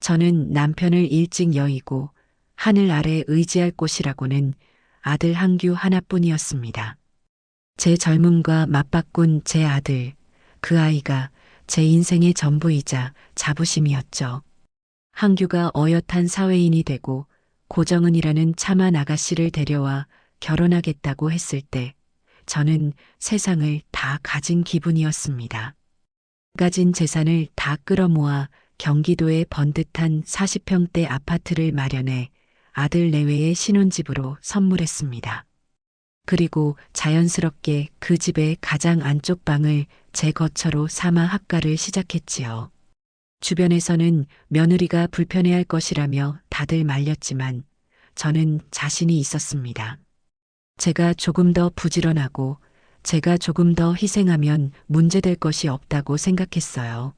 저는 남편을 일찍 여의고 하늘 아래 의지할 곳이라고는 아들 한규 하나뿐이었습니다. 제 젊음과 맞바꾼 제 아들, 그 아이가 제 인생의 전부이자 자부심이었죠. 한규가 어엿한 사회인이 되고 고정은이라는 참한 아가씨를 데려와 결혼하겠다고 했을 때 저는 세상을 다 가진 기분이었습니다. 가진 재산을 다 끌어모아 경기도의 번듯한 40평대 아파트를 마련해 아들 내외의 신혼집으로 선물했습니다. 그리고 자연스럽게 그 집의 가장 안쪽 방을 제 거처로 삼아 학가를 시작했지요. 주변에서는 며느리가 불편해할 것이라며 다들 말렸지만 저는 자신이 있었습니다. 제가 조금 더 부지런하고 제가 조금 더 희생하면 문제될 것이 없다고 생각했어요.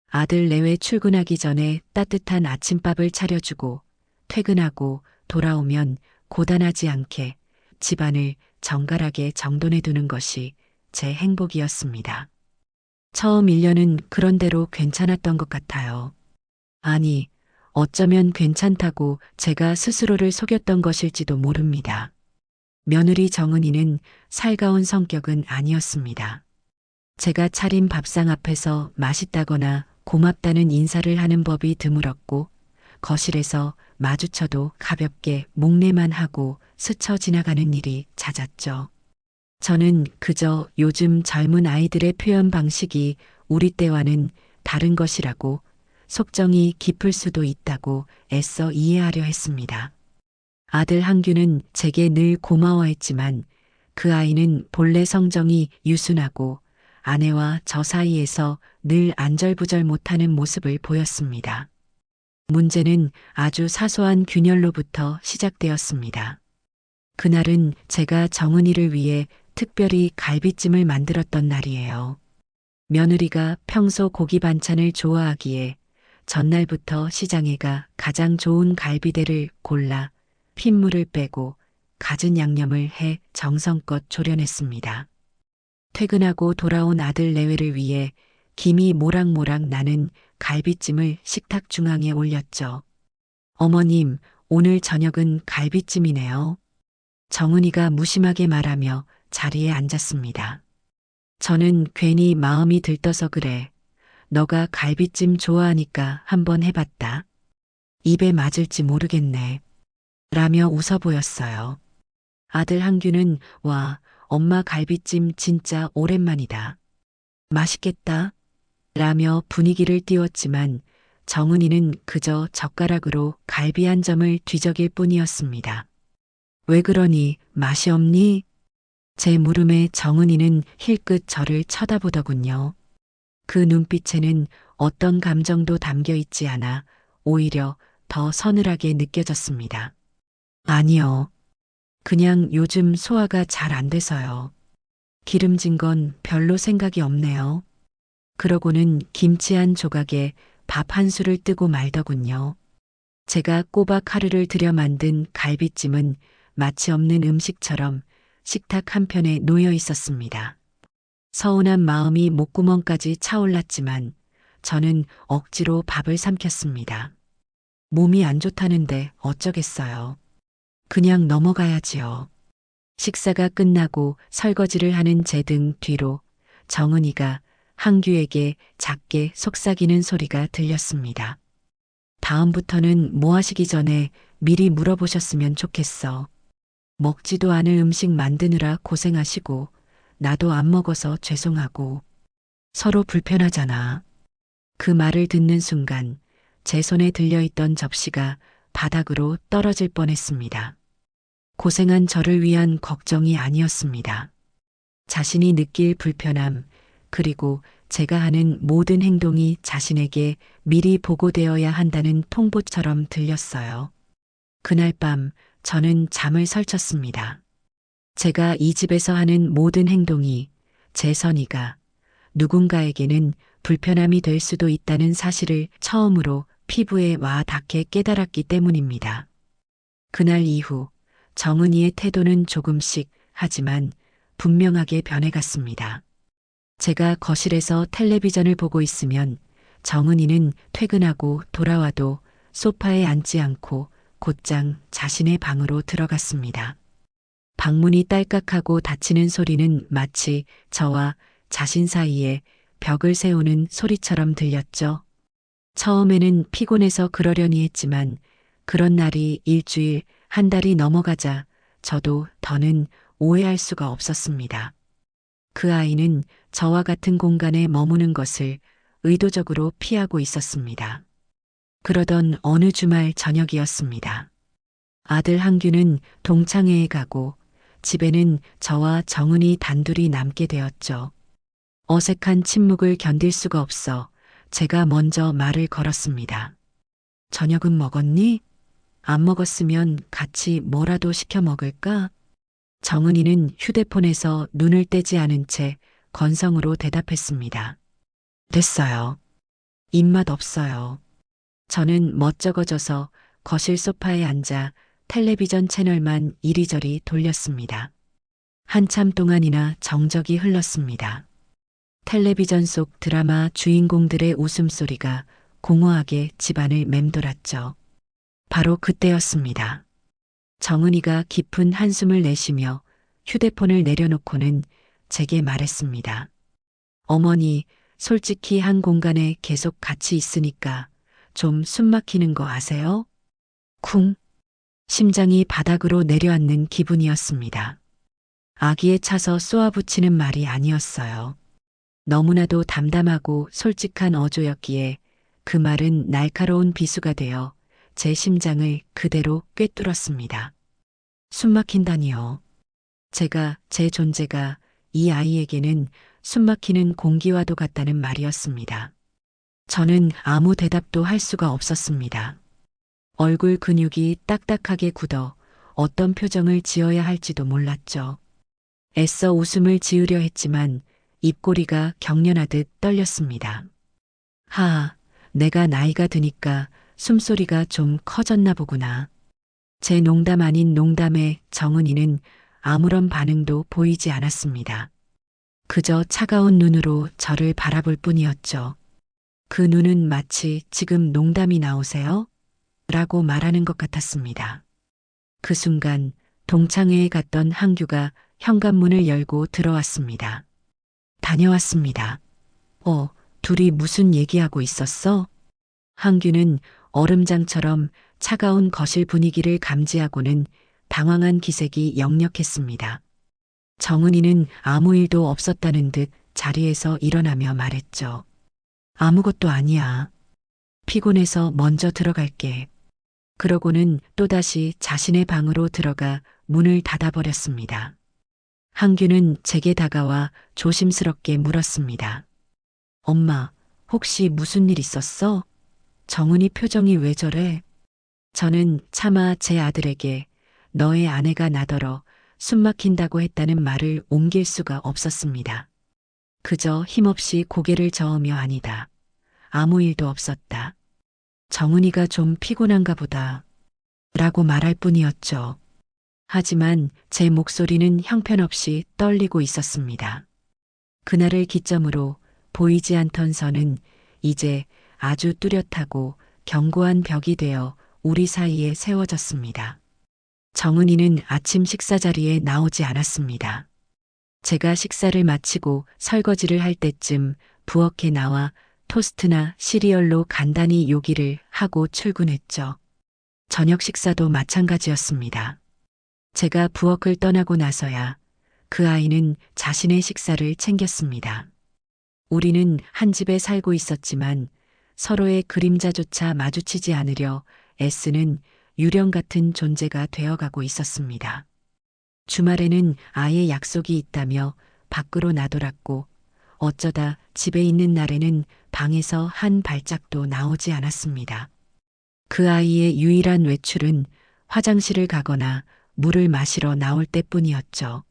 아들 내외 출근하기 전에 따뜻한 아침밥을 차려주고 퇴근하고 돌아오면 고단하지 않게 집안을 정갈하게 정돈해 두는 것이 제 행복이었습니다. 처음 1년은 그런대로 괜찮았던 것 같아요. 아니, 어쩌면 괜찮다고 제가 스스로를 속였던 것일지도 모릅니다. 며느리 정은이는 살가운 성격은 아니었습니다. 제가 차린 밥상 앞에서 맛있다거나 고맙다는 인사를 하는 법이 드물었고 거실에서 마주쳐도 가볍게 목례만 하고 스쳐 지나가는 일이 잦았죠. 저는 그저 요즘 젊은 아이들의 표현 방식이 우리 때와는 다른 것이라고 속정이 깊을 수도 있다고 애써 이해하려 했습니다. 아들 한규는 제게 늘 고마워했지만 그 아이는 본래 성정이 유순하고 아내와 저 사이에서 늘 안절부절 못하는 모습을 보였습니다. 문제는 아주 사소한 균열로부터 시작되었습니다. 그날은 제가 정은이를 위해 특별히 갈비찜을 만들었던 날이에요. 며느리가 평소 고기 반찬을 좋아하기에 전날부터 시장에 가 가장 좋은 갈비대를 골라 핏물을 빼고 갖은 양념을 해 정성껏 조려냈습니다. 퇴근하고 돌아온 아들 내외를 위해 김이 모락모락 나는 갈비찜을 식탁 중앙에 올렸죠. 어머님, 오늘 저녁은 갈비찜이네요. 정은이가 무심하게 말하며 자리에 앉았습니다. 저는 괜히 마음이 들떠서 그래. 너가 갈비찜 좋아하니까 한번 해봤다. 입에 맞을지 모르겠네. 라며 웃어 보였어요. 아들 한규는 와, 엄마 갈비찜 진짜 오랜만이다. 맛있겠다. 라며 분위기를 띄웠지만 정은이는 그저 젓가락으로 갈비 한 점을 뒤적일 뿐이었습니다. 왜 그러니 맛이 없니? 제 물음에 정은이는 힐끗 저를 쳐다보더군요. 그 눈빛에는 어떤 감정도 담겨 있지 않아 오히려 더 서늘하게 느껴졌습니다. 아니요. 그냥 요즘 소화가 잘 안 돼서요. 기름진 건 별로 생각이 없네요. 그러고는 김치 한 조각에 밥 한 술을 뜨고 말더군요. 제가 꼬박 하루를 들여 만든 갈비찜은 마치 없는 음식처럼 식탁 한편에 놓여 있었습니다. 서운한 마음이 목구멍까지 차올랐지만 저는 억지로 밥을 삼켰습니다. 몸이 안 좋다는데 어쩌겠어요. 그냥 넘어가야지요. 식사가 끝나고 설거지를 하는 제 등 뒤로 정은이가 한규에게 작게 속삭이는 소리가 들렸습니다. 다음부터는 뭐 하시기 전에 미리 물어보셨으면 좋겠어. 먹지도 않을 음식 만드느라 고생하시고 나도 안 먹어서 죄송하고 서로 불편하잖아. 그 말을 듣는 순간 제 손에 들려있던 접시가 바닥으로 떨어질 뻔했습니다. 고생한 저를 위한 걱정이 아니었습니다. 자신이 느낄 불편함, 그리고 제가 하는 모든 행동이 자신에게 미리 보고되어야 한다는 통보처럼 들렸어요. 그날 밤 저는 잠을 설쳤습니다. 제가 이 집에서 하는 모든 행동이 제 선의가 누군가에게는 불편함이 될 수도 있다는 사실을 처음으로 피부에 와 닿게 깨달았기 때문입니다. 그날 이후 정은이의 태도는 조금씩 하지만 분명하게 변해갔습니다. 제가 거실에서 텔레비전을 보고 있으면 정은이는 퇴근하고 돌아와도 소파에 앉지 않고 곧장 자신의 방으로 들어갔습니다. 방문이 딸깍하고 닫히는 소리는 마치 저와 자신 사이에 벽을 세우는 소리처럼 들렸죠. 처음에는 피곤해서 그러려니 했지만 그런 날이 일주일, 한 달이 넘어가자 저도 더는 오해할 수가 없었습니다. 그 아이는 저와 같은 공간에 머무는 것을 의도적으로 피하고 있었습니다. 그러던 어느 주말 저녁이었습니다. 아들 한규는 동창회에 가고 집에는 저와 정은이 단둘이 남게 되었죠. 어색한 침묵을 견딜 수가 없어 제가 먼저 말을 걸었습니다. 저녁은 먹었니? 안 먹었으면 같이 뭐라도 시켜 먹을까? 정은이는 휴대폰에서 눈을 떼지 않은 채 건성으로 대답했습니다. 됐어요. 입맛 없어요. 저는 멋쩍어져서 거실 소파에 앉아 텔레비전 채널만 이리저리 돌렸습니다. 한참 동안이나 정적이 흘렀습니다. 텔레비전 속 드라마 주인공들의 웃음소리가 공허하게 집안을 맴돌았죠. 바로 그때였습니다. 정은이가 깊은 한숨을 내쉬며 휴대폰을 내려놓고는 제게 말했습니다. 어머니, 솔직히 한 공간에 계속 같이 있으니까 좀 숨막히는 거 아세요? 쿵. 심장이 바닥으로 내려앉는 기분이었습니다. 아기에 차서 쏘아붙이는 말이 아니었어요. 너무나도 담담하고 솔직한 어조였기에 그 말은 날카로운 비수가 되어 제 심장을 그대로 꿰뚫었습니다. 숨막힌다니요. 제 존재가 이 아이에게는 숨막히는 공기와도 같다는 말이었습니다. 저는 아무 대답도 할 수가 없었습니다. 얼굴 근육이 딱딱하게 굳어 어떤 표정을 지어야 할지도 몰랐죠. 애써 웃음을 지으려 했지만 입꼬리가 경련하듯 떨렸습니다. 내가 나이가 드니까 숨소리가 좀 커졌나 보구나. 제 농담 아닌 농담에 정은이는 아무런 반응도 보이지 않았습니다. 그저 차가운 눈으로 저를 바라볼 뿐이었죠. 그 눈은 마치 지금 농담이 나오세요? 라고 말하는 것 같았습니다. 그 순간 동창회에 갔던 한규가 현관문을 열고 들어왔습니다. 다녀왔습니다. 둘이 무슨 얘기하고 있었어? 한규는 얼음장처럼 차가운 거실 분위기를 감지하고는 당황한 기색이 역력했습니다. 정은이는 아무 일도 없었다는 듯 자리에서 일어나며 말했죠. 아무것도 아니야. 피곤해서 먼저 들어갈게. 그러고는 또다시 자신의 방으로 들어가 문을 닫아버렸습니다. 한규는 제게 다가와 조심스럽게 물었습니다. 엄마, 혹시 무슨 일 있었어? 정은이 표정이 왜 저래? 저는 차마 제 아들에게 너의 아내가 나더러 숨막힌다고 했다는 말을 옮길 수가 없었습니다. 그저 힘없이 고개를 저으며 아니다. 아무 일도 없었다. 정은이가 좀 피곤한가 보다. 라고 말할 뿐이었죠. 하지만 제 목소리는 형편없이 떨리고 있었습니다. 그날을 기점으로 보이지 않던 선은 이제 아주 뚜렷하고 견고한 벽이 되어 우리 사이에 세워졌습니다. 정은이는 아침 식사 자리에 나오지 않았습니다. 제가 식사를 마치고 설거지를 할 때쯤 부엌에 나와 토스트나 시리얼로 간단히 요기를 하고 출근했죠. 저녁 식사도 마찬가지였습니다. 제가 부엌을 떠나고 나서야 그 아이는 자신의 식사를 챙겼습니다. 우리는 한 집에 살고 있었지만 서로의 그림자조차 마주치지 않으려 애쓰는 유령 같은 존재가 되어가고 있었습니다. 주말에는 아예 약속이 있다며 밖으로 나돌았고 어쩌다 집에 있는 날에는 방에서 한 발짝도 나오지 않았습니다. 그 아이의 유일한 외출은 화장실을 가거나 물을 마시러 나올 때뿐이었죠.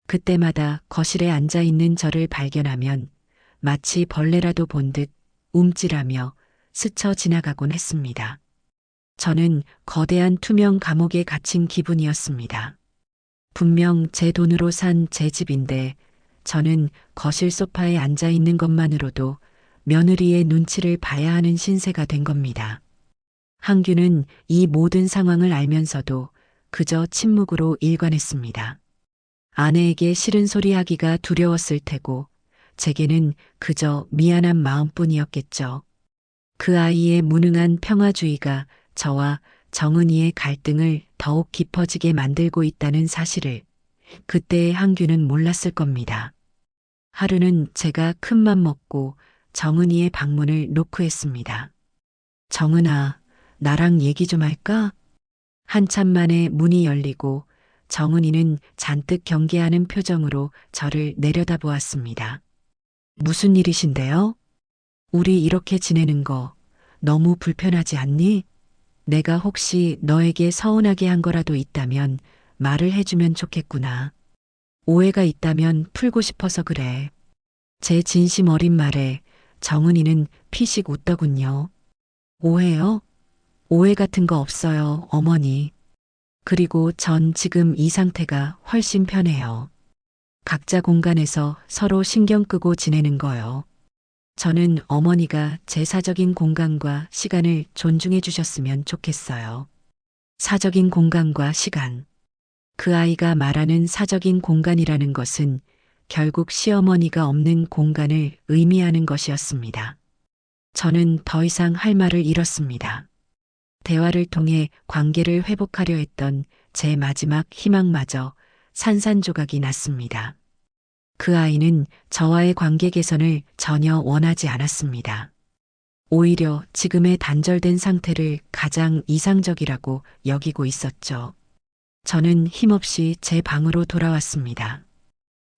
그때마다 거실에 앉아 있는 저를 발견하면 마치 벌레라도 본 듯 움찔하며 스쳐 지나가곤 했습니다. 저는 거대한 투명 감옥에 갇힌 기분이었습니다. 분명 제 돈으로 산 제 집인데 저는 거실 소파에 앉아 있는 것만으로도 며느리의 눈치를 봐야 하는 신세가 된 겁니다. 항규는 이 모든 상황을 알면서도 그저 침묵으로 일관했습니다. 아내에게 싫은 소리 하기가 두려웠을 테고 제게는 그저 미안한 마음뿐이었겠죠. 그 아이의 무능한 평화주의가 저와 정은이의 갈등을 더욱 깊어지게 만들고 있다는 사실을 그때의 항규는 몰랐을 겁니다. 하루는 제가 큰맘 먹고 정은이의 방문을 노크했습니다. 정은아, 나랑 얘기 좀 할까? 한참 만에 문이 열리고 정은이는 잔뜩 경계하는 표정으로 저를 내려다보았습니다. 무슨 일이신데요? 우리 이렇게 지내는 거 너무 불편하지 않니? 내가 혹시 너에게 서운하게 한 거라도 있다면 말을 해주면 좋겠구나. 오해가 있다면 풀고 싶어서 그래. 제 진심 어린 말에 정은이는 피식 웃더군요. 오해요? 오해 같은 거 없어요, 어머니. 그리고 전 지금 이 상태가 훨씬 편해요. 각자 공간에서 서로 신경 끄고 지내는 거요. 저는 어머니가 제 사적인 공간과 시간을 존중해 주셨으면 좋겠어요. 사적인 공간과 시간. 그 아이가 말하는 사적인 공간이라는 것은 결국 시어머니가 없는 공간을 의미하는 것이었습니다. 저는 더 이상 할 말을 잃었습니다. 대화를 통해 관계를 회복하려 했던 제 마지막 희망마저 산산조각이 났습니다. 그 아이는 저와의 관계 개선을 전혀 원하지 않았습니다. 오히려 지금의 단절된 상태를 가장 이상적이라고 여기고 있었죠. 저는 힘없이 제 방으로 돌아왔습니다.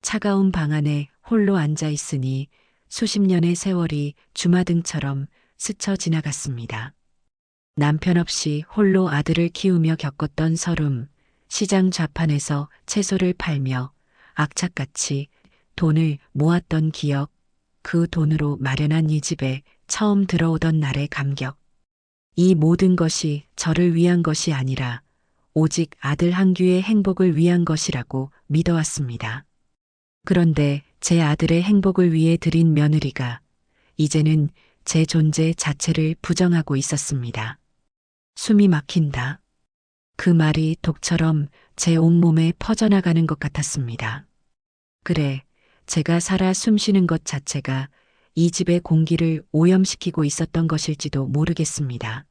차가운 방 안에 홀로 앉아 있으니 수십 년의 세월이 주마등처럼 스쳐 지나갔습니다. 남편 없이 홀로 아들을 키우며 겪었던 서름, 시장 좌판에서 채소를 팔며 악착같이 돈을 모았던 기억, 그 돈으로 마련한 이 집에 처음 들어오던 날의 감격. 이 모든 것이 저를 위한 것이 아니라 오직 아들 항규의 행복을 위한 것이라고 믿어왔습니다. 그런데 제 아들의 행복을 위해 들인 며느리가 이제는 제 존재 자체를 부정하고 있었습니다. 숨이 막힌다. 그 말이 독처럼 제 온몸에 퍼져나가는 것 같았습니다. 그래, 제가 살아 숨쉬는 것 자체가 이 집의 공기를 오염시키고 있었던 것일지도 모르겠습니다.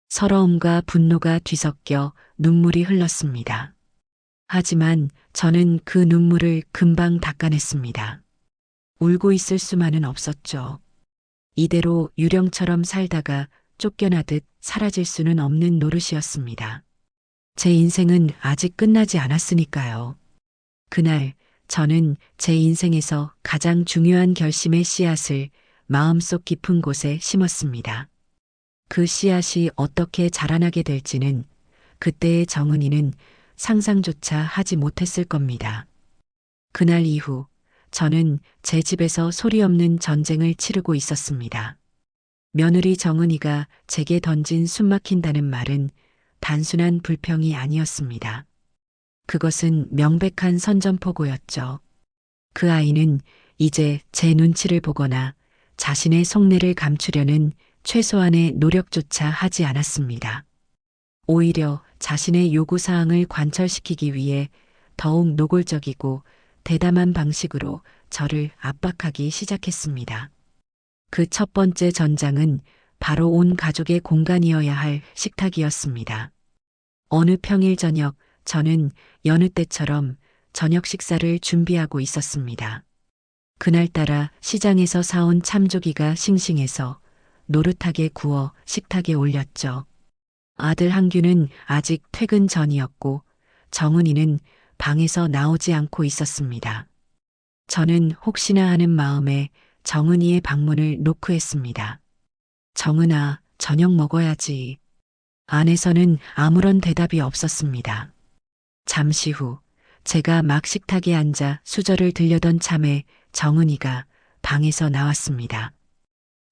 서러움과 분노가 뒤섞여 눈물이 흘렀습니다. 하지만 저는 그 눈물을 금방 닦아냈습니다. 울고 있을 수만은 없었죠. 이대로 유령처럼 살다가 쫓겨나듯 사라질 수는 없는 노릇이었습니다. 제 인생은 아직 끝나지 않았으니까요. 그날 저는 제 인생에서 가장 중요한 결심의 씨앗을 마음속 깊은 곳에 심었습니다. 그 씨앗이 어떻게 자라나게 될지는 그때의 정은이는 상상조차 하지 못했을 겁니다. 그날 이후 저는 제 집에서 소리 없는 전쟁을 치르고 있었습니다. 며느리 정은이가 제게 던진 숨막힌다는 말은 단순한 불평이 아니었습니다. 그것은 명백한 선전포고였죠. 그 아이는 이제 제 눈치를 보거나 자신의 속내를 감추려는 최소한의 노력조차 하지 않았습니다. 오히려 자신의 요구사항을 관철시키기 위해 더욱 노골적이고 대담한 방식으로 저를 압박하기 시작했습니다. 그 첫 번째 전장은 바로 온 가족의 공간이어야 할 식탁이었습니다. 어느 평일 저녁 저는 여느 때처럼 저녁 식사를 준비하고 있었습니다. 그날따라 시장에서 사온 참조기가 싱싱해서 노릇하게 구워 식탁에 올렸죠. 아들 항규는 아직 퇴근 전이었고 정은이는 방에서 나오지 않고 있었습니다. 저는 혹시나 하는 마음에 정은이의 방문을 노크했습니다. 정은아, 저녁 먹어야지. 안에서는 아무런 대답이 없었습니다. 잠시 후 제가 막 식탁에 앉아 수저를 들려던 참에 정은이가 방에서 나왔습니다.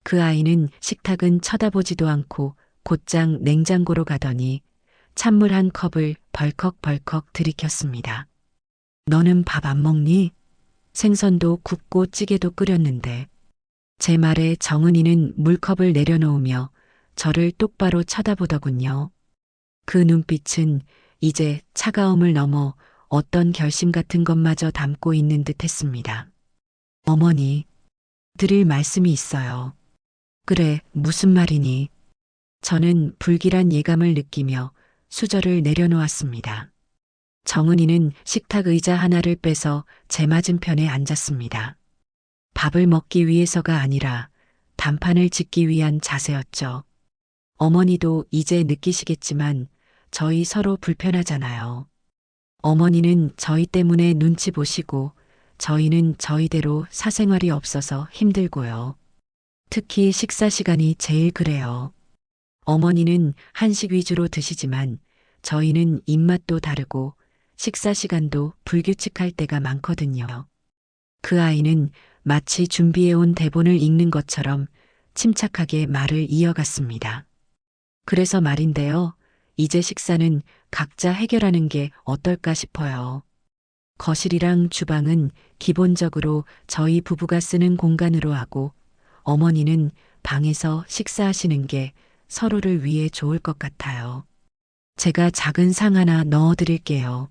그 아이는 식탁은 쳐다보지도 않고 곧장 냉장고로 가더니 찬물 한 컵을 벌컥벌컥 들이켰습니다. 너는 밥 안 먹니? 생선도 굽고 찌개도 끓였는데. 제 말에 정은이는 물컵을 내려놓으며 저를 똑바로 쳐다보더군요. 그 눈빛은 이제 차가움을 넘어 어떤 결심 같은 것마저 담고 있는 듯 했습니다. 어머니, 드릴 말씀이 있어요. 그래, 무슨 말이니? 저는 불길한 예감을 느끼며 수저를 내려놓았습니다. 정은이는 식탁 의자 하나를 빼서 제 맞은편에 앉았습니다. 밥을 먹기 위해서가 아니라 단판을 짓기 위한 자세였죠. 어머니도 이제 느끼시겠지만 저희 서로 불편하잖아요. 어머니는 저희 때문에 눈치 보시고 저희는 저희대로 사생활이 없어서 힘들고요. 특히 식사 시간이 제일 그래요. 어머니는 한식 위주로 드시지만 저희는 입맛도 다르고 식사 시간도 불규칙할 때가 많거든요. 그 아이는 마치 준비해온 대본을 읽는 것처럼 침착하게 말을 이어갔습니다. 그래서 말인데요. 이제 식사는 각자 해결하는 게 어떨까 싶어요. 거실이랑 주방은 기본적으로 저희 부부가 쓰는 공간으로 하고 어머니는 방에서 식사하시는 게 서로를 위해 좋을 것 같아요. 제가 작은 상 하나 넣어 드릴게요.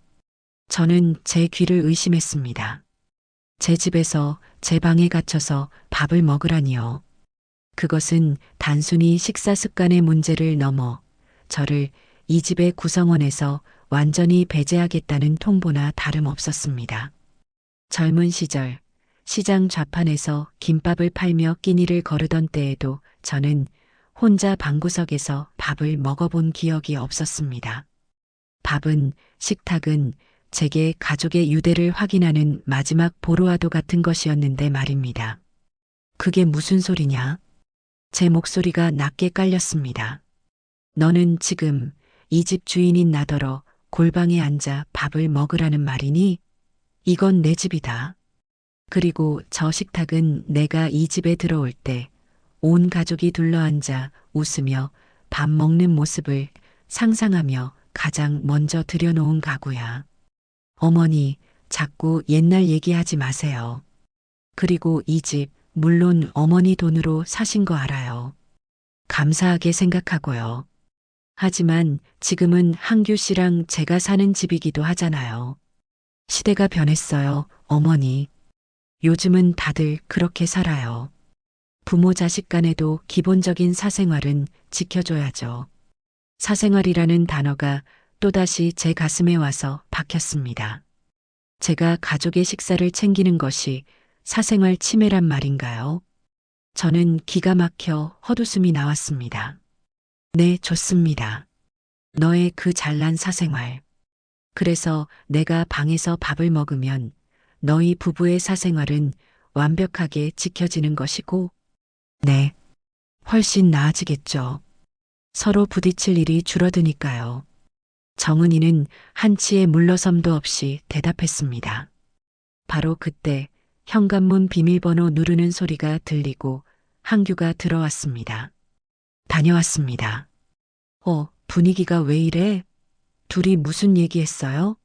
저는 제 귀를 의심했습니다. 제 집에서 제 방에 갇혀서 밥을 먹으라니요. 그것은 단순히 식사 습관의 문제를 넘어 저를 이 집의 구성원에서 완전히 배제하겠다는 통보나 다름없었습니다. 젊은 시절 시장 좌판에서 김밥을 팔며 끼니를 거르던 때에도 저는 혼자 방구석에서 밥을 먹어본 기억이 없었습니다. 밥은, 식탁은 제게 가족의 유대를 확인하는 마지막 보루와도 같은 것이었는데 말입니다. 그게 무슨 소리냐? 제 목소리가 낮게 깔렸습니다. 너는 지금 이 집 주인인 나더러 골방에 앉아 밥을 먹으라는 말이니? 이건 내 집이다. 그리고 저 식탁은 내가 이 집에 들어올 때 온 가족이 둘러앉아 웃으며 밥 먹는 모습을 상상하며 가장 먼저 들여놓은 가구야. 어머니, 자꾸 옛날 얘기하지 마세요. 그리고 이 집, 물론 어머니 돈으로 사신 거 알아요. 감사하게 생각하고요. 하지만 지금은 한규 씨랑 제가 사는 집이기도 하잖아요. 시대가 변했어요, 어머니. 요즘은 다들 그렇게 살아요. 부모 자식 간에도 기본적인 사생활은 지켜줘야죠. 사생활이라는 단어가 또다시 제 가슴에 와서 박혔습니다. 제가 가족의 식사를 챙기는 것이 사생활 침해란 말인가요? 저는 기가 막혀 헛웃음이 나왔습니다. 네, 좋습니다. 너의 그 잘난 사생활. 그래서 내가 방에서 밥을 먹으면 너희 부부의 사생활은 완벽하게 지켜지는 것이고, 네, 훨씬 나아지겠죠. 서로 부딪힐 일이 줄어드니까요. 정은이는 한치의 물러섬도 없이 대답했습니다. 바로 그때 현관문 비밀번호 누르는 소리가 들리고 한규가 들어왔습니다. 다녀왔습니다. 분위기가 왜 이래? 둘이 무슨 얘기했어요?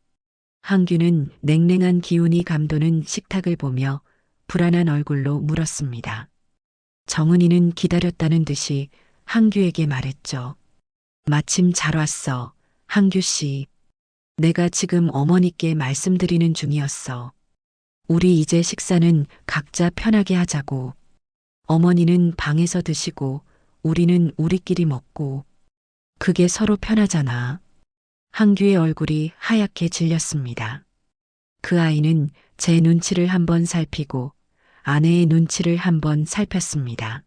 한규는 냉랭한 기운이 감도는 식탁을 보며 불안한 얼굴로 물었습니다. 정은이는 기다렸다는 듯이 한규에게 말했죠. 마침 잘 왔어, 한규 씨. 내가 지금 어머니께 말씀드리는 중이었어. 우리 이제 식사는 각자 편하게 하자고. 어머니는 방에서 드시고 우리는 우리끼리 먹고. 그게 서로 편하잖아. 한규의 얼굴이 하얗게 질렸습니다. 그 아이는 제 눈치를 한번 살피고 아내의 눈치를 한번 살폈습니다.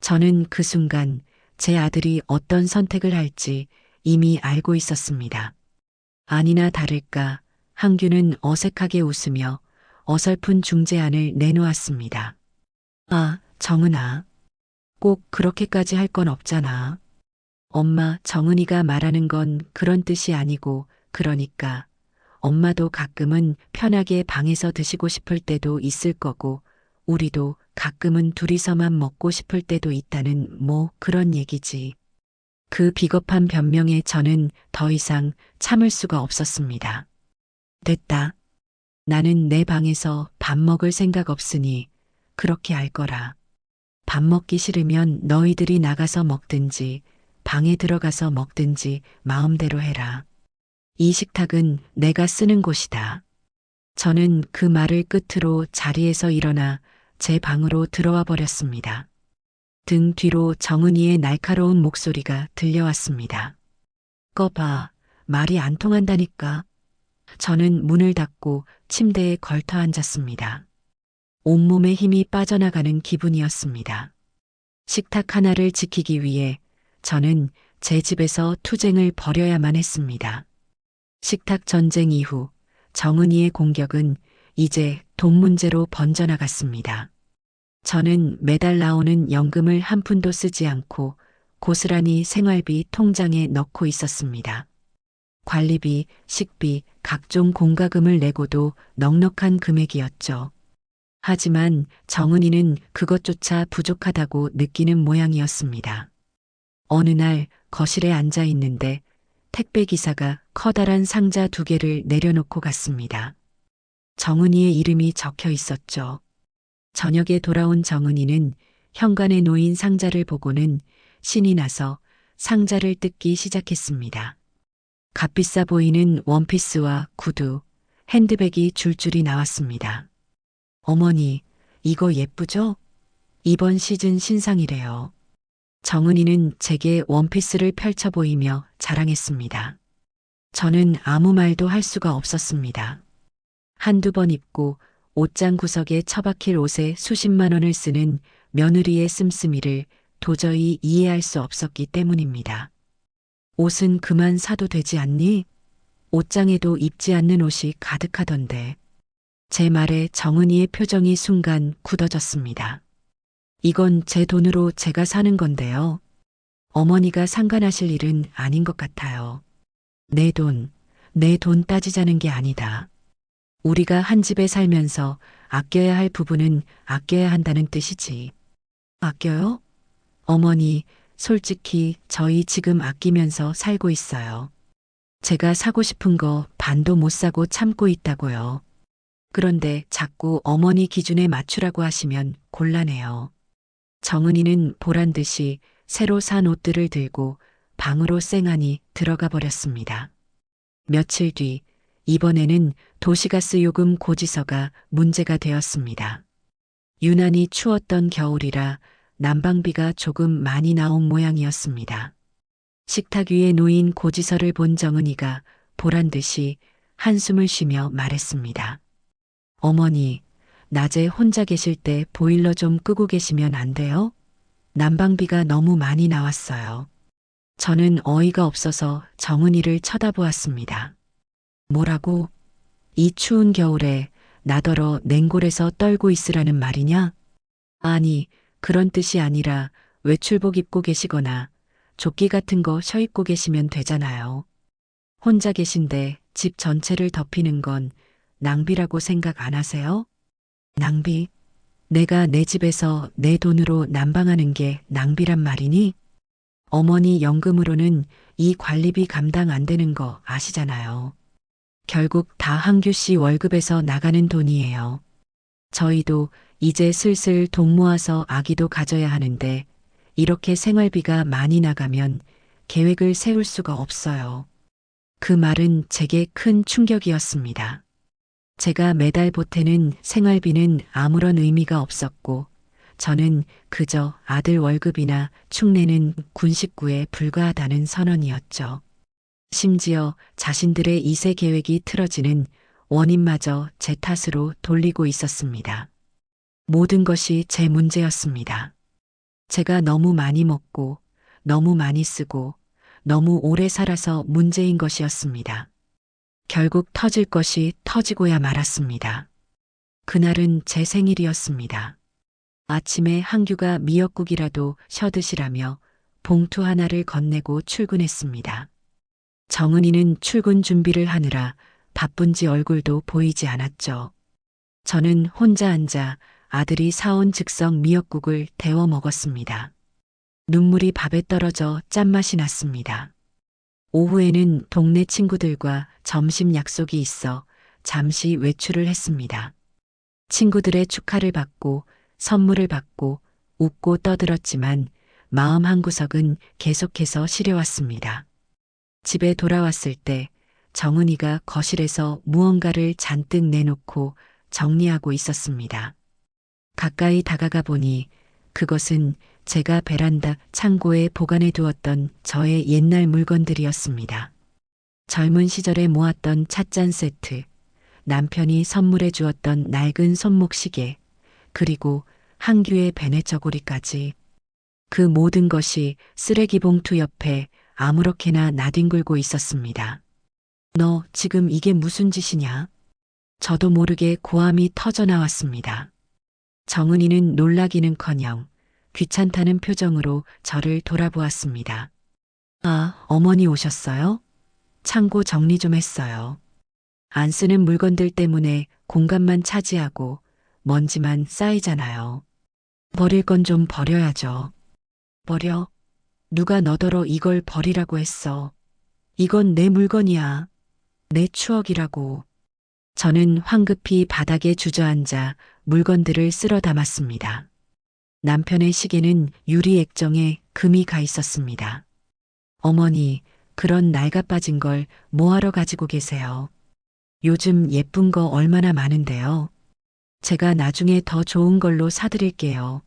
저는 그 순간 제 아들이 어떤 선택을 할지 이미 알고 있었습니다. 아니나 다를까 한규는 어색하게 웃으며 어설픈 중재안을 내놓았습니다. 아, 정은아. 꼭 그렇게까지 할 건 없잖아. 엄마, 정은이가 말하는 건 그런 뜻이 아니고 그러니까 엄마도 가끔은 편하게 방에서 드시고 싶을 때도 있을 거고 우리도 가끔은 둘이서만 먹고 싶을 때도 있다는 뭐 그런 얘기지. 그 비겁한 변명에 저는 더 이상 참을 수가 없었습니다. 됐다. 나는 내 방에서 밥 먹을 생각 없으니 그렇게 알 거라. 밥 먹기 싫으면 너희들이 나가서 먹든지 방에 들어가서 먹든지 마음대로 해라. 이 식탁은 내가 쓰는 곳이다. 저는 그 말을 끝으로 자리에서 일어나 제 방으로 들어와 버렸습니다. 등 뒤로 정은이의 날카로운 목소리가 들려왔습니다. 꺼봐, 말이 안 통한다니까. 저는 문을 닫고 침대에 걸터 앉았습니다. 온몸에 힘이 빠져나가는 기분이었습니다. 식탁 하나를 지키기 위해 저는 제 집에서 투쟁을 벌여야만 했습니다. 식탁 전쟁 이후 정은이의 공격은 이제 돈 문제로 번져나갔습니다. 저는 매달 나오는 연금을 한 푼도 쓰지 않고 고스란히 생활비 통장에 넣고 있었습니다. 관리비, 식비, 각종 공과금을 내고도 넉넉한 금액이었죠. 하지만 정은이는 그것조차 부족하다고 느끼는 모양이었습니다. 어느 날 거실에 앉아 있는데 택배기사가 커다란 상자 2개를 내려놓고 갔습니다. 정은이의 이름이 적혀 있었죠. 저녁에 돌아온 정은이는 현관에 놓인 상자를 보고는 신이 나서 상자를 뜯기 시작했습니다. 값비싸 보이는 원피스와 구두, 핸드백이 줄줄이 나왔습니다. 어머니, 이거 예쁘죠? 이번 시즌 신상이래요. 정은이는 제게 원피스를 펼쳐 보이며 자랑했습니다. 저는 아무 말도 할 수가 없었습니다. 한두 번 입고 옷장 구석에 처박힐 옷에 수십만 원을 쓰는 며느리의 씀씀이를 도저히 이해할 수 없었기 때문입니다. 옷은 그만 사도 되지 않니? 옷장에도 입지 않는 옷이 가득하던데. 제 말에 정은이의 표정이 순간 굳어졌습니다. 이건 제 돈으로 제가 사는 건데요. 어머니가 상관하실 일은 아닌 것 같아요. 내 돈 따지자는 게 아니다. 우리가 한 집에 살면서 아껴야 할 부분은 아껴야 한다는 뜻이지. 아껴요? 어머니, 솔직히 저희 지금 아끼면서 살고 있어요. 제가 사고 싶은 거 반도 못 사고 참고 있다고요. 그런데 자꾸 어머니 기준에 맞추라고 하시면 곤란해요. 정은이는 보란 듯이 새로 산 옷들을 들고 방으로 쌩하니 들어가 버렸습니다. 며칠 뒤, 이번에는 도시가스 요금 고지서가 문제가 되었습니다. 유난히 추웠던 겨울이라 난방비가 조금 많이 나온 모양이었습니다. 식탁 위에 놓인 고지서를 본 정은이가 보란 듯이 한숨을 쉬며 말했습니다. 어머니, 낮에 혼자 계실 때 보일러 좀 끄고 계시면 안 돼요? 난방비가 너무 많이 나왔어요. 저는 어이가 없어서 정은이를 쳐다보았습니다. 뭐라고? 이 추운 겨울에 나더러 냉골에서 떨고 있으라는 말이냐? 아니, 그런 뜻이 아니라 외출복 입고 계시거나 조끼 같은 거 셔입고 계시면 되잖아요. 혼자 계신데 집 전체를 덮이는 건 낭비라고 생각 안 하세요? 낭비? 내가 내 집에서 내 돈으로 난방하는 게 낭비란 말이니? 어머니 연금으로는 이 관리비 감당 안 되는 거 아시잖아요. 결국 다 한규 씨 월급에서 나가는 돈이에요. 저희도 이제 슬슬 돈 모아서 아기도 가져야 하는데 이렇게 생활비가 많이 나가면 계획을 세울 수가 없어요. 그 말은 제게 큰 충격이었습니다. 제가 매달 보태는 생활비는 아무런 의미가 없었고 저는 그저 아들 월급이나 축내는 군 식구에 불과하다는 선언이었죠. 심지어 자신들의 2세 계획이 틀어지는 원인마저 제 탓으로 돌리고 있었습니다. 모든 것이 제 문제였습니다. 제가 너무 많이 먹고 너무 많이 쓰고 너무 오래 살아서 문제인 것이었습니다. 결국 터질 것이 터지고야 말았습니다. 그날은 제 생일이었습니다. 아침에 한규가 미역국이라도 셔드시라며 봉투 하나를 건네고 출근했습니다. 정은이는 출근 준비를 하느라 바쁜지 얼굴도 보이지 않았죠. 저는 혼자 앉아 아들이 사온 즉석 미역국을 데워 먹었습니다. 눈물이 밥에 떨어져 짠맛이 났습니다. 오후에는 동네 친구들과 점심 약속이 있어 잠시 외출을 했습니다. 친구들의 축하를 받고 선물을 받고 웃고 떠들었지만 마음 한구석은 계속해서 시려왔습니다. 집에 돌아왔을 때 정은이가 거실에서 무언가를 잔뜩 내놓고 정리하고 있었습니다. 가까이 다가가 보니 그것은 제가 베란다 창고에 보관해 두었던 저의 옛날 물건들이었습니다. 젊은 시절에 모았던 찻잔 세트, 남편이 선물해 주었던 낡은 손목 시계, 그리고 한규의 베네저고리까지. 그 모든 것이 쓰레기 봉투 옆에 아무렇게나 나뒹굴고 있었습니다. 너 지금 이게 무슨 짓이냐? 저도 모르게 고함이 터져 나왔습니다. 정은이는 놀라기는커녕 귀찮다는 표정으로 저를 돌아보았습니다. 아, 어머니 오셨어요? 창고 정리 좀 했어요. 안 쓰는 물건들 때문에 공간만 차지하고 먼지만 쌓이잖아요. 버릴 건 좀 버려야죠. 버려? 누가 너더러 이걸 버리라고 했어. 이건 내 물건이야. 내 추억이라고. 저는 황급히 바닥에 주저앉아 물건들을 쓸어 담았습니다. 남편의 시계는 유리 액정에 금이 가 있었습니다. 어머니, 그런 낡아 빠진 걸 뭐하러 가지고 계세요? 요즘 예쁜 거 얼마나 많은데요. 제가 나중에 더 좋은 걸로 사드릴게요.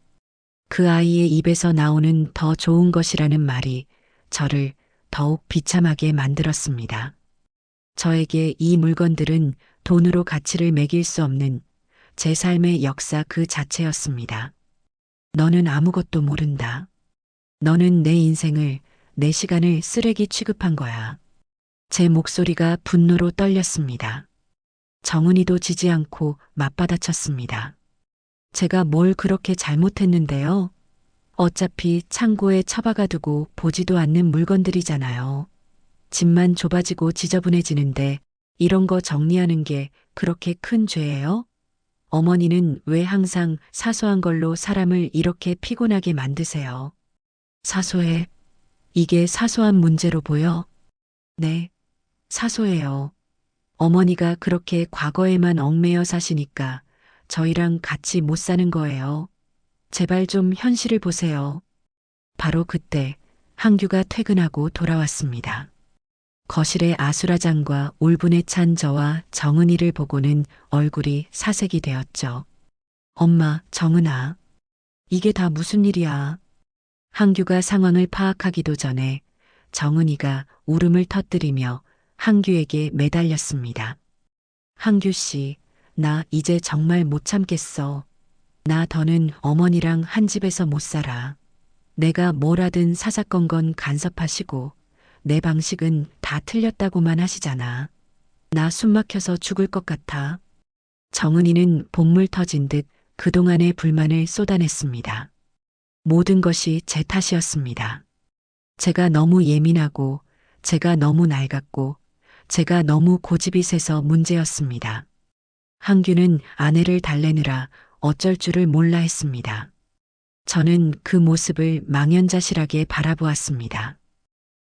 그 아이의 입에서 나오는 더 좋은 것이라는 말이 저를 더욱 비참하게 만들었습니다. 저에게 이 물건들은 돈으로 가치를 매길 수 없는 제 삶의 역사 그 자체였습니다. 너는 아무것도 모른다. 너는 내 인생을, 내 시간을 쓰레기 취급한 거야. 제 목소리가 분노로 떨렸습니다. 정은이도 지지 않고 맞받아쳤습니다. 제가 뭘 그렇게 잘못했는데요? 어차피 창고에 처박아 두고 보지도 않는 물건들이잖아요. 집만 좁아지고 지저분해지는데 이런 거 정리하는 게 그렇게 큰 죄예요? 어머니는 왜 항상 사소한 걸로 사람을 이렇게 피곤하게 만드세요? 사소해. 이게 사소한 문제로 보여? 네, 사소해요. 어머니가 그렇게 과거에만 얽매여 사시니까 저희랑 같이 못 사는 거예요. 제발 좀 현실을 보세요. 바로 그때 한규가 퇴근하고 돌아왔습니다. 거실의 아수라장과 울분에 찬 저와 정은이를 보고는 얼굴이 사색이 되었죠. 엄마, 정은아. 이게 다 무슨 일이야? 한규가 상황을 파악하기도 전에 정은이가 울음을 터뜨리며 한규에게 매달렸습니다. 한규 씨, 나 이제 정말 못 참겠어. 나 더는 어머니랑 한 집에서 못 살아. 내가 뭘 하든 사사건건 간섭하시고 내 방식은 다 틀렸다고만 하시잖아. 나 숨 막혀서 죽을 것 같아. 정은이는 복물 터진 듯 그동안의 불만을 쏟아냈습니다. 모든 것이 제 탓이었습니다. 제가 너무 예민하고, 제가 너무 낡았고, 제가 너무 고집이 세서 문제였습니다. 한규는 아내를 달래느라 어쩔 줄을 몰라 했습니다. 저는 그 모습을 망연자실하게 바라보았습니다.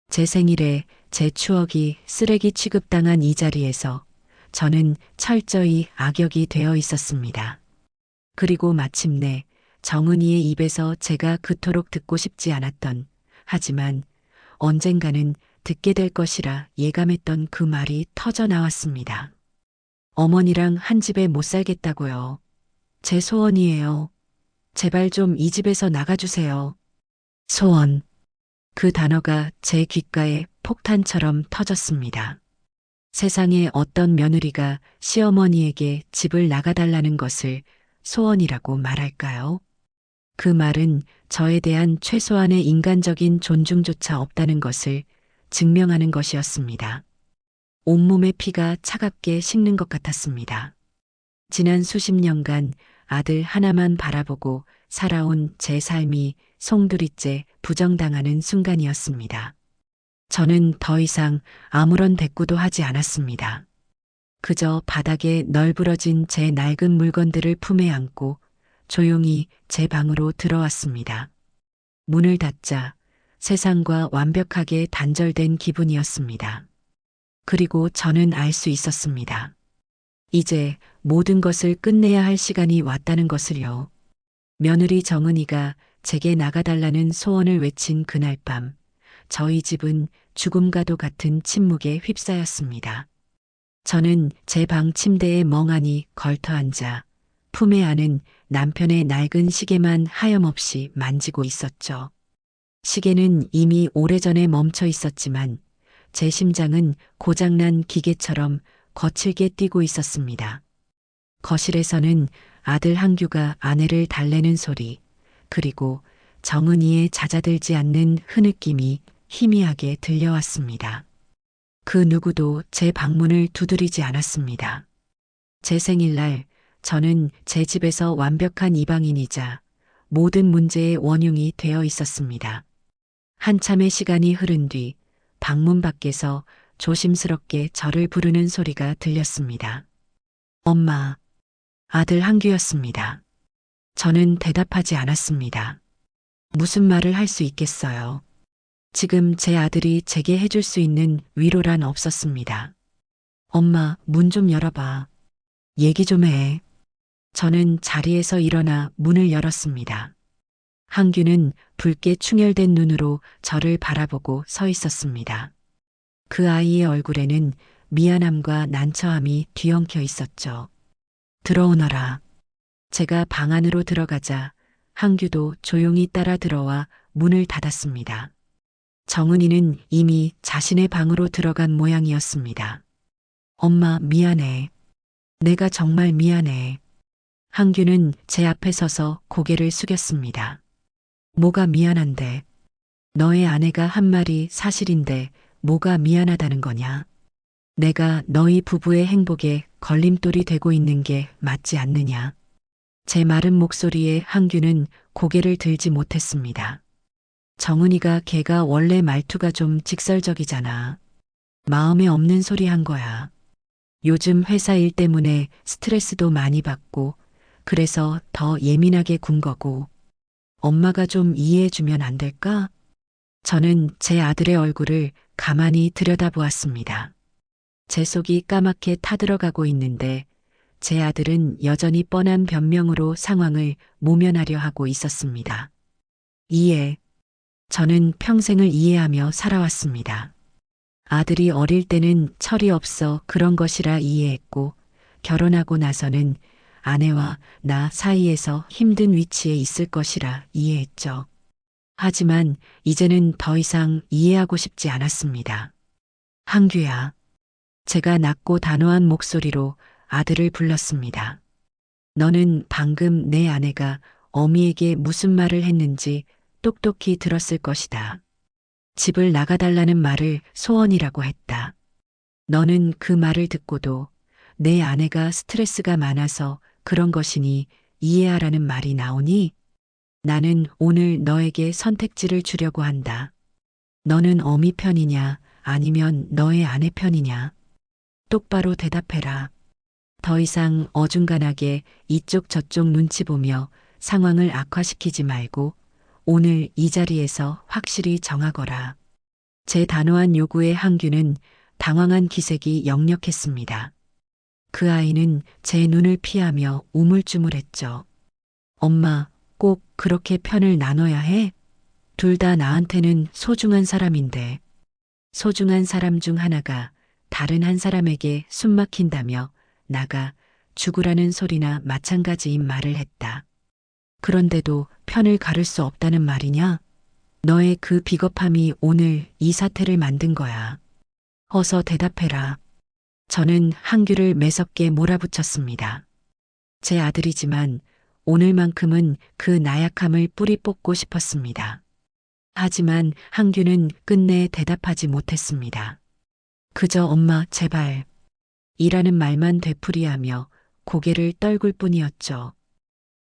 제 생일에 제 추억이 쓰레기 취급당한 이 자리에서 저는 철저히 악역이 되어 있었습니다. 그리고 마침내 정은이의 입에서 제가 그토록 듣고 싶지 않았던, 하지만 언젠가는 듣게 될 것이라 예감했던 그 말이 터져 나왔습니다. 어머니랑 한 집에 못 살겠다고요. 제 소원이에요. 제발 좀 이 집에서 나가주세요. 소원. 그 단어가 제 귓가에 폭탄처럼 터졌습니다. 세상에 어떤 며느리가 시어머니에게 집을 나가달라는 것을 소원이라고 말할까요? 그 말은 저에 대한 최소한의 인간적인 존중조차 없다는 것을 증명하는 것이었습니다. 온몸의 피가 차갑게 식는 것 같았습니다. 지난 수십 년간 아들 하나만 바라보고 살아온 제 삶이 송두리째 부정당하는 순간이었습니다. 저는 더 이상 아무런 대꾸도 하지 않았습니다. 그저 바닥에 널브러진 제 낡은 물건들을 품에 안고 조용히 제 방으로 들어왔습니다. 문을 닫자 세상과 완벽하게 단절된 기분이었습니다. 그리고 저는 알 수 있었습니다. 이제 모든 것을 끝내야 할 시간이 왔다는 것을요. 며느리 정은이가 제게 나가달라는 소원을 외친 그날 밤, 저희 집은 죽음과도 같은 침묵에 휩싸였습니다. 저는 제 방 침대에 멍하니 걸터 앉아 품에 안은 남편의 낡은 시계만 하염없이 만지고 있었죠. 시계는 이미 오래전에 멈춰 있었지만 제 심장은 고장난 기계처럼 거칠게 뛰고 있었습니다. 거실에서는 아들 한규가 아내를 달래는 소리, 그리고 정은이의 잦아들지 않는 흐느낌이 희미하게 들려왔습니다. 그 누구도 제 방문을 두드리지 않았습니다. 제 생일날 저는 제 집에서 완벽한 이방인이자 모든 문제의 원흉이 되어 있었습니다. 한참의 시간이 흐른 뒤 방문 밖에서 조심스럽게 저를 부르는 소리가 들렸습니다. 엄마, 아들 한규였습니다. 저는 대답하지 않았습니다. 무슨 말을 할 수 있겠어요. 지금 제 아들이 제게 해줄 수 있는 위로란 없었습니다. 엄마, 문 좀 열어봐. 얘기 좀 해. 저는 자리에서 일어나 문을 열었습니다. 한규는 붉게 충혈된 눈으로 저를 바라보고 서 있었습니다. 그 아이의 얼굴에는 미안함과 난처함이 뒤엉켜 있었죠. 들어오너라. 제가 방 안으로 들어가자 한규도 조용히 따라 들어와 문을 닫았습니다. 정은이는 이미 자신의 방으로 들어간 모양이었습니다. 엄마, 미안해. 내가 정말 미안해. 한규는 제 앞에 서서 고개를 숙였습니다. 뭐가 미안한데? 너의 아내가 한 말이 사실인데 뭐가 미안하다는 거냐? 내가 너희 부부의 행복에 걸림돌이 되고 있는 게 맞지 않느냐? 제 마른 목소리에 한규는 고개를 들지 못했습니다. 정은이가 걔가 원래 말투가 좀 직설적이잖아. 마음에 없는 소리 한 거야. 요즘 회사 일 때문에 스트레스도 많이 받고 그래서 더 예민하게 군 거고 엄마가 좀 이해해주면 안 될까? 저는 제 아들의 얼굴을 가만히 들여다보았습니다. 제 속이 까맣게 타들어가고 있는데 제 아들은 여전히 뻔한 변명으로 상황을 모면하려 하고 있었습니다. 이해. 저는 평생을 이해하며 살아왔습니다. 아들이 어릴 때는 철이 없어 그런 것이라 이해했고 결혼하고 나서는 아내와 나 사이에서 힘든 위치에 있을 것이라 이해했죠. 하지만 이제는 더 이상 이해하고 싶지 않았습니다. 한규야. 제가 낮고 단호한 목소리로 아들을 불렀습니다. 너는 방금 내 아내가 어미에게 무슨 말을 했는지 똑똑히 들었을 것이다. 집을 나가달라는 말을 소원이라고 했다. 너는 그 말을 듣고도 내 아내가 스트레스가 많아서 그런 것이니 이해하라는 말이 나오니? 나는 오늘 너에게 선택지를 주려고 한다. 너는 어미 편이냐 아니면 너의 아내 편이냐? 똑바로 대답해라. 더 이상 어중간하게 이쪽 저쪽 눈치 보며 상황을 악화시키지 말고 오늘 이 자리에서 확실히 정하거라. 제 단호한 요구에 한규는 당황한 기색이 역력했습니다. 그 아이는 제 눈을 피하며 우물쭈물했죠. 엄마, 꼭 그렇게 편을 나눠야 해? 둘 다 나한테는 소중한 사람인데. 소중한 사람 중 하나가 다른 한 사람에게 숨막힌다며 나가 죽으라는 소리나 마찬가지인 말을 했다. 그런데도 편을 가를 수 없다는 말이냐? 너의 그 비겁함이 오늘 이 사태를 만든 거야. 어서 대답해라. 저는 한규를 매섭게 몰아붙였습니다. 제 아들이지만 오늘만큼은 그 나약함을 뿌리 뽑고 싶었습니다. 하지만 한규는 끝내 대답하지 못했습니다. 그저 엄마 제발 이라는 말만 되풀이하며 고개를 떨굴 뿐이었죠.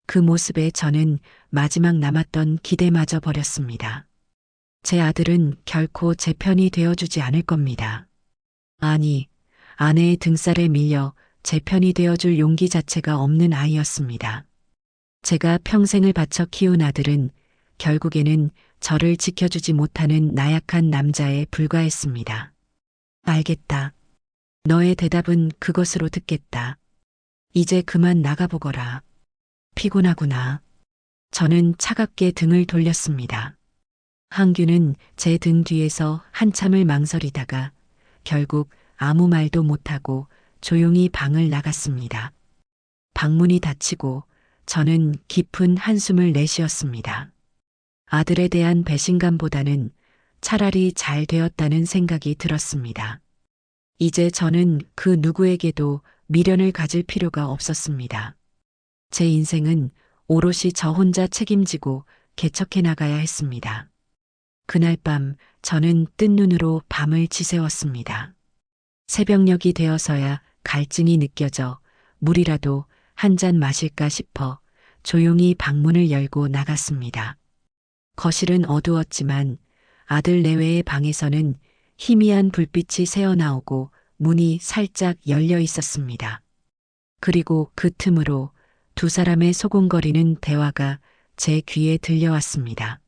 그 모습에 저는 마지막 남았던 기대마저 버렸습니다. 제 아들은 결코 제 편이 되어주지 않을 겁니다. 아니, 아내의 등살에 밀려 제 편이 되어줄 용기 자체가 없는 아이였습니다. 제가 평생을 바쳐 키운 아들은 결국에는 저를 지켜주지 못하는 나약한 남자에 불과했습니다. 알겠다. 너의 대답은 그것으로 듣겠다. 이제 그만 나가보거라. 피곤하구나. 저는 차갑게 등을 돌렸습니다. 항규는 제 등 뒤에서 한참을 망설이다가 결국 아무 말도 못하고 조용히 방을 나갔습니다. 방문이 닫히고 저는 깊은 한숨을 내쉬었습니다. 아들에 대한 배신감보다는 차라리 잘 되었다는 생각이 들었습니다. 이제 저는 그 누구에게도 미련을 가질 필요가 없었습니다. 제 인생은 오롯이 저 혼자 책임지고 개척해 나가야 했습니다. 그날 밤 저는 뜬 눈으로 밤을 지새웠습니다. 새벽녘이 되어서야 갈증이 느껴져 물이라도 한 잔 마실까 싶어 조용히 방문을 열고 나갔습니다. 거실은 어두웠지만 아들 내외의 방에서는 희미한 불빛이 새어나오고 문이 살짝 열려 있었습니다. 그리고 그 틈으로 두 사람의 소곤거리는 대화가 제 귀에 들려왔습니다.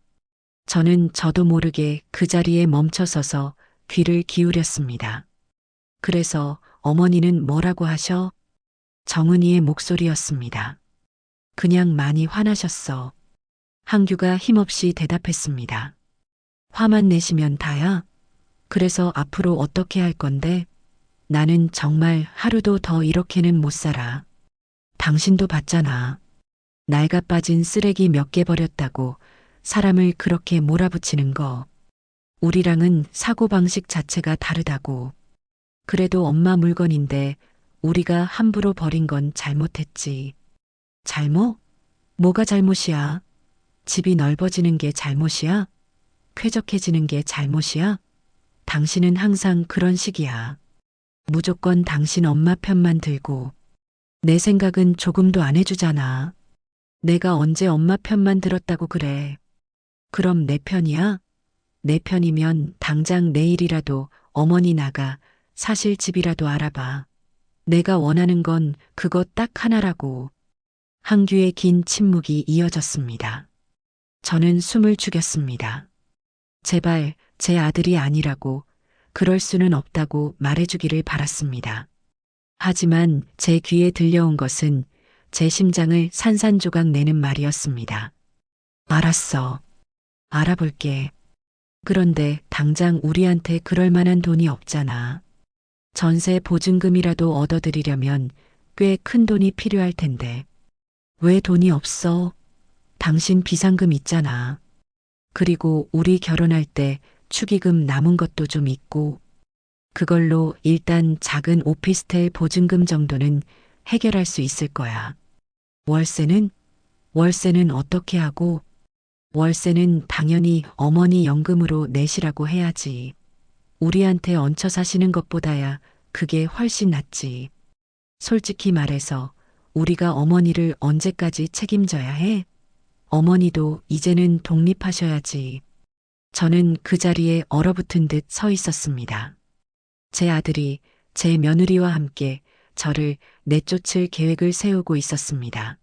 저는 저도 모르게 그 자리에 멈춰서서 귀를 기울였습니다. 그래서 어머니는 뭐라고 하셔? 정은이의 목소리였습니다. 그냥 많이 화나셨어. 항규가 힘없이 대답했습니다. 화만 내시면 다야? 그래서 앞으로 어떻게 할 건데? 나는 정말 하루도 더 이렇게는 못 살아. 당신도 봤잖아. 낡아 빠진 쓰레기 몇 개 버렸다고 사람을 그렇게 몰아붙이는 거. 우리랑은 사고방식 자체가 다르다고. 그래도 엄마 물건인데 우리가 함부로 버린 건 잘못했지. 잘못? 뭐가 잘못이야? 집이 넓어지는 게 잘못이야? 쾌적해지는 게 잘못이야? 당신은 항상 그런 식이야. 무조건 당신 엄마 편만 들고. 내 생각은 조금도 안 해주잖아. 내가 언제 엄마 편만 들었다고 그래. 그럼 내 편이야? 내 편이면 당장 내일이라도 어머니 나가 사실 집이라도 알아봐. 내가 원하는 건 그거 딱 하나라고. 항규의 긴 침묵이 이어졌습니다. 저는 숨을 죽였습니다. 제발 제 아들이 아니라고, 그럴 수는 없다고 말해주기를 바랐습니다. 하지만 제 귀에 들려온 것은 제 심장을 산산조각 내는 말이었습니다. 알았어. 알아볼게. 그런데 당장 우리한테 그럴 만한 돈이 없잖아. 전세 보증금이라도 얻어들이려면 꽤 큰 돈이 필요할 텐데. 왜 돈이 없어? 당신 비상금 있잖아. 그리고 우리 결혼할 때 축의금 남은 것도 좀 있고, 그걸로 일단 작은 오피스텔 보증금 정도는 해결할 수 있을 거야. 월세는? 월세는 어떻게 하고? 월세는 당연히 어머니 연금으로 내시라고 해야지. 우리한테 얹혀 사시는 것보다야 그게 훨씬 낫지. 솔직히 말해서 우리가 어머니를 언제까지 책임져야 해? 어머니도 이제는 독립하셔야지. 저는 그 자리에 얼어붙은 듯 서 있었습니다. 제 아들이 제 며느리와 함께 저를 내쫓을 계획을 세우고 있었습니다.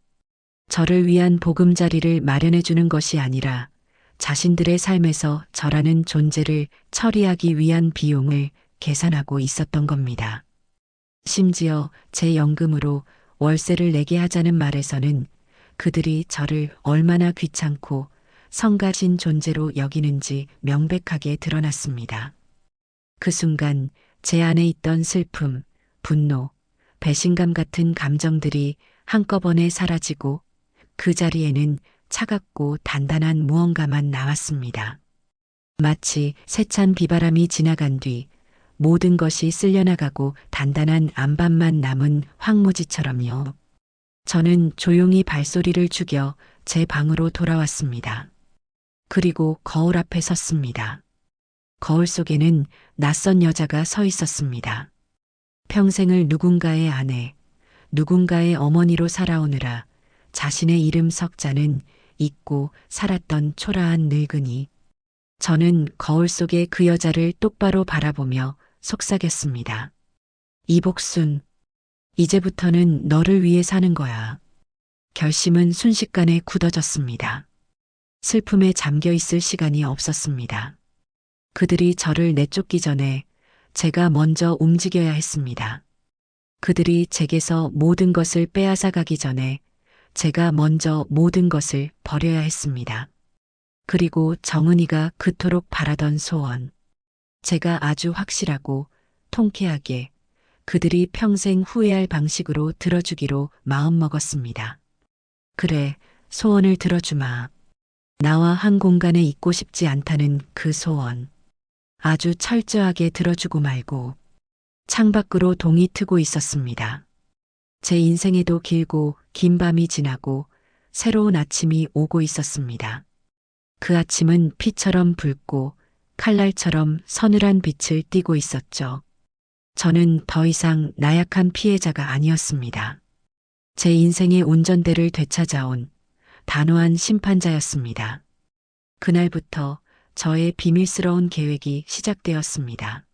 저를 위한 보금자리를 마련해 주는 것이 아니라 자신들의 삶에서 저라는 존재를 처리하기 위한 비용을 계산하고 있었던 겁니다. 심지어 제 연금으로 월세를 내게 하자는 말에서는 그들이 저를 얼마나 귀찮고 성가신 존재로 여기는지 명백하게 드러났습니다. 그 순간 제 안에 있던 슬픔, 분노, 배신감 같은 감정들이 한꺼번에 사라지고 그 자리에는 차갑고 단단한 무언가만 나왔습니다. 마치 세찬 비바람이 지나간 뒤 모든 것이 쓸려나가고 단단한 암반만 남은 황무지처럼요. 저는 조용히 발소리를 죽여 제 방으로 돌아왔습니다. 그리고 거울 앞에 섰습니다. 거울 속에는 낯선 여자가 서 있었습니다. 평생을 누군가의 아내, 누군가의 어머니로 살아오느라 자신의 이름 석자는 잊고 살았던 초라한 늙은이. 저는 거울 속의 그 여자를 똑바로 바라보며 속삭였습니다. 이복순, 이제부터는 너를 위해 사는 거야. 결심은 순식간에 굳어졌습니다. 슬픔에 잠겨 있을 시간이 없었습니다. 그들이 저를 내쫓기 전에 제가 먼저 움직여야 했습니다. 그들이 제게서 모든 것을 빼앗아 가기 전에 제가 먼저 모든 것을 버려야 했습니다. 그리고 정은이가 그토록 바라던 소원. 제가 아주 확실하고 통쾌하게 그들이 평생 후회할 방식으로 들어주기로 마음먹었습니다. 그래, 소원을 들어주마. 나와 한 공간에 있고 싶지 않다는 그 소원. 아주 철저하게 들어주고 말고 창밖으로 동이 트고 있었습니다. 제 인생에도 길고 긴 밤이 지나고 새로운 아침이 오고 있었습니다. 그 아침은 피처럼 붉고 칼날처럼 서늘한 빛을 띠고 있었죠. 저는 더 이상 나약한 피해자가 아니었습니다. 제 인생의 운전대를 되찾아온 단호한 심판자였습니다. 그날부터 저의 비밀스러운 계획이 시작되었습니다.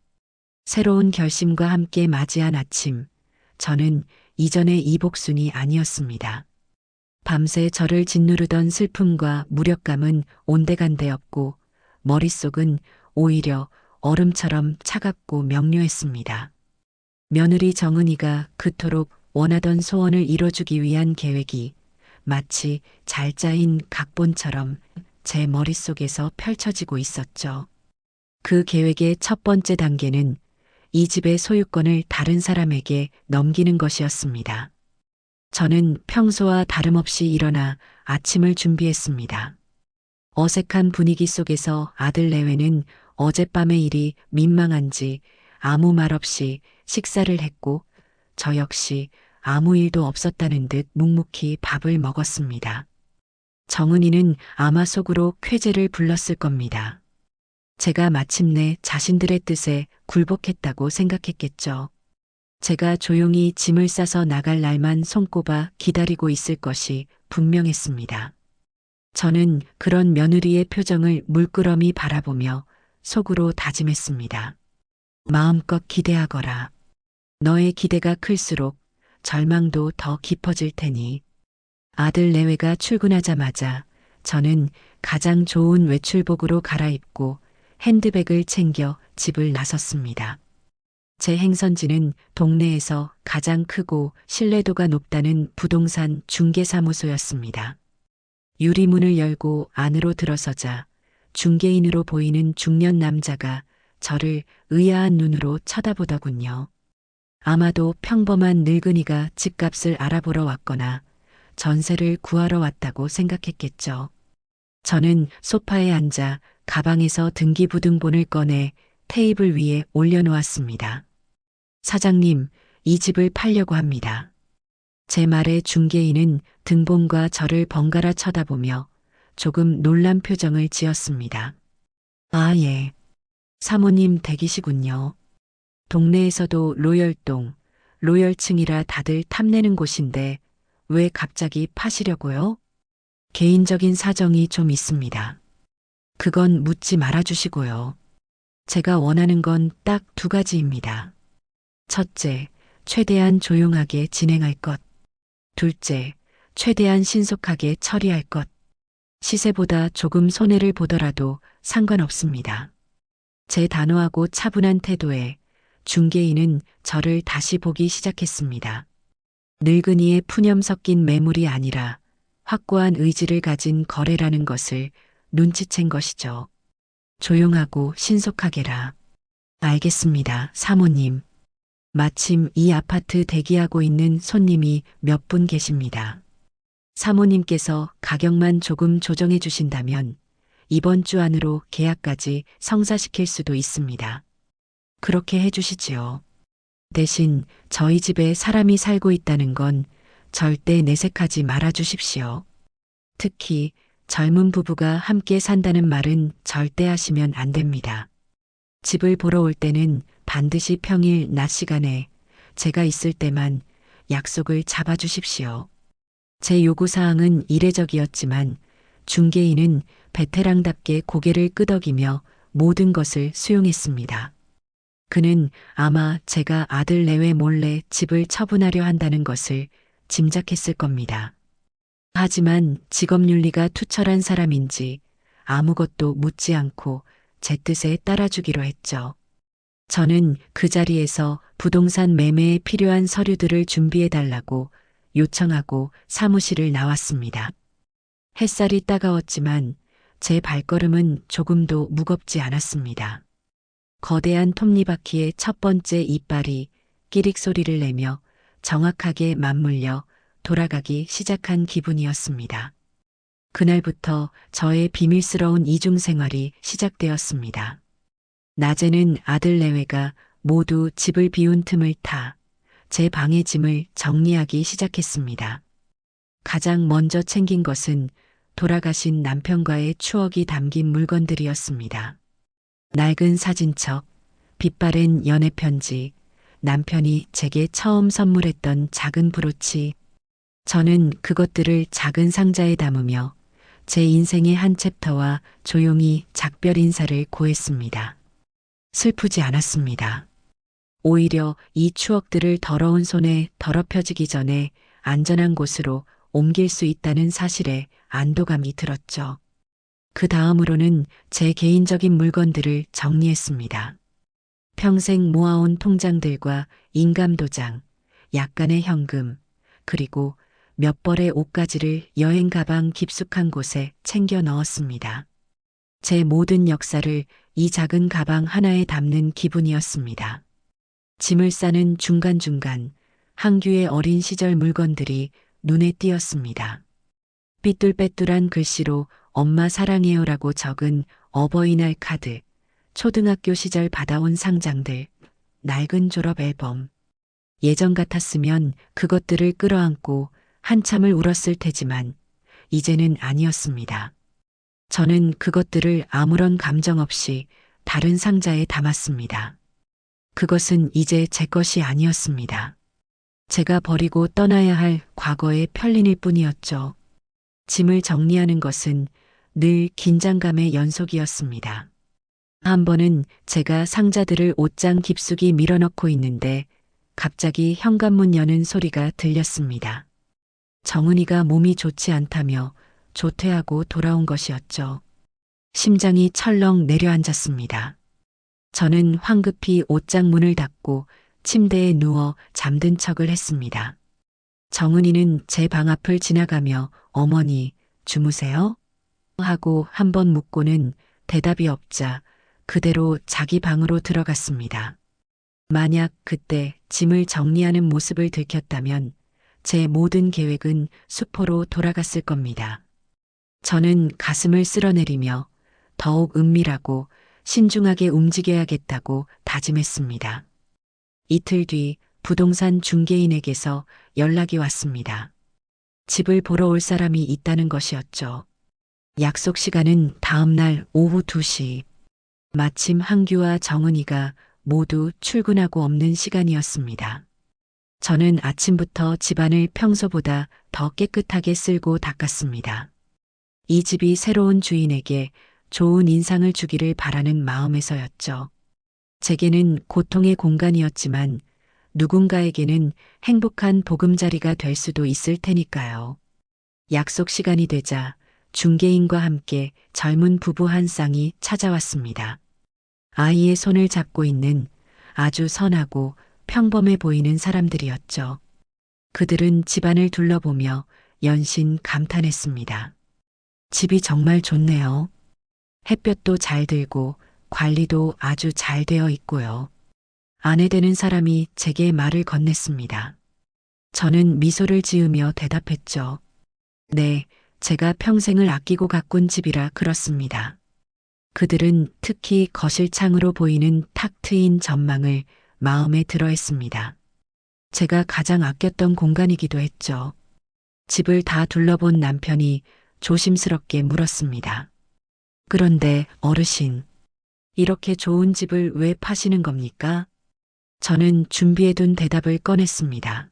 새로운 결심과 함께 맞이한 아침, 저는 이전의 이복순이 아니었습니다. 밤새 저를 짓누르던 슬픔과 무력감은 온데간데였고 머릿속은 오히려 얼음처럼 차갑고 명료했습니다. 며느리 정은이가 그토록 원하던 소원을 이뤄주기 위한 계획이 마치 잘 짜인 각본처럼 제 머릿속에서 펼쳐지고 있었죠. 그 계획의 첫 번째 단계는 이 집의 소유권을 다른 사람에게 넘기는 것이었습니다. 저는 평소와 다름없이 일어나 아침을 준비했습니다. 어색한 분위기 속에서 아들 내외는 어젯밤의 일이 민망한지 아무 말 없이 식사를 했고 저 역시 아무 일도 없었다는 듯 묵묵히 밥을 먹었습니다. 정은이는 아마 속으로 쾌재를 불렀을 겁니다. 제가 마침내 자신들의 뜻에 굴복했다고 생각했겠죠. 제가 조용히 짐을 싸서 나갈 날만 손꼽아 기다리고 있을 것이 분명했습니다. 저는 그런 며느리의 표정을 물끄러미 바라보며 속으로 다짐했습니다. 마음껏 기대하거라. 너의 기대가 클수록 절망도 더 깊어질 테니. 아들 내외가 출근하자마자 저는 가장 좋은 외출복으로 갈아입고 핸드백을 챙겨 집을 나섰습니다. 제 행선지는 동네에서 가장 크고 신뢰도가 높다는 부동산 중개사무소였습니다. 유리문을 열고 안으로 들어서자 중개인으로 보이는 중년 남자가 저를 의아한 눈으로 쳐다보더군요. 아마도 평범한 늙은이가 집값을 알아보러 왔거나 전세를 구하러 왔다고 생각했겠죠. 저는 소파에 앉아 가방에서 등기부등본을 꺼내 테이블 위에 올려놓았습니다. 사장님, 이 집을 팔려고 합니다. 제 말에 중개인은 등본과 저를 번갈아 쳐다보며 조금 놀란 표정을 지었습니다. 아, 예. 사모님 댁이시군요. 동네에서도 로열동, 로열층이라 다들 탐내는 곳인데 왜 갑자기 파시려고요? 개인적인 사정이 좀 있습니다. 그건 묻지 말아주시고요. 제가 원하는 건 딱 두 가지입니다. 첫째, 최대한 조용하게 진행할 것. 둘째, 최대한 신속하게 처리할 것. 시세보다 조금 손해를 보더라도 상관없습니다. 제 단호하고 차분한 태도에 중개인은 저를 다시 보기 시작했습니다. 늙은이의 푸념 섞인 매물이 아니라 확고한 의지를 가진 거래라는 것을 눈치챈 것이죠. 조용하고 신속하게라. 알겠습니다, 사모님. 마침 이 아파트 대기하고 있는 손님이 몇 분 계십니다. 사모님께서 가격만 조금 조정해 주신다면 이번 주 안으로 계약까지 성사시킬 수도 있습니다. 그렇게 해주시지요. 대신 저희 집에 사람이 살고 있다는 건 절대 내색하지 말아 주십시오. 특히 젊은 부부가 함께 산다는 말은 절대 하시면 안 됩니다. 집을 보러 올 때는 반드시 평일 낮 시간에 제가 있을 때만 약속을 잡아 주십시오. 제 요구사항은 이례적이었지만 중개인은 베테랑답게 고개를 끄덕이며 모든 것을 수용했습니다. 그는 아마 제가 아들 내외 몰래 집을 처분하려 한다는 것을 짐작했을 겁니다. 하지만 직업윤리가 투철한 사람인지 아무것도 묻지 않고 제 뜻에 따라주기로 했죠. 저는 그 자리에서 부동산 매매에 필요한 서류들을 준비해달라고 요청하고 사무실을 나왔습니다. 햇살이 따가웠지만 제 발걸음은 조금도 무겁지 않았습니다. 거대한 톱니바퀴의 첫 번째 이빨이 끼릭 소리를 내며 정확하게 맞물려 돌아가기 시작한 기분이었습니다. 그날부터 저의 비밀스러운 이중 생활이 시작되었습니다. 낮에는 아들 내외가 모두 집을 비운 틈을 타 제 방의 짐을 정리하기 시작했습니다. 가장 먼저 챙긴 것은 돌아가신 남편과의 추억이 담긴 물건들이었습니다. 낡은 사진첩, 빛바랜 연애편지, 남편이 제게 처음 선물했던 작은 브로치. 저는 그것들을 작은 상자에 담으며 제 인생의 한 챕터와 조용히 작별 인사를 고했습니다. 슬프지 않았습니다. 오히려 이 추억들을 더러운 손에 더럽혀지기 전에 안전한 곳으로 옮길 수 있다는 사실에 안도감이 들었죠. 그 다음으로는 제 개인적인 물건들을 정리했습니다. 평생 모아온 통장들과 인감도장, 약간의 현금, 그리고 몇 벌의 옷가지를 여행 가방 깊숙한 곳에 챙겨 넣었습니다. 제 모든 역사를 이 작은 가방 하나에 담는 기분이었습니다. 짐을 싸는 중간중간 한규의 어린 시절 물건들이 눈에 띄었습니다. 삐뚤빼뚤한 글씨로 엄마 사랑해요라고 적은 어버이날 카드, 초등학교 시절 받아온 상장들, 낡은 졸업 앨범. 예전 같았으면 그것들을 끌어안고 한참을 울었을 테지만 이제는 아니었습니다. 저는 그것들을 아무런 감정 없이 다른 상자에 담았습니다. 그것은 이제 제 것이 아니었습니다. 제가 버리고 떠나야 할 과거의 편린일 뿐이었죠. 짐을 정리하는 것은 늘 긴장감의 연속이었습니다. 한 번은 제가 상자들을 옷장 깊숙이 밀어넣고 있는데 갑자기 현관문 여는 소리가 들렸습니다. 정은이가 몸이 좋지 않다며 조퇴하고 돌아온 것이었죠. 심장이 철렁 내려앉았습니다. 저는 황급히 옷장 문을 닫고 침대에 누워 잠든 척을 했습니다. 정은이는 제 방 앞을 지나가며 어머니, 주무세요? 하고 한 번 묻고는 대답이 없자 그대로 자기 방으로 들어갔습니다. 만약 그때 짐을 정리하는 모습을 들켰다면 제 모든 계획은 수포로 돌아갔을 겁니다. 저는 가슴을 쓸어내리며 더욱 은밀하고 신중하게 움직여야겠다고 다짐했습니다. 이틀 뒤 부동산 중개인에게서 연락이 왔습니다. 집을 보러 올 사람이 있다는 것이었죠. 약속 시간은 다음 날 오후 2시. 마침 한규와 정은이가 모두 출근하고 없는 시간이었습니다. 저는 아침부터 집안을 평소보다 더 깨끗하게 쓸고 닦았습니다. 이 집이 새로운 주인에게 좋은 인상을 주기를 바라는 마음에서였죠. 제게는 고통의 공간이었지만 누군가에게는 행복한 보금자리가 될 수도 있을 테니까요. 약속 시간이 되자 중개인과 함께 젊은 부부 한 쌍이 찾아왔습니다. 아이의 손을 잡고 있는 아주 선하고 평범해 보이는 사람들이었죠. 그들은 집안을 둘러보며 연신 감탄했습니다. 집이 정말 좋네요. 햇볕도 잘 들고 관리도 아주 잘 되어 있고요. 아내 되는 사람이 제게 말을 건넸습니다. 저는 미소를 지으며 대답했죠. 네, 제가 평생을 아끼고 가꾼 집이라 그렇습니다. 그들은 특히 거실 창으로 보이는 탁 트인 전망을 마음에 들어 했습니다. 제가 가장 아꼈던 공간이기도 했죠. 집을 다 둘러본 남편이 조심스럽게 물었습니다. 그런데 어르신, 이렇게 좋은 집을 왜 파시는 겁니까? 저는 준비해둔 대답을 꺼냈습니다.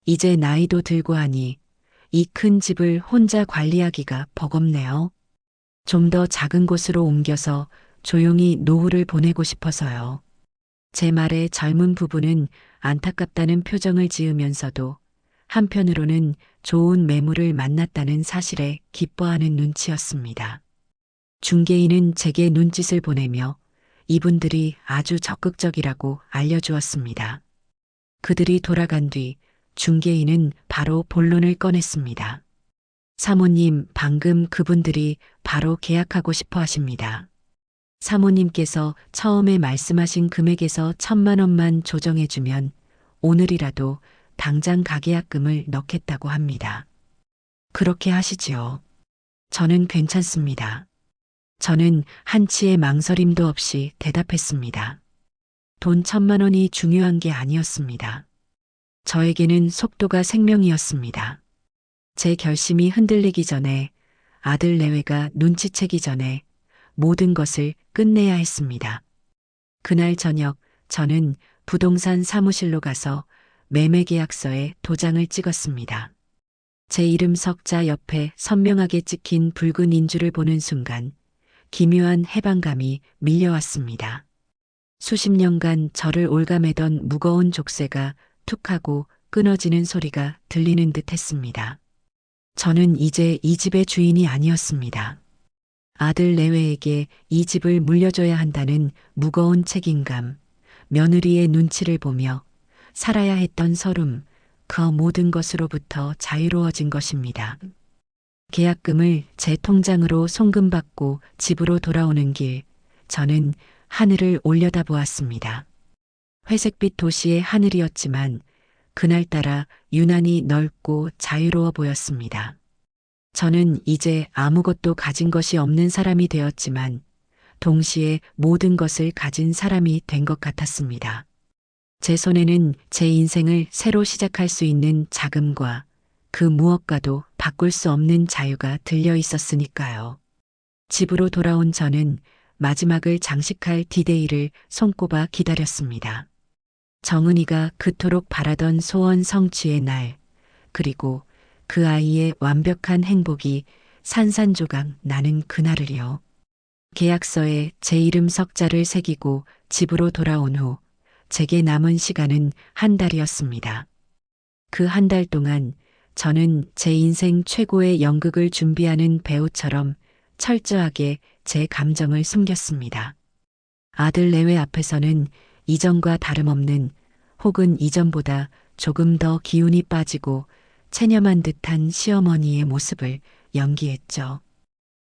이제 나이도 들고 하니 이 큰 집을 혼자 관리하기가 버겁네요. 좀 더 작은 곳으로 옮겨서 조용히 노후를 보내고 싶어서요. 제 말에 젊은 부부는 안타깝다는 표정을 지으면서도 한편으로는 좋은 매물을 만났다는 사실에 기뻐하는 눈치였습니다. 중개인은 제게 눈짓을 보내며 이분들이 아주 적극적이라고 알려주었습니다. 그들이 돌아간 뒤 중개인은 바로 본론을 꺼냈습니다. 사모님, 방금 그분들이 바로 계약하고 싶어 하십니다. 사모님께서 처음에 말씀하신 금액에서 1,000만 원만 조정해주면 오늘이라도 당장 가계약금을 넣겠다고 합니다. 그렇게 하시지요. 저는 괜찮습니다. 저는 한치의 망설임도 없이 대답했습니다. 돈 1,000만 원이 중요한 게 아니었습니다. 저에게는 속도가 생명이었습니다. 제 결심이 흔들리기 전에, 아들 내외가 눈치채기 전에 모든 것을 끝내야 했습니다. 그날 저녁 저는 부동산 사무실로 가서 매매계약서에 도장을 찍었습니다. 제 이름 석자 옆에 선명하게 찍힌 붉은 인주를 보는 순간 기묘한 해방감이 밀려왔습니다. 수십 년간 저를 올가매던 무거운 족쇄가 툭 하고 끊어지는 소리가 들리는 듯 했습니다. 저는 이제 이 집의 주인이 아니었습니다. 아들 내외에게 이 집을 물려줘야 한다는 무거운 책임감, 며느리의 눈치를 보며 살아야 했던 서름, 그 모든 것으로부터 자유로워진 것입니다. 계약금을 제 통장으로 송금받고 집으로 돌아오는 길, 저는 하늘을 올려다보았습니다. 회색빛 도시의 하늘이었지만 그날따라 유난히 넓고 자유로워 보였습니다. 저는 이제 아무것도 가진 것이 없는 사람이 되었지만 동시에 모든 것을 가진 사람이 된 것 같았습니다. 제 손에는 제 인생을 새로 시작할 수 있는 자금과 그 무엇과도 바꿀 수 없는 자유가 들려 있었으니까요. 집으로 돌아온 저는 마지막을 장식할 디데이를 손꼽아 기다렸습니다. 정은이가 그토록 바라던 소원 성취의 날, 그리고 그 아이의 완벽한 행복이 산산조각 나는 그날을요. 계약서에 제 이름 석자를 새기고 집으로 돌아온 후 제게 남은 시간은 한 달이었습니다. 그 한 달 동안 저는 제 인생 최고의 연극을 준비하는 배우처럼 철저하게 제 감정을 숨겼습니다. 아들 내외 앞에서는 이전과 다름없는, 혹은 이전보다 조금 더 기운이 빠지고 체념한 듯한 시어머니의 모습을 연기했죠.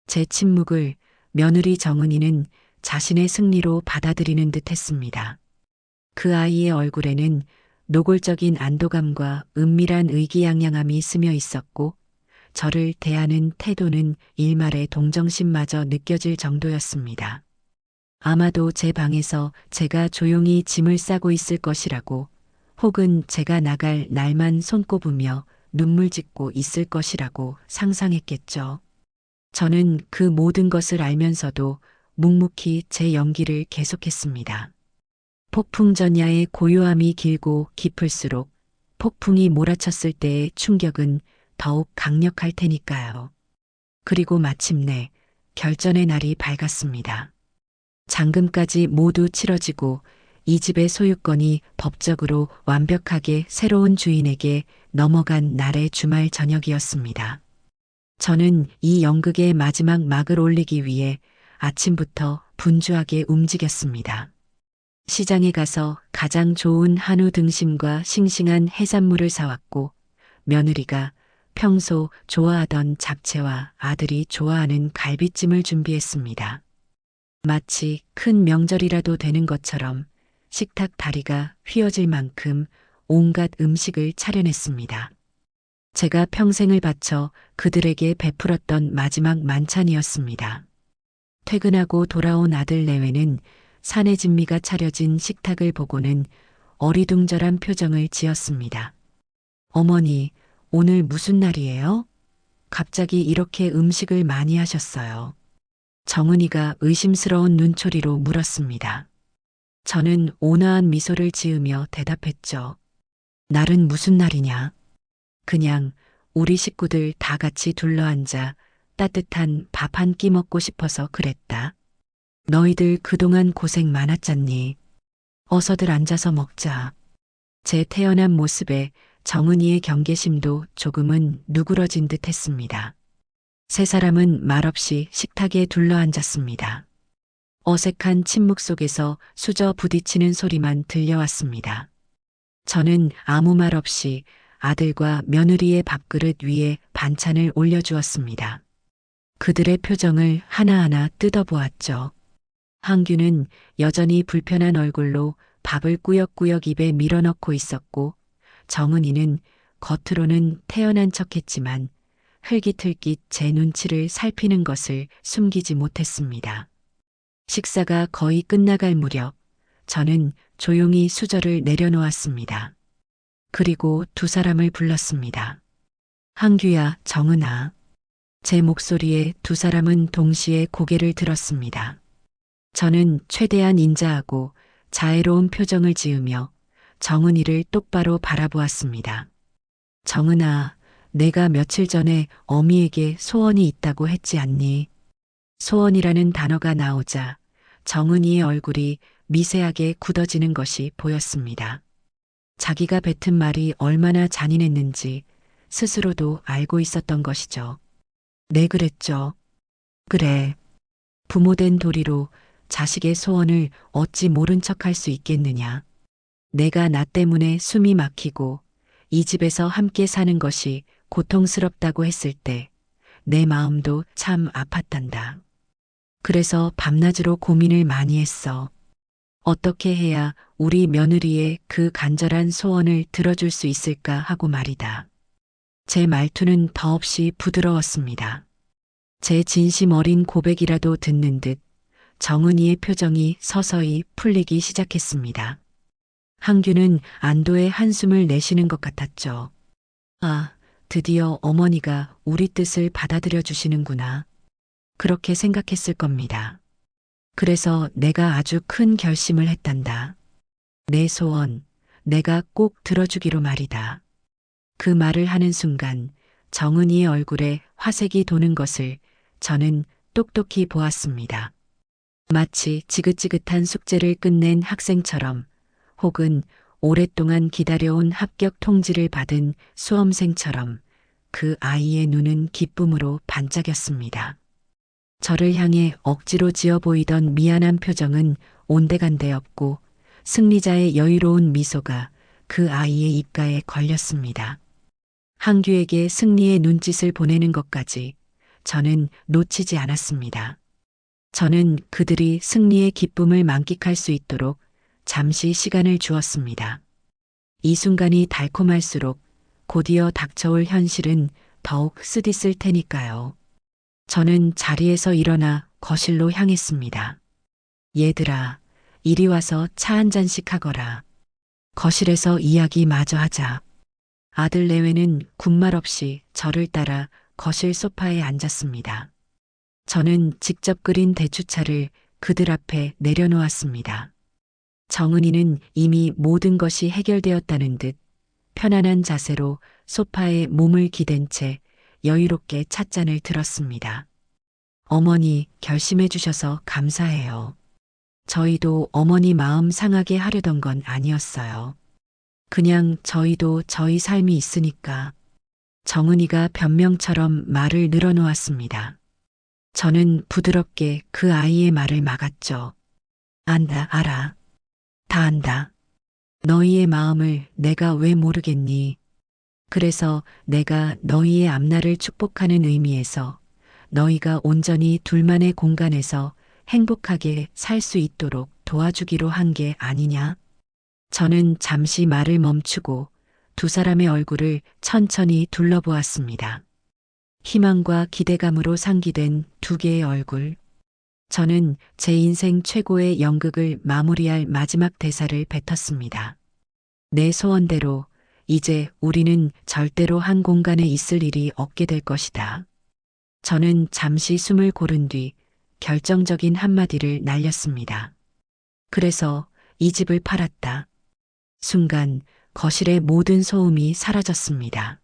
제 침묵을 며느리 정은이는 자신의 승리로 받아들이는 듯 했습니다. 그 아이의 얼굴에는 노골적인 안도감과 은밀한 의기양양함이 스며 있었고 저를 대하는 태도는 일말의 동정심마저 느껴질 정도였습니다. 아마도 제 방에서 제가 조용히 짐을 싸고 있을 것이라고, 혹은 제가 나갈 날만 손꼽으며 눈물 짓고 있을 것이라고 상상했겠죠. 저는 그 모든 것을 알면서도 묵묵히 제 연기를 계속했습니다. 폭풍전야의 고요함이 길고 깊을수록 폭풍이 몰아쳤을 때의 충격은 더욱 강력할 테니까요. 그리고 마침내 결전의 날이 밝았습니다. 잔금까지 모두 치러지고 이 집의 소유권이 법적으로 완벽하게 새로운 주인에게 넘어간 날의 주말 저녁이었습니다. 저는 이 연극의 마지막 막을 올리기 위해 아침부터 분주하게 움직였습니다. 시장에 가서 가장 좋은 한우 등심과 싱싱한 해산물을 사왔고 며느리가 평소 좋아하던 잡채와 아들이 좋아하는 갈비찜을 준비했습니다. 마치 큰 명절이라도 되는 것처럼 식탁 다리가 휘어질 만큼 온갖 음식을 차려냈습니다. 제가 평생을 바쳐 그들에게 베풀었던 마지막 만찬이었습니다. 퇴근하고 돌아온 아들 내외는 사내 진미가 차려진 식탁을 보고는 어리둥절한 표정을 지었습니다. 어머니, 오늘 무슨 날이에요? 갑자기 이렇게 음식을 많이 하셨어요. 정은이가 의심스러운 눈초리로 물었습니다. 저는 온화한 미소를 지으며 대답했죠. 날은 무슨 날이냐? 그냥 우리 식구들 다 같이 둘러앉아 따뜻한 밥 한 끼 먹고 싶어서 그랬다. 너희들 그동안 고생 많았잖니. 어서들 앉아서 먹자. 제 태연한 모습에 정은이의 경계심도 조금은 누그러진 듯 했습니다. 세 사람은 말없이 식탁에 둘러앉았습니다. 어색한 침묵 속에서 수저 부딪히는 소리만 들려왔습니다. 저는 아무 말 없이 아들과 며느리의 밥그릇 위에 반찬을 올려주었습니다. 그들의 표정을 하나하나 뜯어보았죠. 항규는 여전히 불편한 얼굴로 밥을 꾸역꾸역 입에 밀어넣고 있었고, 정은이는 겉으로는 태연한 척했지만 흘깃흘깃 제 눈치를 살피는 것을 숨기지 못했습니다. 식사가 거의 끝나갈 무렵 저는 조용히 수저를 내려놓았습니다. 그리고 두 사람을 불렀습니다. 항규야, 정은아. 제 목소리에 두 사람은 동시에 고개를 들었습니다. 저는 최대한 인자하고 자애로운 표정을 지으며 정은이를 똑바로 바라보았습니다. 정은아, 내가 며칠 전에 어미에게 소원이 있다고 했지 않니? 소원이라는 단어가 나오자 정은이의 얼굴이 미세하게 굳어지는 것이 보였습니다. 자기가 뱉은 말이 얼마나 잔인했는지 스스로도 알고 있었던 것이죠. 네, 그랬죠. 그래. 부모된 도리로 자식의 소원을 어찌 모른 척할 수 있겠느냐. 내가 나 때문에 숨이 막히고 이 집에서 함께 사는 것이 고통스럽다고 했을 때 내 마음도 참 아팠단다. 그래서 밤낮으로 고민을 많이 했어. 어떻게 해야 우리 며느리의 그 간절한 소원을 들어줄 수 있을까 하고 말이다. 제 말투는 더없이 부드러웠습니다. 제 진심 어린 고백이라도 듣는 듯 정은이의 표정이 서서히 풀리기 시작했습니다. 항규는 안도의 한숨을 내쉬는 것 같았죠. 아, 드디어 어머니가 우리 뜻을 받아들여 주시는구나. 그렇게 생각했을 겁니다. 그래서 내가 아주 큰 결심을 했단다. 내 소원, 내가 꼭 들어주기로 말이다. 그 말을 하는 순간 정은이의 얼굴에 화색이 도는 것을 저는 똑똑히 보았습니다. 마치 지긋지긋한 숙제를 끝낸 학생처럼 혹은 오랫동안 기다려온 합격 통지를 받은 수험생처럼 그 아이의 눈은 기쁨으로 반짝였습니다. 저를 향해 억지로 지어 보이던 미안한 표정은 온데간데 없고 승리자의 여유로운 미소가 그 아이의 입가에 걸렸습니다. 항규에게 승리의 눈짓을 보내는 것까지 저는 놓치지 않았습니다. 저는 그들이 승리의 기쁨을 만끽할 수 있도록 잠시 시간을 주었습니다. 이 순간이 달콤할수록 곧이어 닥쳐올 현실은 더욱 쓰디쓸 테니까요. 저는 자리에서 일어나 거실로 향했습니다. 얘들아, 이리 와서 차 한 잔씩 하거라. 거실에서 이야기 마저 하자. 아들 내외는 군말 없이 저를 따라 거실 소파에 앉았습니다. 저는 직접 끓인 대추차를 그들 앞에 내려놓았습니다. 정은이는 이미 모든 것이 해결되었다는 듯 편안한 자세로 소파에 몸을 기댄 채 여유롭게 찻잔을 들었습니다. 어머니 결심해 주셔서 감사해요. 저희도 어머니 마음 상하게 하려던 건 아니었어요. 그냥 저희도 저희 삶이 있으니까. 정은이가 변명처럼 말을 늘어놓았습니다. 저는 부드럽게 그 아이의 말을 막았죠. 안다, 알아. 다 안다. 너희의 마음을 내가 왜 모르겠니? 그래서 내가 너희의 앞날을 축복하는 의미에서 너희가 온전히 둘만의 공간에서 행복하게 살 수 있도록 도와주기로 한 게 아니냐? 저는 잠시 말을 멈추고 두 사람의 얼굴을 천천히 둘러보았습니다. 희망과 기대감으로 상기된 두 개의 얼굴. 저는 제 인생 최고의 연극을 마무리할 마지막 대사를 뱉었습니다. 내 소원대로 이제 우리는 절대로 한 공간에 있을 일이 없게 될 것이다. 저는 잠시 숨을 고른 뒤 결정적인 한마디를 날렸습니다. 그래서 이 집을 팔았다. 순간 거실의 모든 소음이 사라졌습니다.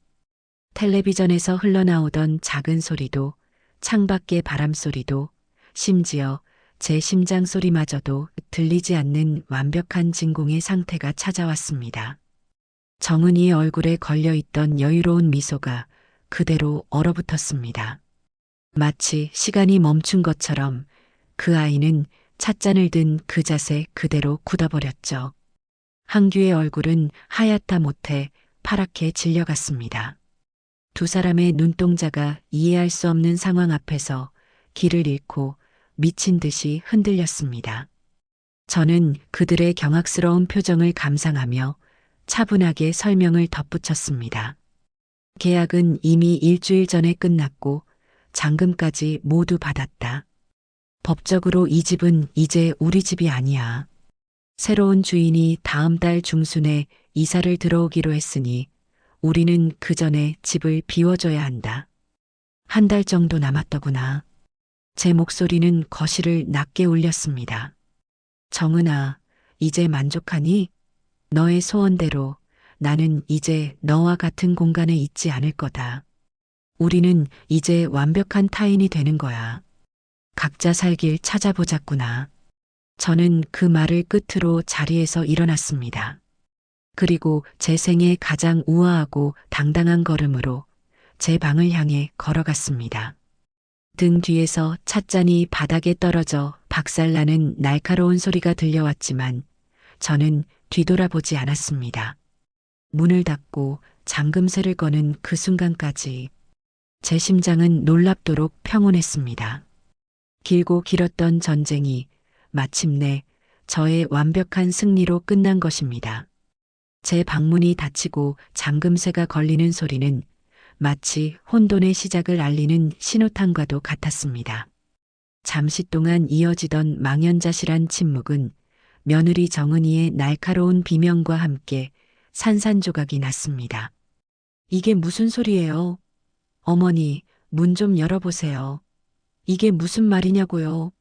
텔레비전에서 흘러나오던 작은 소리도, 창밖의 바람 소리도, 심지어 제 심장 소리마저도 들리지 않는 완벽한 진공의 상태가 찾아왔습니다. 정은이의 얼굴에 걸려있던 여유로운 미소가 그대로 얼어붙었습니다. 마치 시간이 멈춘 것처럼 그 아이는 찻잔을 든 그 자세 그대로 굳어버렸죠. 항규의 얼굴은 하얗다 못해 파랗게 질려갔습니다. 두 사람의 눈동자가 이해할 수 없는 상황 앞에서 길을 잃고 미친 듯이 흔들렸습니다. 저는 그들의 경악스러운 표정을 감상하며 차분하게 설명을 덧붙였습니다. 계약은 이미 일주일 전에 끝났고 잔금까지 모두 받았다. 법적으로 이 집은 이제 우리 집이 아니야. 새로운 주인이 다음 달 중순에 이사를 들어오기로 했으니 우리는 그 전에 집을 비워줘야 한다. 한 달 정도 남았더구나. 제 목소리는 거실을 낮게 울렸습니다. 정은아, 이제 만족하니? 너의 소원대로 나는 이제 너와 같은 공간에 있지 않을 거다. 우리는 이제 완벽한 타인이 되는 거야. 각자 살 길 찾아보자꾸나. 저는 그 말을 끝으로 자리에서 일어났습니다. 그리고 제 생애 가장 우아하고 당당한 걸음으로 제 방을 향해 걸어갔습니다. 등 뒤에서 찻잔이 바닥에 떨어져 박살나는 날카로운 소리가 들려왔지만 저는 뒤돌아보지 않았습니다. 문을 닫고 잠금쇠를 거는 그 순간까지 제 심장은 놀랍도록 평온했습니다. 길고 길었던 전쟁이 마침내 저의 완벽한 승리로 끝난 것입니다. 제 방문이 닫히고 잠금쇠가 걸리는 소리는 마치 혼돈의 시작을 알리는 신호탄과도 같았습니다. 잠시 동안 이어지던 망연자실한 침묵은 며느리 정은이의 날카로운 비명과 함께 산산조각이 났습니다. 이게 무슨 소리예요? 어머니, 문 좀 열어보세요. 이게 무슨 말이냐고요?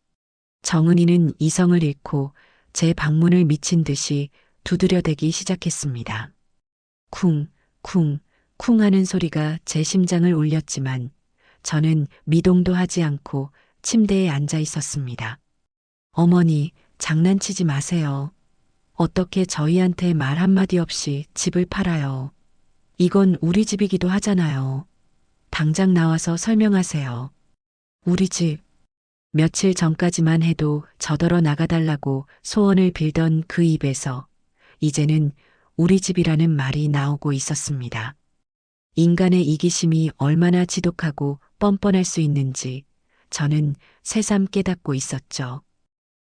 정은이는 이성을 잃고 제 방문을 미친 듯이 두드려대기 시작했습니다. 쿵, 쿵, 쿵 하는 소리가 제 심장을 울렸지만 저는 미동도 하지 않고 침대에 앉아 있었습니다. 어머니, 장난치지 마세요. 어떻게 저희한테 말 한마디 없이 집을 팔아요. 이건 우리 집이기도 하잖아요. 당장 나와서 설명하세요. 우리 집. 며칠 전까지만 해도 저더러 나가달라고 소원을 빌던 그 입에서 이제는 우리 집이라는 말이 나오고 있었습니다. 인간의 이기심이 얼마나 지독하고 뻔뻔할 수 있는지 저는 새삼 깨닫고 있었죠.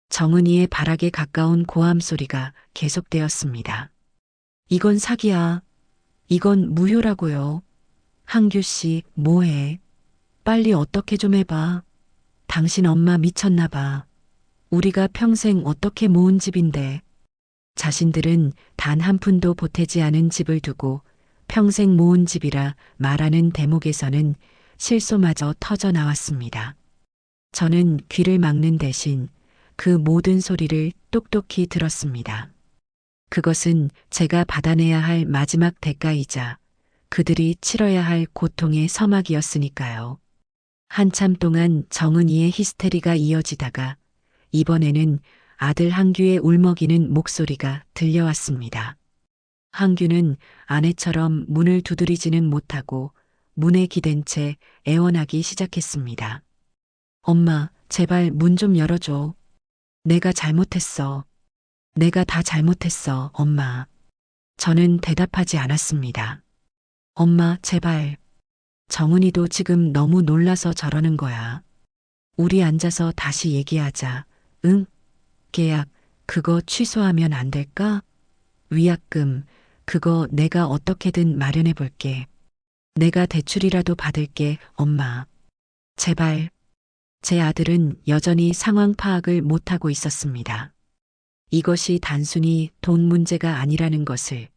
정은이의 발악에 가까운 고함 소리가 계속되었습니다. 이건 사기야. 이건 무효라고요. 한규 씨, 뭐해? 빨리 어떻게 좀 해봐. 당신 엄마 미쳤나 봐. 우리가 평생 어떻게 모은 집인데. 자신들은 단 한 푼도 보태지 않은 집을 두고 평생 모은 집이라 말하는 대목에서는 실소마저 터져 나왔습니다. 저는 귀를 막는 대신 그 모든 소리를 똑똑히 들었습니다. 그것은 제가 받아내야 할 마지막 대가이자 그들이 치러야 할 고통의 서막이었으니까요. 한참 동안 정은이의 히스테리가 이어지다가 이번에는 아들 한규의 울먹이는 목소리가 들려왔습니다. 한규는 아내처럼 문을 두드리지는 못하고 문에 기댄 채 애원하기 시작했습니다. 엄마, 제발 문 좀 열어줘. 내가 잘못했어. 내가 다 잘못했어, 엄마. 저는 대답하지 않았습니다. 엄마, 제발. 정은이도 지금 너무 놀라서 저러는 거야. 우리 앉아서 다시 얘기하자. 응? 계약, 그거 취소하면 안 될까? 위약금, 그거 내가 어떻게든 마련해 볼게. 내가 대출이라도 받을게, 엄마. 제발. 제 아들은 여전히 상황 파악을 못하고 있었습니다. 이것이 단순히 돈 문제가 아니라는 것을,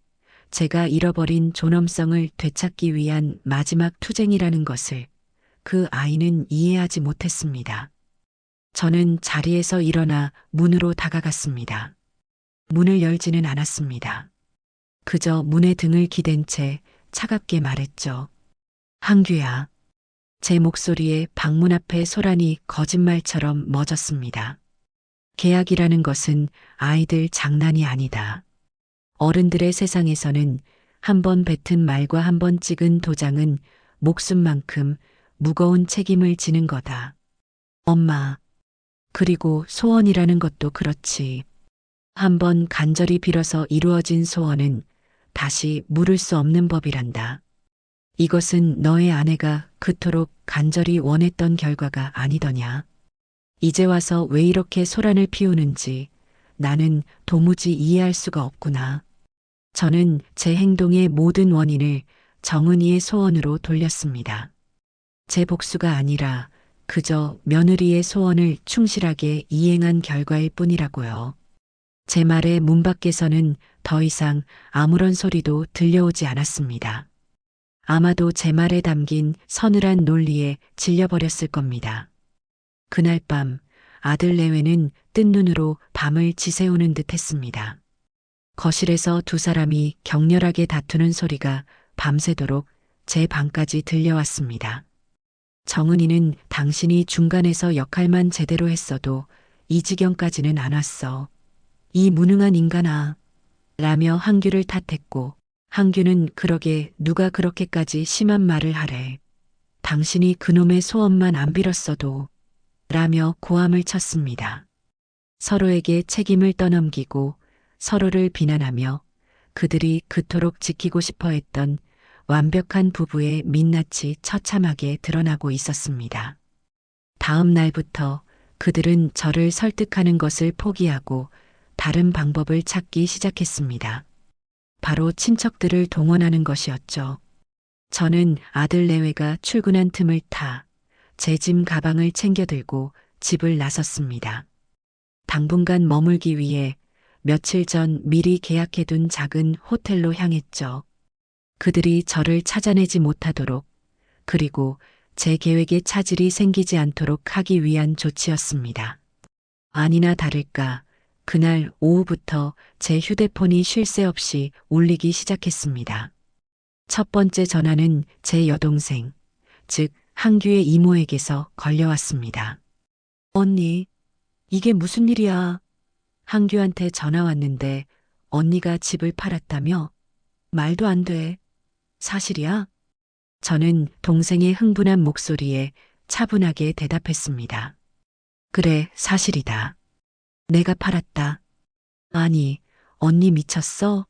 제가 잃어버린 존엄성을 되찾기 위한 마지막 투쟁이라는 것을 그 아이는 이해하지 못했습니다. 저는 자리에서 일어나 문으로 다가갔습니다. 문을 열지는 않았습니다. 그저 문에 등을 기댄 채 차갑게 말했죠. 한규야. 제 목소리에 방문 앞에 소란이 거짓말처럼 멎었습니다. 계약이라는 것은 아이들 장난이 아니다. 어른들의 세상에서는 한 번 뱉은 말과 한 번 찍은 도장은 목숨만큼 무거운 책임을 지는 거다. 엄마. 그리고 소원이라는 것도 그렇지. 한 번 간절히 빌어서 이루어진 소원은 다시 물을 수 없는 법이란다. 이것은 너의 아내가 그토록 간절히 원했던 결과가 아니더냐. 이제 와서 왜 이렇게 소란을 피우는지 나는 도무지 이해할 수가 없구나. 저는 제 행동의 모든 원인을 정은이의 소원으로 돌렸습니다. 제 복수가 아니라 그저 며느리의 소원을 충실하게 이행한 결과일 뿐이라고요. 제 말에 문 밖에서는 더 이상 아무런 소리도 들려오지 않았습니다. 아마도 제 말에 담긴 서늘한 논리에 질려버렸을 겁니다. 그날 밤 아들 내외는 뜬 눈으로 밤을 지새우는 듯 했습니다. 거실에서 두 사람이 격렬하게 다투는 소리가 밤새도록 제 방까지 들려왔습니다. 정은이는 당신이 중간에서 역할만 제대로 했어도 이 지경까지는 안 왔어. 이 무능한 인간아. 라며 한규를 탓했고 한규는 그러게 누가 그렇게까지 심한 말을 하래. 당신이 그놈의 소원만 안 빌었어도 라며 고함을 쳤습니다. 서로에게 책임을 떠넘기고 서로를 비난하며 그들이 그토록 지키고 싶어 했던 완벽한 부부의 민낯이 처참하게 드러나고 있었습니다. 다음 날부터 그들은 저를 설득하는 것을 포기하고 다른 방법을 찾기 시작했습니다. 바로 친척들을 동원하는 것이었죠. 저는 아들 내외가 출근한 틈을 타 제 짐 가방을 챙겨 들고 집을 나섰습니다. 당분간 머물기 위해 며칠 전 미리 계약해둔 작은 호텔로 향했죠. 그들이 저를 찾아내지 못하도록 그리고 제 계획에 차질이 생기지 않도록 하기 위한 조치였습니다. 아니나 다를까 그날 오후부터 제 휴대폰이 쉴 새 없이 울리기 시작했습니다. 첫 번째 전화는 제 여동생, 즉 한규의 이모에게서 걸려왔습니다. 언니, 이게 무슨 일이야? 한규한테 전화 왔는데 언니가 집을 팔았다며? 말도 안 돼. 사실이야? 저는 동생의 흥분한 목소리에 차분하게 대답했습니다. 그래, 사실이다. 내가 팔았다. 아니, 언니 미쳤어?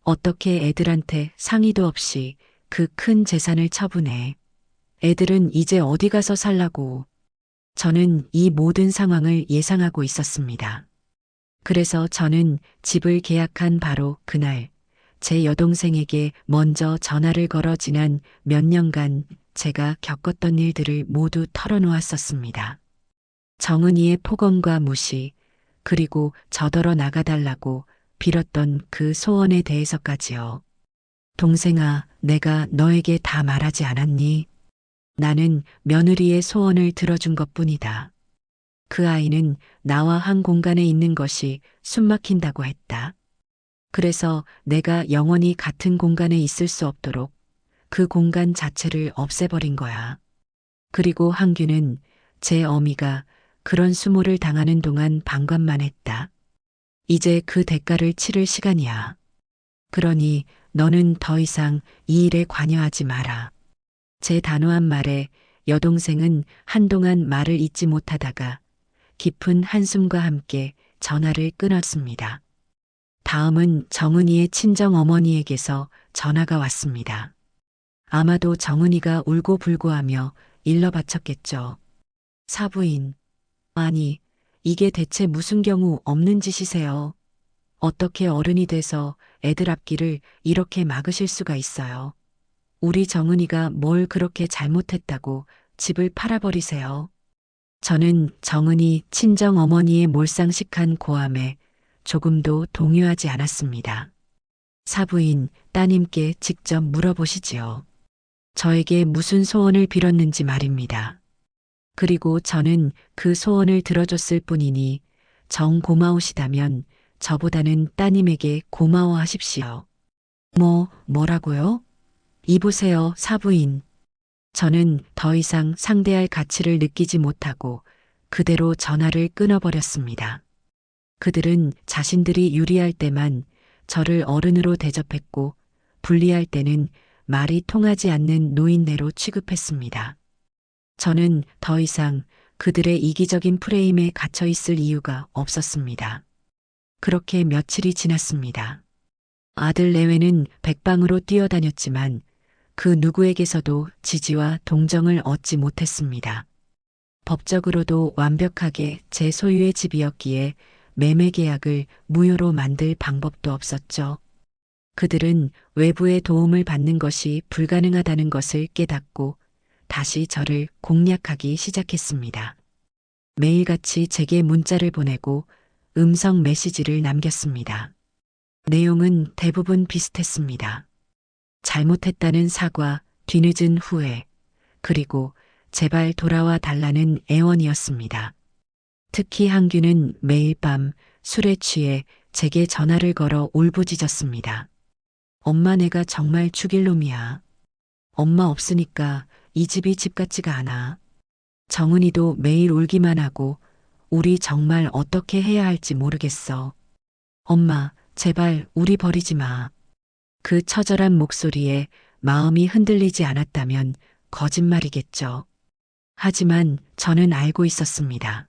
어떻게 애들한테 상의도 없이 그 큰 재산을 처분해? 애들은 이제 어디 가서 살라고. 저는 이 모든 상황을 예상하고 있었습니다. 그래서 저는 집을 계약한 바로 그날 제 여동생에게 먼저 전화를 걸어 지난 몇 년간 제가 겪었던 일들을 모두 털어놓았었습니다. 정은이의 폭언과 무시, 그리고 저더러 나가달라고 빌었던 그 소원에 대해서까지요. 동생아, 내가 너에게 다 말하지 않았니? 나는 며느리의 소원을 들어준 것뿐이다. 그 아이는 나와 한 공간에 있는 것이 숨막힌다고 했다. 그래서 내가 영원히 같은 공간에 있을 수 없도록 그 공간 자체를 없애버린 거야. 그리고 한규는 제 어미가 그런 수모를 당하는 동안 방관만 했다. 이제 그 대가를 치를 시간이야. 그러니 너는 더 이상 이 일에 관여하지 마라. 제 단호한 말에 여동생은 한동안 말을 잇지 못하다가 깊은 한숨과 함께 전화를 끊었습니다. 다음은 정은이의 친정 어머니에게서 전화가 왔습니다. 아마도 정은이가 울고불고하며 일러 바쳤겠죠. 사부인, 아니, 이게 대체 무슨 경우 없는 짓이세요? 어떻게 어른이 돼서 애들 앞길을 이렇게 막으실 수가 있어요? 우리 정은이가 뭘 그렇게 잘못했다고 집을 팔아버리세요? 저는 정은이 친정 어머니의 몰상식한 고함에 조금도 동요하지 않았습니다. 사부인, 따님께 직접 물어보시지요. 저에게 무슨 소원을 빌었는지 말입니다. 그리고 저는 그 소원을 들어줬을 뿐이니 정 고마우시다면 저보다는 따님에게 고마워하십시오. 뭐라고요? 이보세요, 사부인. 저는 더 이상 상대할 가치를 느끼지 못하고 그대로 전화를 끊어버렸습니다. 그들은 자신들이 유리할 때만 저를 어른으로 대접했고 불리할 때는 말이 통하지 않는 노인네로 취급했습니다. 저는 더 이상 그들의 이기적인 프레임에 갇혀 있을 이유가 없었습니다. 그렇게 며칠이 지났습니다. 아들 내외는 백방으로 뛰어다녔지만 그 누구에게서도 지지와 동정을 얻지 못했습니다. 법적으로도 완벽하게 제 소유의 집이었기에 매매 계약을 무효로 만들 방법도 없었죠. 그들은 외부의 도움을 받는 것이 불가능하다는 것을 깨닫고 다시 저를 공략하기 시작했습니다. 매일같이 제게 문자를 보내고 음성 메시지를 남겼습니다. 내용은 대부분 비슷했습니다. 잘못했다는 사과, 뒤늦은 후회, 그리고 제발 돌아와 달라는 애원이었습니다. 특히 한규는 매일 밤 술에 취해 제게 전화를 걸어 울부짖었습니다. 엄마 내가 정말 죽일 놈이야. 엄마 없으니까 이 집이 집 같지가 않아. 정은이도 매일 울기만 하고 우리 정말 어떻게 해야 할지 모르겠어. 엄마, 제발 우리 버리지 마. 그 처절한 목소리에 마음이 흔들리지 않았다면 거짓말이겠죠. 하지만 저는 알고 있었습니다.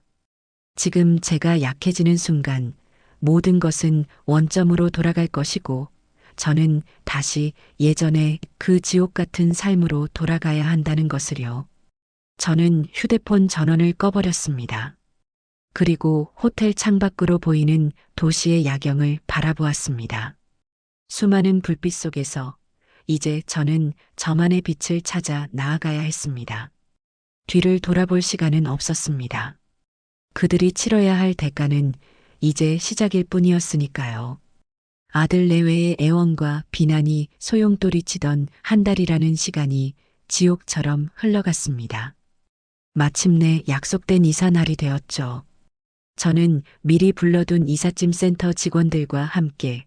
지금 제가 약해지는 순간 모든 것은 원점으로 돌아갈 것이고 저는 다시 예전에 그 지옥 같은 삶으로 돌아가야 한다는 것을요. 저는 휴대폰 전원을 꺼버렸습니다. 그리고 호텔 창밖으로 보이는 도시의 야경을 바라보았습니다. 수많은 불빛 속에서 이제 저는 저만의 빛을 찾아 나아가야 했습니다. 뒤를 돌아볼 시간은 없었습니다. 그들이 치러야 할 대가는 이제 시작일 뿐이었으니까요. 아들 내외의 애원과 비난이 소용돌이치던 한 달이라는 시간이 지옥처럼 흘러갔습니다. 마침내 약속된 이사 날이 되었죠. 저는 미리 불러둔 이삿짐 센터 직원들과 함께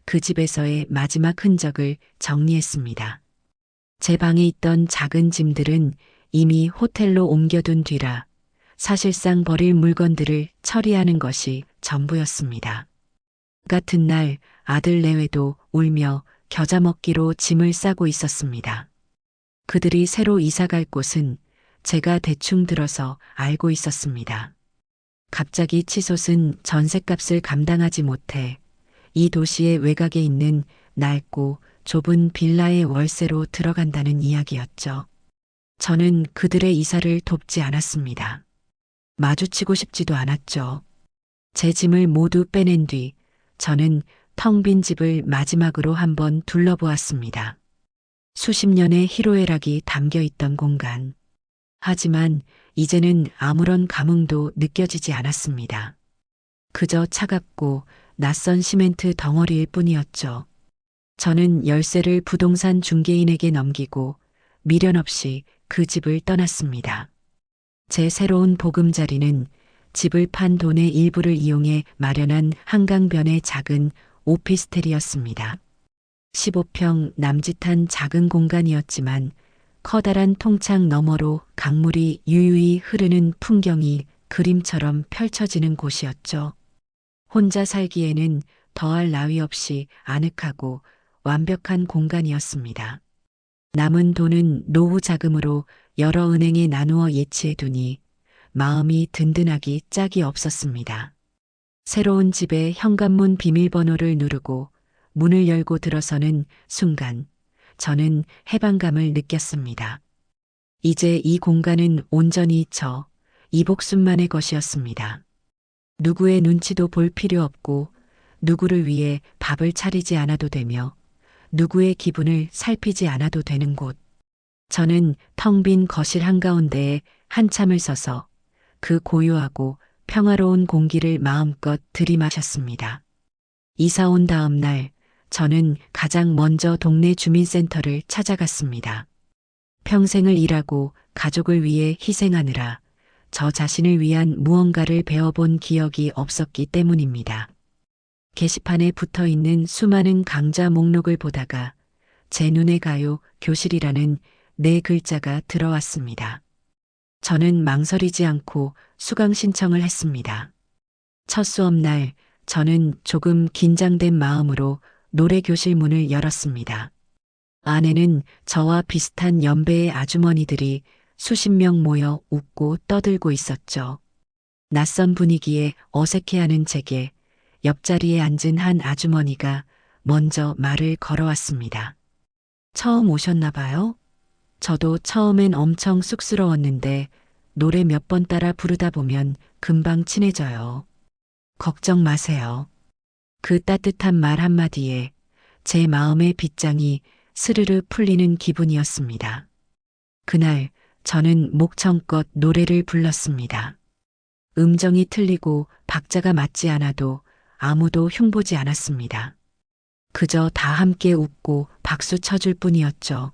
그 집에서의 마지막 흔적을 정리했습니다. 제 방에 있던 작은 짐들은 이미 호텔로 옮겨둔 뒤라 사실상 버릴 물건들을 처리하는 것이 전부였습니다. 같은 날 아들 내외도 울며 겨자 먹기로 짐을 싸고 있었습니다. 그들이 새로 이사갈 곳은 제가 대충 들어서 알고 있었습니다. 갑자기 치솟은 전셋값을 감당하지 못해 이 도시의 외곽에 있는 낡고 좁은 빌라의 월세로 들어간다는 이야기였죠. 저는 그들의 이사를 돕지 않았습니다. 마주치고 싶지도 않았죠. 제 짐을 모두 빼낸 뒤 저는 텅 빈 집을 마지막으로 한번 둘러보았습니다. 수십 년의 희로애락이 담겨 있던 공간. 하지만 이제는 아무런 감흥도 느껴지지 않았습니다. 그저 차갑고 낯선 시멘트 덩어리일 뿐이었죠. 저는 열쇠를 부동산 중개인에게 넘기고 미련 없이 그 집을 떠났습니다. 제 새로운 보금자리는 집을 판 돈의 일부를 이용해 마련한 한강변의 작은 오피스텔이었습니다. 15평 남짓한 작은 공간이었지만 커다란 통창 너머로 강물이 유유히 흐르는 풍경이 그림처럼 펼쳐지는 곳이었죠. 혼자 살기에는 더할 나위 없이 아늑하고 완벽한 공간이었습니다. 남은 돈은 노후 자금으로 여러 은행에 나누어 예치해두니 마음이 든든하기 짝이 없었습니다. 새로운 집의 현관문 비밀번호를 누르고 문을 열고 들어서는 순간 저는 해방감을 느꼈습니다. 이제 이 공간은 온전히 저 이복순만의 것이었습니다. 누구의 눈치도 볼 필요 없고 누구를 위해 밥을 차리지 않아도 되며 누구의 기분을 살피지 않아도 되는 곳. 저는 텅 빈 거실 한가운데에 한참을 서서 그 고요하고 평화로운 공기를 마음껏 들이마셨습니다. 이사 온 다음 날 저는 가장 먼저 동네 주민센터를 찾아갔습니다. 평생을 일하고 가족을 위해 희생하느라 저 자신을 위한 무언가를 배워본 기억이 없었기 때문입니다. 게시판에 붙어 있는 수많은 강좌 목록을 보다가 제 눈에 가요 교실이라는 네 글자가 들어왔습니다. 저는 망설이지 않고 수강 신청을 했습니다. 첫 수업날 저는 조금 긴장된 마음으로 노래 교실 문을 열었습니다. 안에는 저와 비슷한 연배의 아주머니들이 수십 명 모여 웃고 떠들고 있었죠. 낯선 분위기에 어색해하는 제게 옆자리에 앉은 한 아주머니가 먼저 말을 걸어왔습니다. 처음 오셨나 봐요? 저도 처음엔 엄청 쑥스러웠는데 노래 몇 번 따라 부르다 보면 금방 친해져요. 걱정 마세요. 그 따뜻한 말 한마디에 제 마음의 빗장이 스르르 풀리는 기분이었습니다. 그날 저는 목청껏 노래를 불렀습니다. 음정이 틀리고 박자가 맞지 않아도 아무도 흉보지 않았습니다. 그저 다 함께 웃고 박수 쳐줄 뿐이었죠.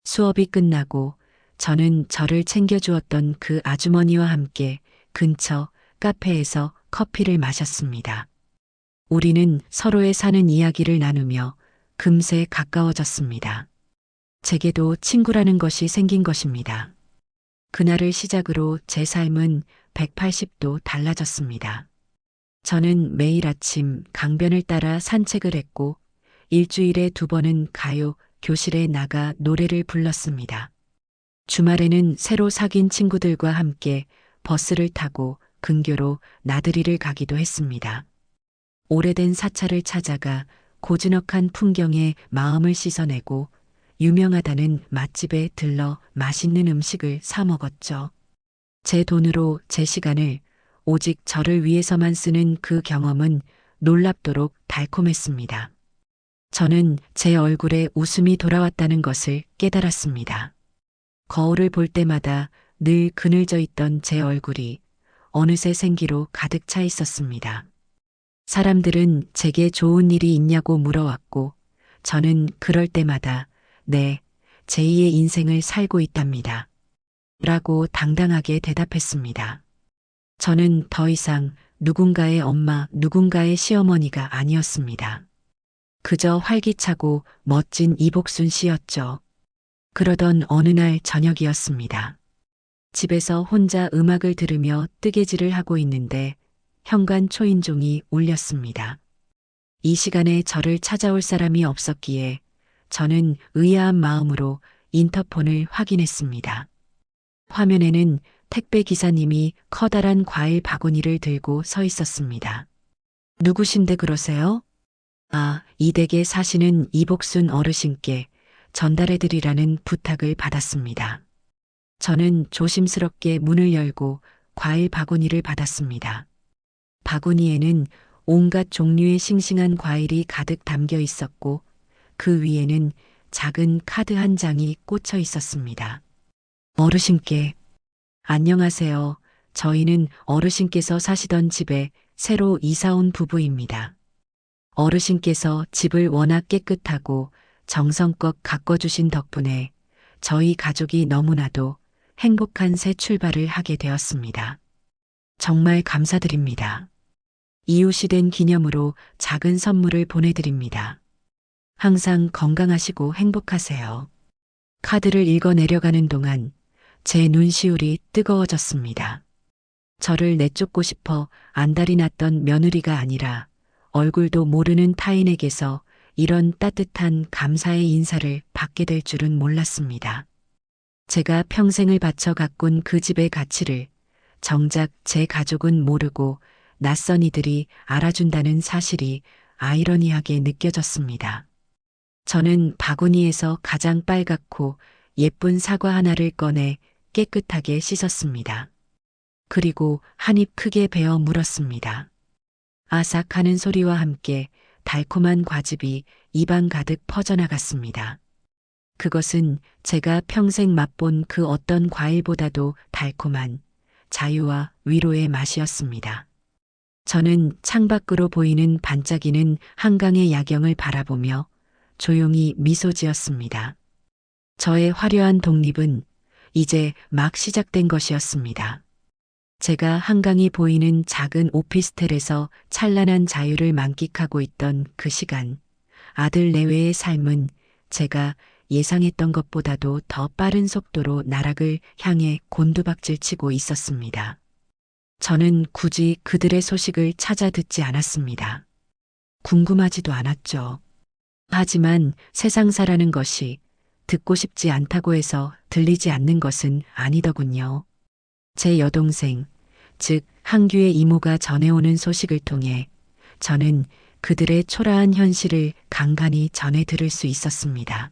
수업이 끝나고 저는 저를 챙겨주었던 그 아주머니와 함께 근처 카페에서 커피를 마셨습니다. 우리는 서로의 사는 이야기를 나누며 금세 가까워졌습니다. 제게도 친구라는 것이 생긴 것입니다. 그날을 시작으로 제 삶은 180도 달라졌습니다. 저는 매일 아침 강변을 따라 산책을 했고 일주일에 2번은 가요 교실에 나가 노래를 불렀습니다. 주말에는 새로 사귄 친구들과 함께 버스를 타고 근교로 나들이를 가기도 했습니다. 오래된 사찰을 찾아가 고즈넉한 풍경에 마음을 씻어내고 유명하다는 맛집에 들러 맛있는 음식을 사 먹었죠. 제 돈으로 제 시간을 오직 저를 위해서만 쓰는 그 경험은 놀랍도록 달콤했습니다. 저는 제 얼굴에 웃음이 돌아왔다는 것을 깨달았습니다. 거울을 볼 때마다 늘 그늘져 있던 제 얼굴이 어느새 생기로 가득 차 있었습니다. 사람들은 제게 좋은 일이 있냐고 물어왔고 저는 그럴 때마다 네, 제2의 인생을 살고 있답니다. 라고 당당하게 대답했습니다. 저는 더 이상 누군가의 엄마, 누군가의 시어머니가 아니었습니다. 그저 활기차고 멋진 이복순 씨였죠. 그러던 어느 날 저녁이었습니다. 집에서 혼자 음악을 들으며 뜨개질을 하고 있는데 현관 초인종이 울렸습니다. 이 시간에 저를 찾아올 사람이 없었기에 저는 의아한 마음으로 인터폰을 확인했습니다. 화면에는 택배 기사님이 커다란 과일 바구니를 들고 서 있었습니다. 누구신데 그러세요? 아, 이 댁에 사시는 이복순 어르신께 전달해드리라는 부탁을 받았습니다. 저는 조심스럽게 문을 열고 과일 바구니를 받았습니다. 바구니에는 온갖 종류의 싱싱한 과일이 가득 담겨 있었고 그 위에는 작은 카드 한 장이 꽂혀 있었습니다. 어르신께 안녕하세요. 저희는 어르신께서 사시던 집에 새로 이사 온 부부입니다. 어르신께서 집을 워낙 깨끗하고 정성껏 가꿔주신 덕분에 저희 가족이 너무나도 행복한 새 출발을 하게 되었습니다. 정말 감사드립니다. 이웃이 된 기념으로 작은 선물을 보내드립니다. 항상 건강하시고 행복하세요. 카드를 읽어 내려가는 동안 제 눈시울이 뜨거워졌습니다. 저를 내쫓고 싶어 안달이 났던 며느리가 아니라 얼굴도 모르는 타인에게서 이런 따뜻한 감사의 인사를 받게 될 줄은 몰랐습니다. 제가 평생을 바쳐 가꾼 그 집의 가치를 정작 제 가족은 모르고 낯선 이들이 알아준다는 사실이 아이러니하게 느껴졌습니다. 저는 바구니에서 가장 빨갛고 예쁜 사과 하나를 꺼내 깨끗하게 씻었습니다. 그리고 한 입 크게 베어 물었습니다. 아삭하는 소리와 함께 달콤한 과즙이 입안 가득 퍼져나갔습니다. 그것은 제가 평생 맛본 그 어떤 과일보다도 달콤한 자유와 위로의 맛이었습니다. 저는 창밖으로 보이는 반짝이는 한강의 야경을 바라보며 조용히 미소 지었습니다. 저의 화려한 독립은 이제 막 시작된 것이었습니다. 제가 한강이 보이는 작은 오피스텔에서 찬란한 자유를 만끽하고 있던 그 시간, 아들 내외의 삶은 제가 예상했던 것보다도 더 빠른 속도로 나락을 향해 곤두박질치고 있었습니다. 저는 굳이 그들의 소식을 찾아 듣지 않았습니다. 궁금하지도 않았죠. 하지만 세상사라는 것이 듣고 싶지 않다고 해서 들리지 않는 것은 아니더군요. 제 여동생, 즉 한규의 이모가 전해오는 소식을 통해 저는 그들의 초라한 현실을 간간히 전해 들을 수 있었습니다.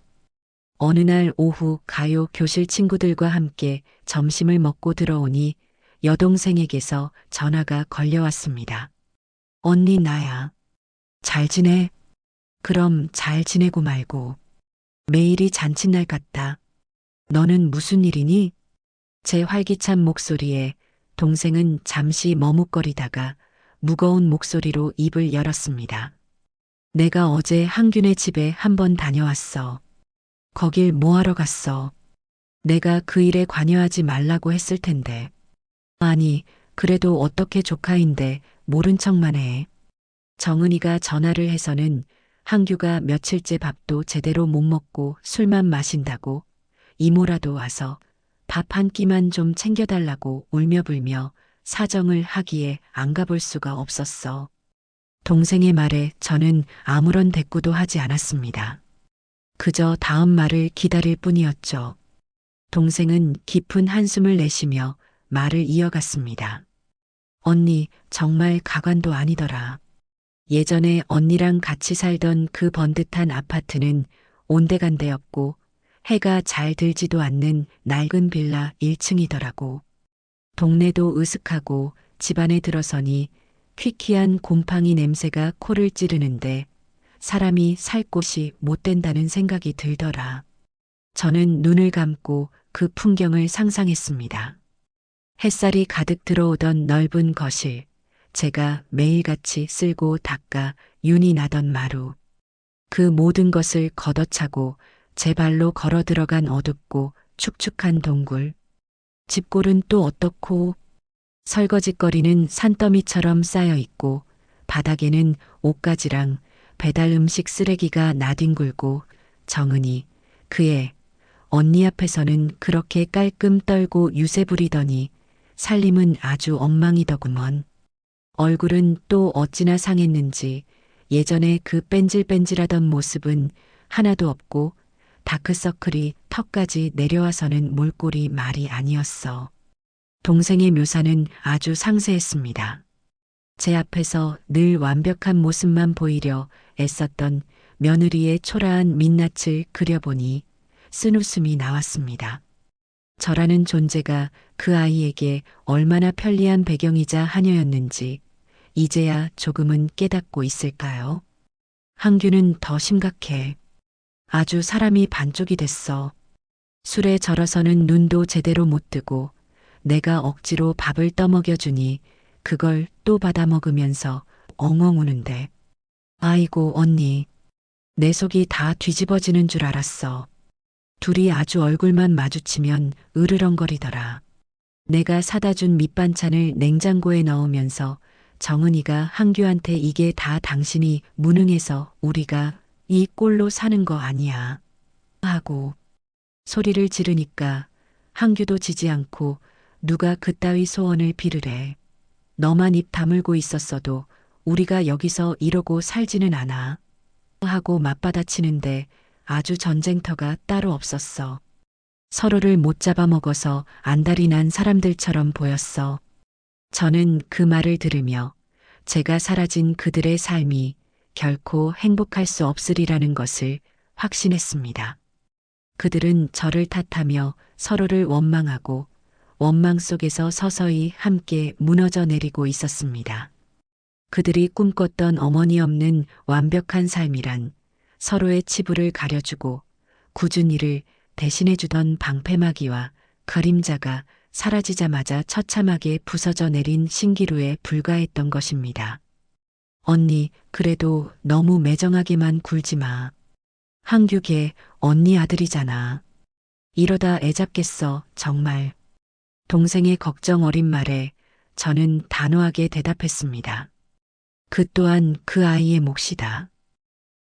어느 날 오후 가요 교실 친구들과 함께 점심을 먹고 들어오니 여동생에게서 전화가 걸려왔습니다. 언니 나야. 잘 지내? 그럼 잘 지내고 말고. 매일이 잔칫날 같다. 너는 무슨 일이니? 제 활기찬 목소리에 동생은 잠시 머뭇거리다가 무거운 목소리로 입을 열었습니다. 내가 어제 항균의 집에 한번 다녀왔어. 거길 뭐하러 갔어? 내가 그 일에 관여하지 말라고 했을 텐데. 아니, 그래도 어떻게 조카인데 모른 척만 해. 정은이가 전화를 해서는 항규가 며칠째 밥도 제대로 못 먹고 술만 마신다고 이모라도 와서 밥 한 끼만 좀 챙겨달라고 울며불며 사정을 하기에 안 가볼 수가 없었어. 동생의 말에 저는 아무런 대꾸도 하지 않았습니다. 그저 다음 말을 기다릴 뿐이었죠. 동생은 깊은 한숨을 내쉬며 말을 이어갔습니다. 언니, 정말 가관도 아니더라. 예전에 언니랑 같이 살던 그 번듯한 아파트는 온데간데였고 해가 잘 들지도 않는 낡은 빌라 1층이더라고. 동네도 으슥하고 집안에 들어서니 퀴퀴한 곰팡이 냄새가 코를 찌르는데 사람이 살 곳이 못 된다는 생각이 들더라. 저는 눈을 감고 그 풍경을 상상했습니다. 햇살이 가득 들어오던 넓은 거실, 제가 매일같이 쓸고 닦아 윤이 나던 마루. 그 모든 것을 걷어차고 제 발로 걸어 들어간 어둡고 축축한 동굴. 집골은 또 어떻고 설거짓거리는 산더미처럼 쌓여 있고 바닥에는 옷가지랑 배달 음식 쓰레기가 나뒹굴고 정은이 그의 언니 앞에서는 그렇게 깔끔 떨고 유세 부리더니 살림은 아주 엉망이더구먼. 얼굴은 또 어찌나 상했는지 예전에 그 뺀질뺀질하던 모습은 하나도 없고 다크서클이 턱까지 내려와서는 몰골이 말이 아니었어. 동생의 묘사는 아주 상세했습니다. 제 앞에서 늘 완벽한 모습만 보이려 애썼던 며느리의 초라한 민낯을 그려보니 쓴웃음이 나왔습니다. 저라는 존재가 그 아이에게 얼마나 편리한 배경이자 하녀였는지 이제야 조금은 깨닫고 있을까요? 항규는 더 심각해. 아주 사람이 반쪽이 됐어. 술에 절어서는 눈도 제대로 못 뜨고 내가 억지로 밥을 떠먹여주니 그걸 또 받아 먹으면서 엉엉 우는데. 아이고 언니, 내 속이 다 뒤집어지는 줄 알았어. 둘이 아주 얼굴만 마주치면 으르렁거리더라. 내가 사다 준 밑반찬을 냉장고에 넣으면서 정은이가 항규한테 이게 다 당신이 무능해서 우리가 이 꼴로 사는 거 아니야. 하고 소리를 지르니까 항규도 지지 않고 누가 그따위 소원을 빌으래. 너만 입 다물고 있었어도 우리가 여기서 이러고 살지는 않아. 하고 맞받아치는데 아주 전쟁터가 따로 없었어. 서로를 못 잡아먹어서 안달이 난 사람들처럼 보였어. 저는 그 말을 들으며 제가 사라진 그들의 삶이 결코 행복할 수 없으리라는 것을 확신했습니다. 그들은 저를 탓하며 서로를 원망하고 원망 속에서 서서히 함께 무너져 내리고 있었습니다. 그들이 꿈꿨던 어머니 없는 완벽한 삶이란 서로의 치부를 가려주고 꾸준히를 대신해주던 방패막이와 그림자가 사라지자마자 처참하게 부서져 내린 신기루에 불과했던 것입니다. 언니, 그래도 너무 매정하게만 굴지 마. 항규걔 언니 아들이잖아. 이러다 애 잡겠어, 정말. 동생의 걱정 어린 말에 저는 단호하게 대답했습니다. 그 또한 그 아이의 몫이다.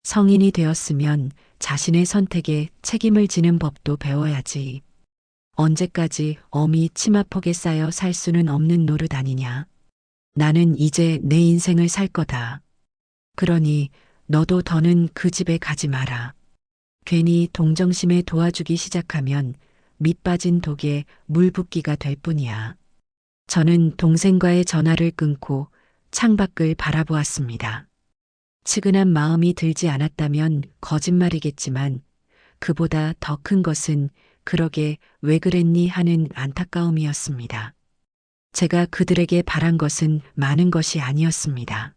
성인이 되었으면 자신의 선택에 책임을 지는 법도 배워야지. 언제까지 어미 치마폭에 쌓여 살 수는 없는 노릇 아니냐. 나는 이제 내 인생을 살 거다. 그러니 너도 더는 그 집에 가지 마라. 괜히 동정심에 도와주기 시작하면 밑 빠진 독에 물 붓기가 될 뿐이야. 저는 동생과의 전화를 끊고 창밖을 바라보았습니다. 측은한 마음이 들지 않았다면 거짓말이겠지만 그보다 더 큰 것은 그러게 왜 그랬니 하는 안타까움이었습니다. 제가 그들에게 바란 것은 많은 것이 아니었습니다.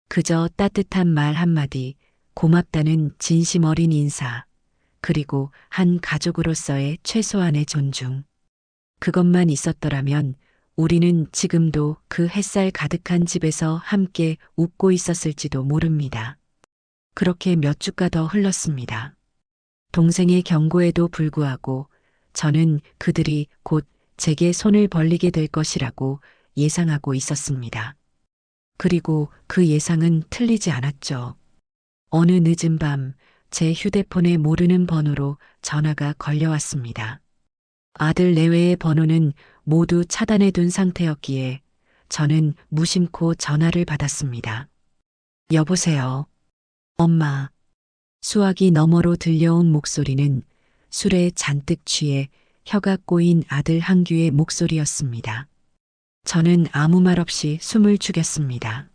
그저 따뜻한 말 한마디, 고맙다는 진심 어린 인사, 그리고 한 가족으로서의 최소한의 존중. 그것만 있었더라면 우리는 지금도 그 햇살 가득한 집에서 함께 웃고 있었을지도 모릅니다. 그렇게 몇 주가 더 흘렀습니다. 동생의 경고에도 불구하고 저는 그들이 곧 제게 손을 벌리게 될 것이라고 예상하고 있었습니다. 그리고 그 예상은 틀리지 않았죠. 어느 늦은 밤 제 휴대폰에 모르는 번호로 전화가 걸려왔습니다. 아들 내외의 번호는 모두 차단해 둔 상태였기에 저는 무심코 전화를 받았습니다. 여보세요. 엄마. 수화기 너머로 들려온 목소리는 술에 잔뜩 취해 혀가 꼬인 아들 한규의 목소리였습니다. 저는 아무 말 없이 숨을 죽였습니다.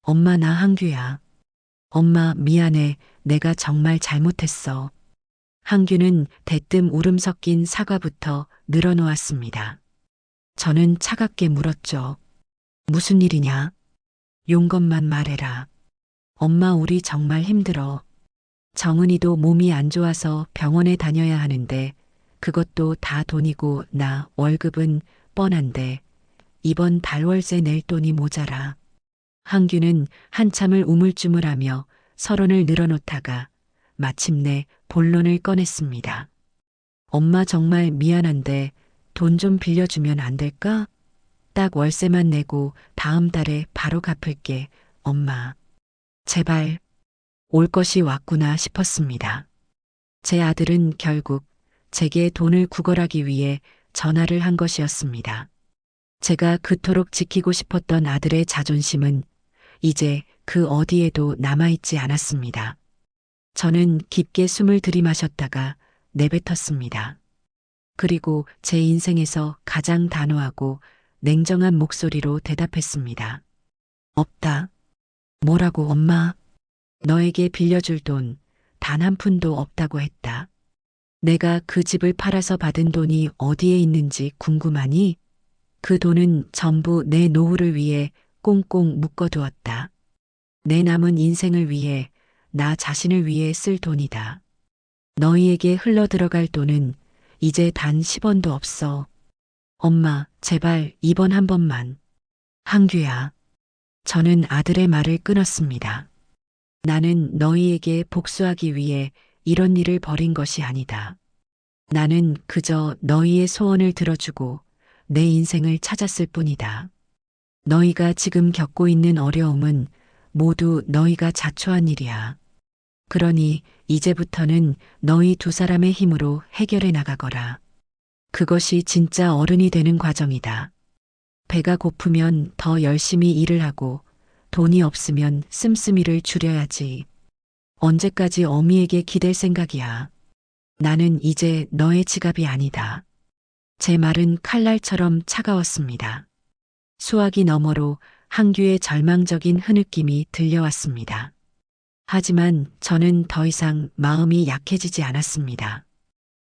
엄마 나 한규야. 엄마 미안해. 내가 정말 잘못했어. 한규는 대뜸 울음 섞인 사과부터 늘어놓았습니다. 저는 차갑게 물었죠. 무슨 일이냐? 용건만 말해라. 엄마 우리 정말 힘들어. 정은이도 몸이 안 좋아서 병원에 다녀야 하는데 그것도 다 돈이고 나 월급은 뻔한데 이번 달 월세 낼 돈이 모자라. 한규는 한참을 우물쭈물하며 서론을 늘어놓다가 마침내 본론을 꺼냈습니다. 엄마 정말 미안한데 돈 좀 빌려주면 안 될까? 딱 월세만 내고 다음 달에 바로 갚을게. 엄마. 제발. 올 것이 왔구나 싶었습니다. 제 아들은 결국 제게 돈을 구걸하기 위해 전화를 한 것이었습니다. 제가 그토록 지키고 싶었던 아들의 자존심은 이제 그 어디에도 남아있지 않았습니다. 저는 깊게 숨을 들이마셨다가 내뱉었습니다. 그리고 제 인생에서 가장 단호하고 냉정한 목소리로 대답했습니다. 없다. 뭐라고 엄마? 너에게 빌려줄 돈 단 한 푼도 없다고 했다. 내가 그 집을 팔아서 받은 돈이 어디에 있는지 궁금하니? 그 돈은 전부 내 노후를 위해 꽁꽁 묶어두었다. 내 남은 인생을 위해, 나 자신을 위해 쓸 돈이다. 너희에게 흘러들어갈 돈은 이제 단 10원도 없어. 엄마, 제발 이번 한 번만. 한규야. 저는 아들의 말을 끊었습니다. 나는 너희에게 복수하기 위해 이런 일을 벌인 것이 아니다. 나는 그저 너희의 소원을 들어주고 내 인생을 찾았을 뿐이다. 너희가 지금 겪고 있는 어려움은 모두 너희가 자초한 일이야. 그러니 이제부터는 너희 두 사람의 힘으로 해결해 나가거라. 그것이 진짜 어른이 되는 과정이다. 배가 고프면 더 열심히 일을 하고 돈이 없으면 씀씀이를 줄여야지. 언제까지 어미에게 기댈 생각이야. 나는 이제 너의 지갑이 아니다. 제 말은 칼날처럼 차가웠습니다. 수화기 너머로 한규의 절망적인 흐느낌이 들려왔습니다. 하지만 저는 더 이상 마음이 약해지지 않았습니다.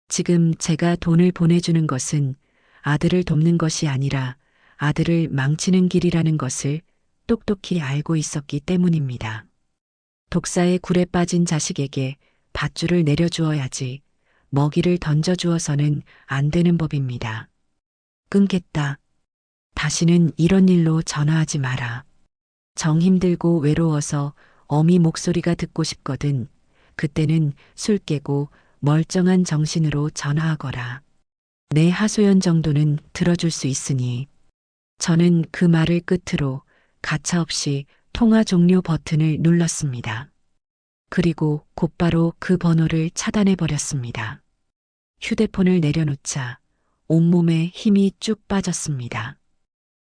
지금 제가 돈을 보내주는 것은 아들을 돕는 것이 아니라 아들을 망치는 길이라는 것을 똑똑히 알고 있었기 때문입니다. 독사의 굴에 빠진 자식에게 밧줄을 내려주어야지 먹이를 던져주어서는 안 되는 법입니다. 끊겠다. 다시는 이런 일로 전화하지 마라. 정 힘들고 외로워서 어미 목소리가 듣고 싶거든. 그때는 술 깨고 멀쩡한 정신으로 전화하거라. 내 하소연 정도는 들어줄 수 있으니. 저는 그 말을 끝으로 가차없이 통화 종료 버튼을 눌렀습니다. 그리고 곧바로 그 번호를 차단해버렸습니다. 휴대폰을 내려놓자 온몸에 힘이 쭉 빠졌습니다.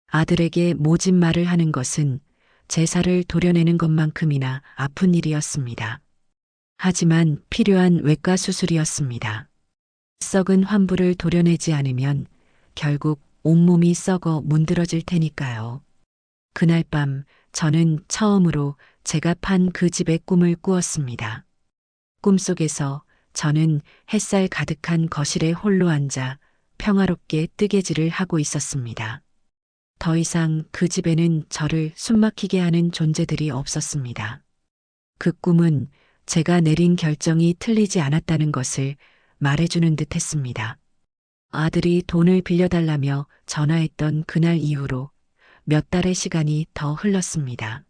아들에게 모진 말을 하는 것은 제사를 도려내는 것만큼이나 아픈 일이었습니다. 하지만 필요한 외과 수술이었습니다. 썩은 환부를 도려내지 않으면 결국 온몸이 썩어 문드러질 테니까요. 그날 밤 저는 처음으로 제가 판 그 집의 꿈을 꾸었습니다. 꿈속에서 저는 햇살 가득한 거실에 홀로 앉아 평화롭게 뜨개질을 하고 있었습니다. 더 이상 그 집에는 저를 숨막히게 하는 존재들이 없었습니다. 그 꿈은 제가 내린 결정이 틀리지 않았다는 것을 말해주는 듯 했습니다. 아들이 돈을 빌려달라며 전화했던 그날 이후로 몇 달의 시간이 더 흘렀습니다.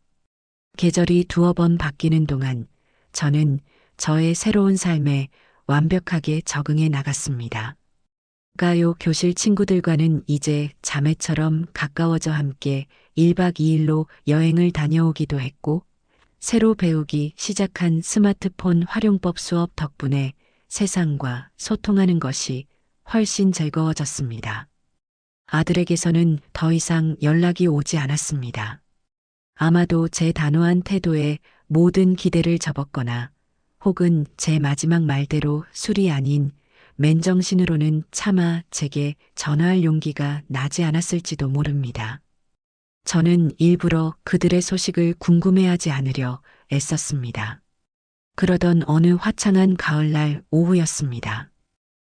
계절이 두어 번 바뀌는 동안 저는 저의 새로운 삶에 완벽하게 적응해 나갔습니다. 가요 교실 친구들과는 이제 자매처럼 가까워져 함께 1박 2일로 여행을 다녀오기도 했고, 새로 배우기 시작한 스마트폰 활용법 수업 덕분에 세상과 소통하는 것이 훨씬 즐거워졌습니다. 아들에게서는 더 이상 연락이 오지 않았습니다. 아마도 제 단호한 태도에 모든 기대를 접었거나 혹은 제 마지막 말대로 술이 아닌 맨정신으로는 차마 제게 전화할 용기가 나지 않았을지도 모릅니다. 저는 일부러 그들의 소식을 궁금해하지 않으려 애썼습니다. 그러던 어느 화창한 가을날 오후였습니다.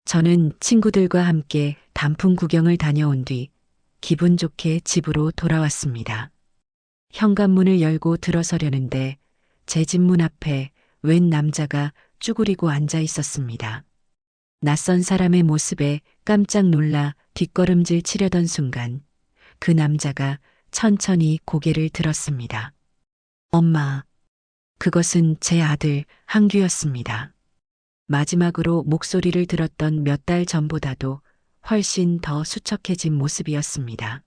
저는 친구들과 함께 단풍 구경을 다녀온 뒤 기분 좋게 집으로 돌아왔습니다. 현관문을 열고 들어서려는데 제 집 문 앞에 웬 남자가 쭈그리고 앉아 있었습니다. 낯선 사람의 모습에 깜짝 놀라 뒷걸음질 치려던 순간 그 남자가 천천히 고개를 들었습니다. 엄마. 그것은 제 아들 한규였습니다. 마지막으로 목소리를 들었던 몇 달 전보다도 훨씬 더 수척해진 모습이었습니다.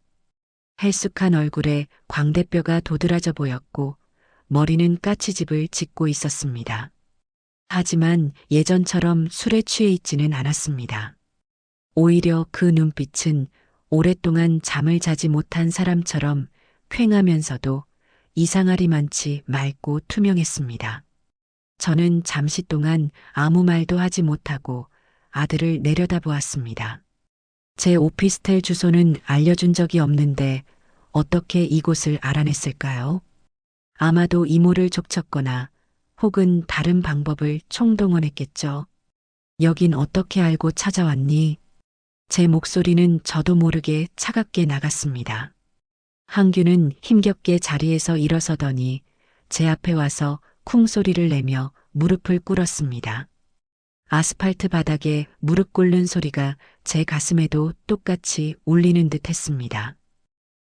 헬쑥한 얼굴에 광대뼈가 도드라져 보였고 머리는 까치집을 짓고 있었습니다. 하지만 예전처럼 술에 취해 있지는 않았습니다. 오히려 그 눈빛은 오랫동안 잠을 자지 못한 사람처럼 퀭하면서도 이상하리만치 맑고 투명했습니다. 저는 잠시 동안 아무 말도 하지 못하고 아들을 내려다보았습니다. 제 오피스텔 주소는 알려준 적이 없는데 어떻게 이곳을 알아냈을까요? 아마도 이모를 족쳤거나 혹은 다른 방법을 총동원했겠죠. 여긴 어떻게 알고 찾아왔니? 제 목소리는 저도 모르게 차갑게 나갔습니다. 한규는 힘겹게 자리에서 일어서더니 제 앞에 와서 쿵 소리를 내며 무릎을 꿇었습니다. 아스팔트 바닥에 무릎 꿇는 소리가 제 가슴에도 똑같이 울리는 듯 했습니다.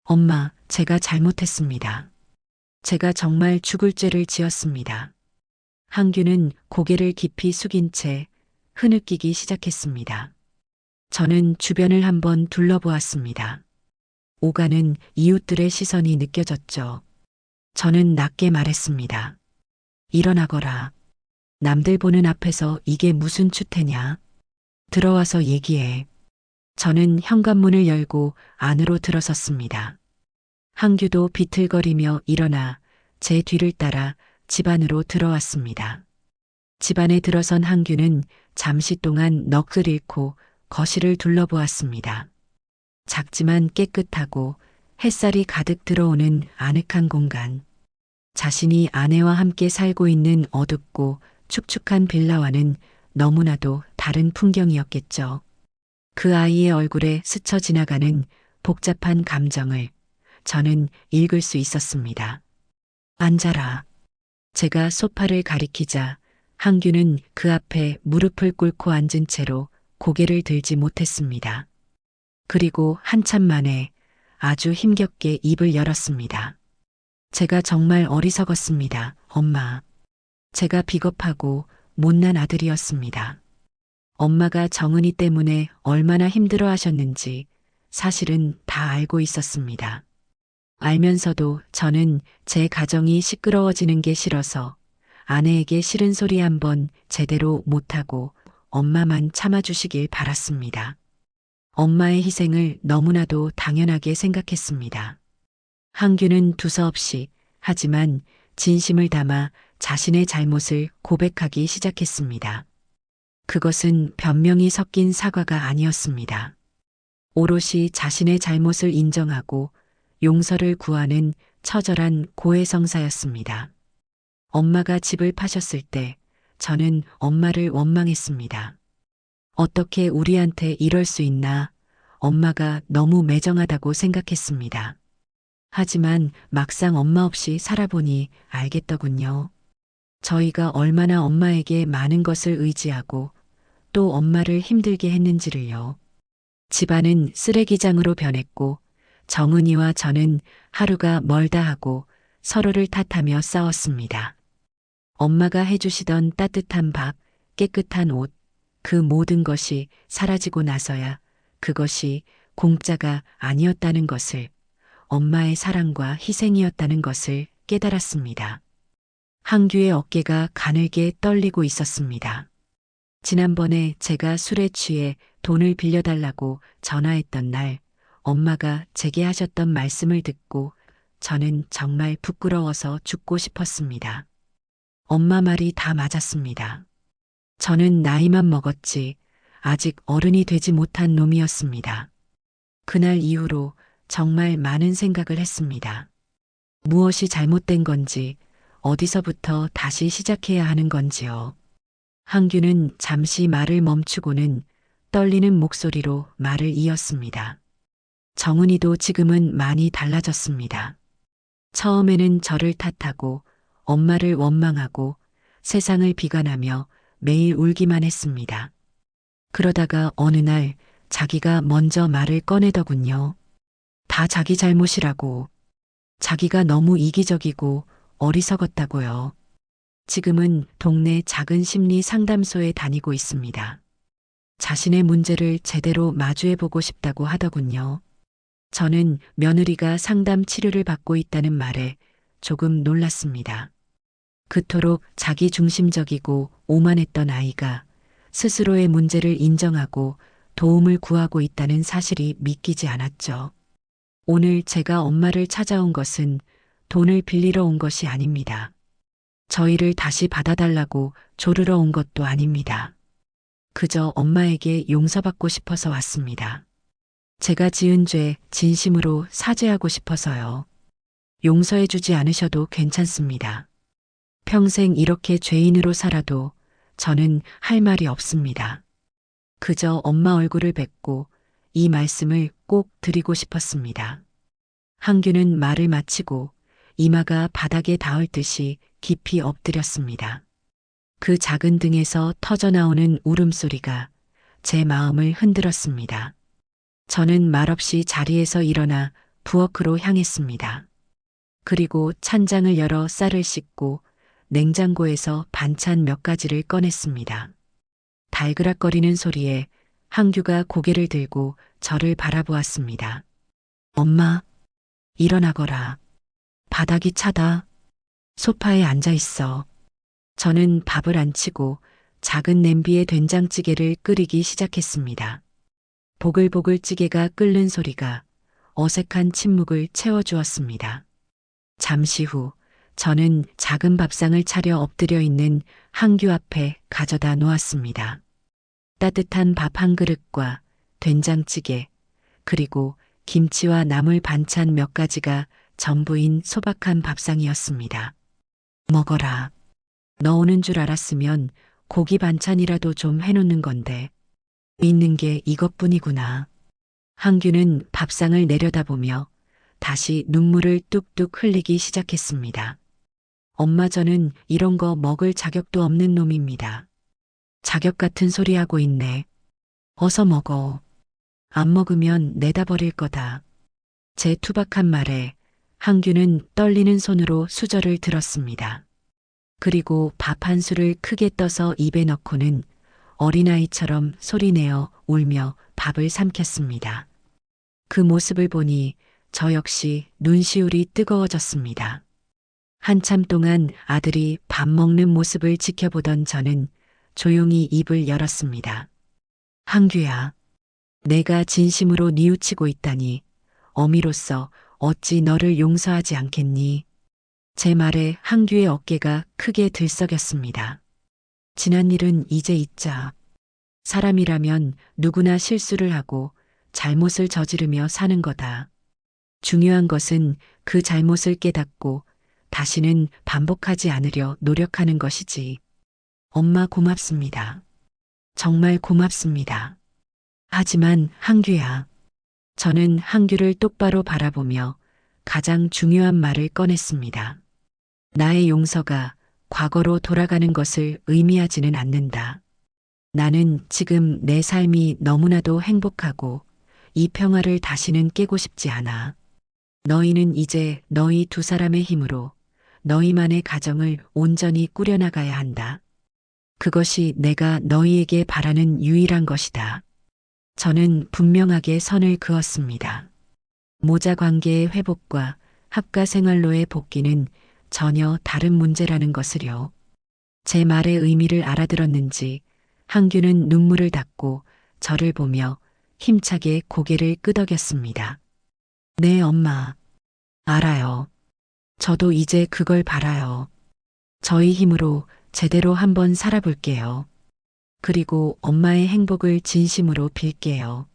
엄마, 제가 잘못했습니다. 제가 정말 죽을 죄를 지었습니다. 한규는 고개를 깊이 숙인 채 흐느끼기 시작했습니다. 저는 주변을 한번 둘러보았습니다. 오가는 이웃들의 시선이 느껴졌죠. 저는 낮게 말했습니다. 일어나거라. 남들 보는 앞에서 이게 무슨 추태냐. 들어와서 얘기해. 저는 현관문을 열고 안으로 들어섰습니다. 한규도 비틀거리며 일어나 제 뒤를 따라 집 안으로 들어왔습니다. 집 안에 들어선 한규는 잠시 동안 넋을 잃고 거실을 둘러보았습니다. 작지만 깨끗하고 햇살이 가득 들어오는 아늑한 공간. 자신이 아내와 함께 살고 있는 어둡고 축축한 빌라와는 너무나도 다른 풍경이었겠죠. 그 아이의 얼굴에 스쳐 지나가는 복잡한 감정을 저는 읽을 수 있었습니다. 앉아라. 제가 소파를 가리키자 한규는 그 앞에 무릎을 꿇고 앉은 채로 고개를 들지 못했습니다. 그리고 한참 만에 아주 힘겹게 입을 열었습니다. 제가 정말 어리석었습니다, 엄마. 제가 비겁하고 못난 아들이었습니다. 엄마가 정은이 때문에 얼마나 힘들어 하셨는지 사실은 다 알고 있었습니다. 알면서도 저는 제 가정이 시끄러워지는 게 싫어서 아내에게 싫은 소리 한번 제대로 못하고 엄마만 참아주시길 바랐습니다. 엄마의 희생을 너무나도 당연하게 생각했습니다. 한규는 두서없이 하지만 진심을 담아 자신의 잘못을 고백하기 시작했습니다. 그것은 변명이 섞인 사과가 아니었습니다. 오롯이 자신의 잘못을 인정하고 용서를 구하는 처절한 고해성사였습니다. 엄마가 집을 파셨을 때 저는 엄마를 원망했습니다. 어떻게 우리한테 이럴 수 있나? 엄마가 너무 매정하다고 생각했습니다. 하지만 막상 엄마 없이 살아보니 알겠더군요. 저희가 얼마나 엄마에게 많은 것을 의지하고 또 엄마를 힘들게 했는지를요. 집안은 쓰레기장으로 변했고 정은이와 저는 하루가 멀다 하고 서로를 탓하며 싸웠습니다. 엄마가 해주시던 따뜻한 밥, 깨끗한 옷, 그 모든 것이 사라지고 나서야 그것이 공짜가 아니었다는 것을, 엄마의 사랑과 희생이었다는 것을 깨달았습니다. 한규의 어깨가 가늘게 떨리고 있었습니다. 지난번에 제가 술에 취해 돈을 빌려달라고 전화했던 날, 엄마가 제게 하셨던 말씀을 듣고 저는 정말 부끄러워서 죽고 싶었습니다. 엄마 말이 다 맞았습니다. 저는 나이만 먹었지 아직 어른이 되지 못한 놈이었습니다. 그날 이후로 정말 많은 생각을 했습니다. 무엇이 잘못된 건지, 어디서부터 다시 시작해야 하는 건지요. 한규는 잠시 말을 멈추고는 떨리는 목소리로 말을 이었습니다. 정은이도 지금은 많이 달라졌습니다. 처음에는 저를 탓하고 엄마를 원망하고 세상을 비관하며 매일 울기만 했습니다. 그러다가 어느 날 자기가 먼저 말을 꺼내더군요. 다 자기 잘못이라고. 자기가 너무 이기적이고 어리석었다고요. 지금은 동네 작은 심리 상담소에 다니고 있습니다. 자신의 문제를 제대로 마주해보고 싶다고 하더군요. 저는 며느리가 상담 치료를 받고 있다는 말에 조금 놀랐습니다. 그토록 자기 중심적이고 오만했던 아이가 스스로의 문제를 인정하고 도움을 구하고 있다는 사실이 믿기지 않았죠. 오늘 제가 엄마를 찾아온 것은 돈을 빌리러 온 것이 아닙니다. 저희를 다시 받아달라고 조르러 온 것도 아닙니다. 그저 엄마에게 용서받고 싶어서 왔습니다. 제가 지은 죄 진심으로 사죄하고 싶어서요. 용서해주지 않으셔도 괜찮습니다. 평생 이렇게 죄인으로 살아도 저는 할 말이 없습니다. 그저 엄마 얼굴을 뵙고 이 말씀을 꼭 드리고 싶었습니다. 한규는 말을 마치고 이마가 바닥에 닿을 듯이 깊이 엎드렸습니다. 그 작은 등에서 터져나오는 울음소리가 제 마음을 흔들었습니다. 저는 말없이 자리에서 일어나 부엌으로 향했습니다. 그리고 찬장을 열어 쌀을 씻고 냉장고에서 반찬 몇 가지를 꺼냈습니다. 달그락거리는 소리에 한규가 고개를 들고 저를 바라보았습니다. 엄마, 일어나거라. 바닥이 차다. 소파에 앉아 있어. 저는 밥을 안 치고 작은 냄비에 된장찌개를 끓이기 시작했습니다. 보글보글 찌개가 끓는 소리가 어색한 침묵을 채워주었습니다. 잠시 후 저는 작은 밥상을 차려 엎드려 있는 한규 앞에 가져다 놓았습니다. 따뜻한 밥 한 그릇과 된장찌개, 그리고 김치와 나물 반찬 몇 가지가 전부인 소박한 밥상이었습니다. 먹어라. 너 오는 줄 알았으면 고기 반찬이라도 좀 해놓는 건데 있는 게 이것뿐이구나. 한규는 밥상을 내려다보며 다시 눈물을 뚝뚝 흘리기 시작했습니다. 엄마, 저는 이런 거 먹을 자격도 없는 놈입니다. 자격 같은 소리 하고 있네. 어서 먹어. 안 먹으면 내다 버릴 거다. 제 투박한 말에 한규는 떨리는 손으로 수저를 들었습니다. 그리고 밥 한 술을 크게 떠서 입에 넣고는 어린아이처럼 소리내어 울며 밥을 삼켰습니다. 그 모습을 보니 저 역시 눈시울이 뜨거워졌습니다. 한참 동안 아들이 밥 먹는 모습을 지켜보던 저는 조용히 입을 열었습니다. 한규야, 내가 진심으로 뉘우치고 있다니 어미로서 어찌 너를 용서하지 않겠니? 제 말에 한규의 어깨가 크게 들썩였습니다. 지난 일은 이제 잊자. 사람이라면 누구나 실수를 하고 잘못을 저지르며 사는 거다. 중요한 것은 그 잘못을 깨닫고 다시는 반복하지 않으려 노력하는 것이지. 엄마 고맙습니다. 정말 고맙습니다. 하지만 한규야. 저는 한규를 똑바로 바라보며 가장 중요한 말을 꺼냈습니다. 나의 용서가 과거로 돌아가는 것을 의미하지는 않는다. 나는 지금 내 삶이 너무나도 행복하고 이 평화를 다시는 깨고 싶지 않아. 너희는 이제 너희 두 사람의 힘으로 너희만의 가정을 온전히 꾸려나가야 한다. 그것이 내가 너희에게 바라는 유일한 것이다. 저는 분명하게 선을 그었습니다. 모자 관계의 회복과 합가 생활로의 복귀는 전혀 다른 문제라는 것을요. 제 말의 의미를 알아들었는지 한규는 눈물을 닦고 저를 보며 힘차게 고개를 끄덕였습니다. 네, 엄마. 알아요. 저도 이제 그걸 바라요. 저희 힘으로 제대로 한번 살아볼게요. 그리고 엄마의 행복을 진심으로 빌게요.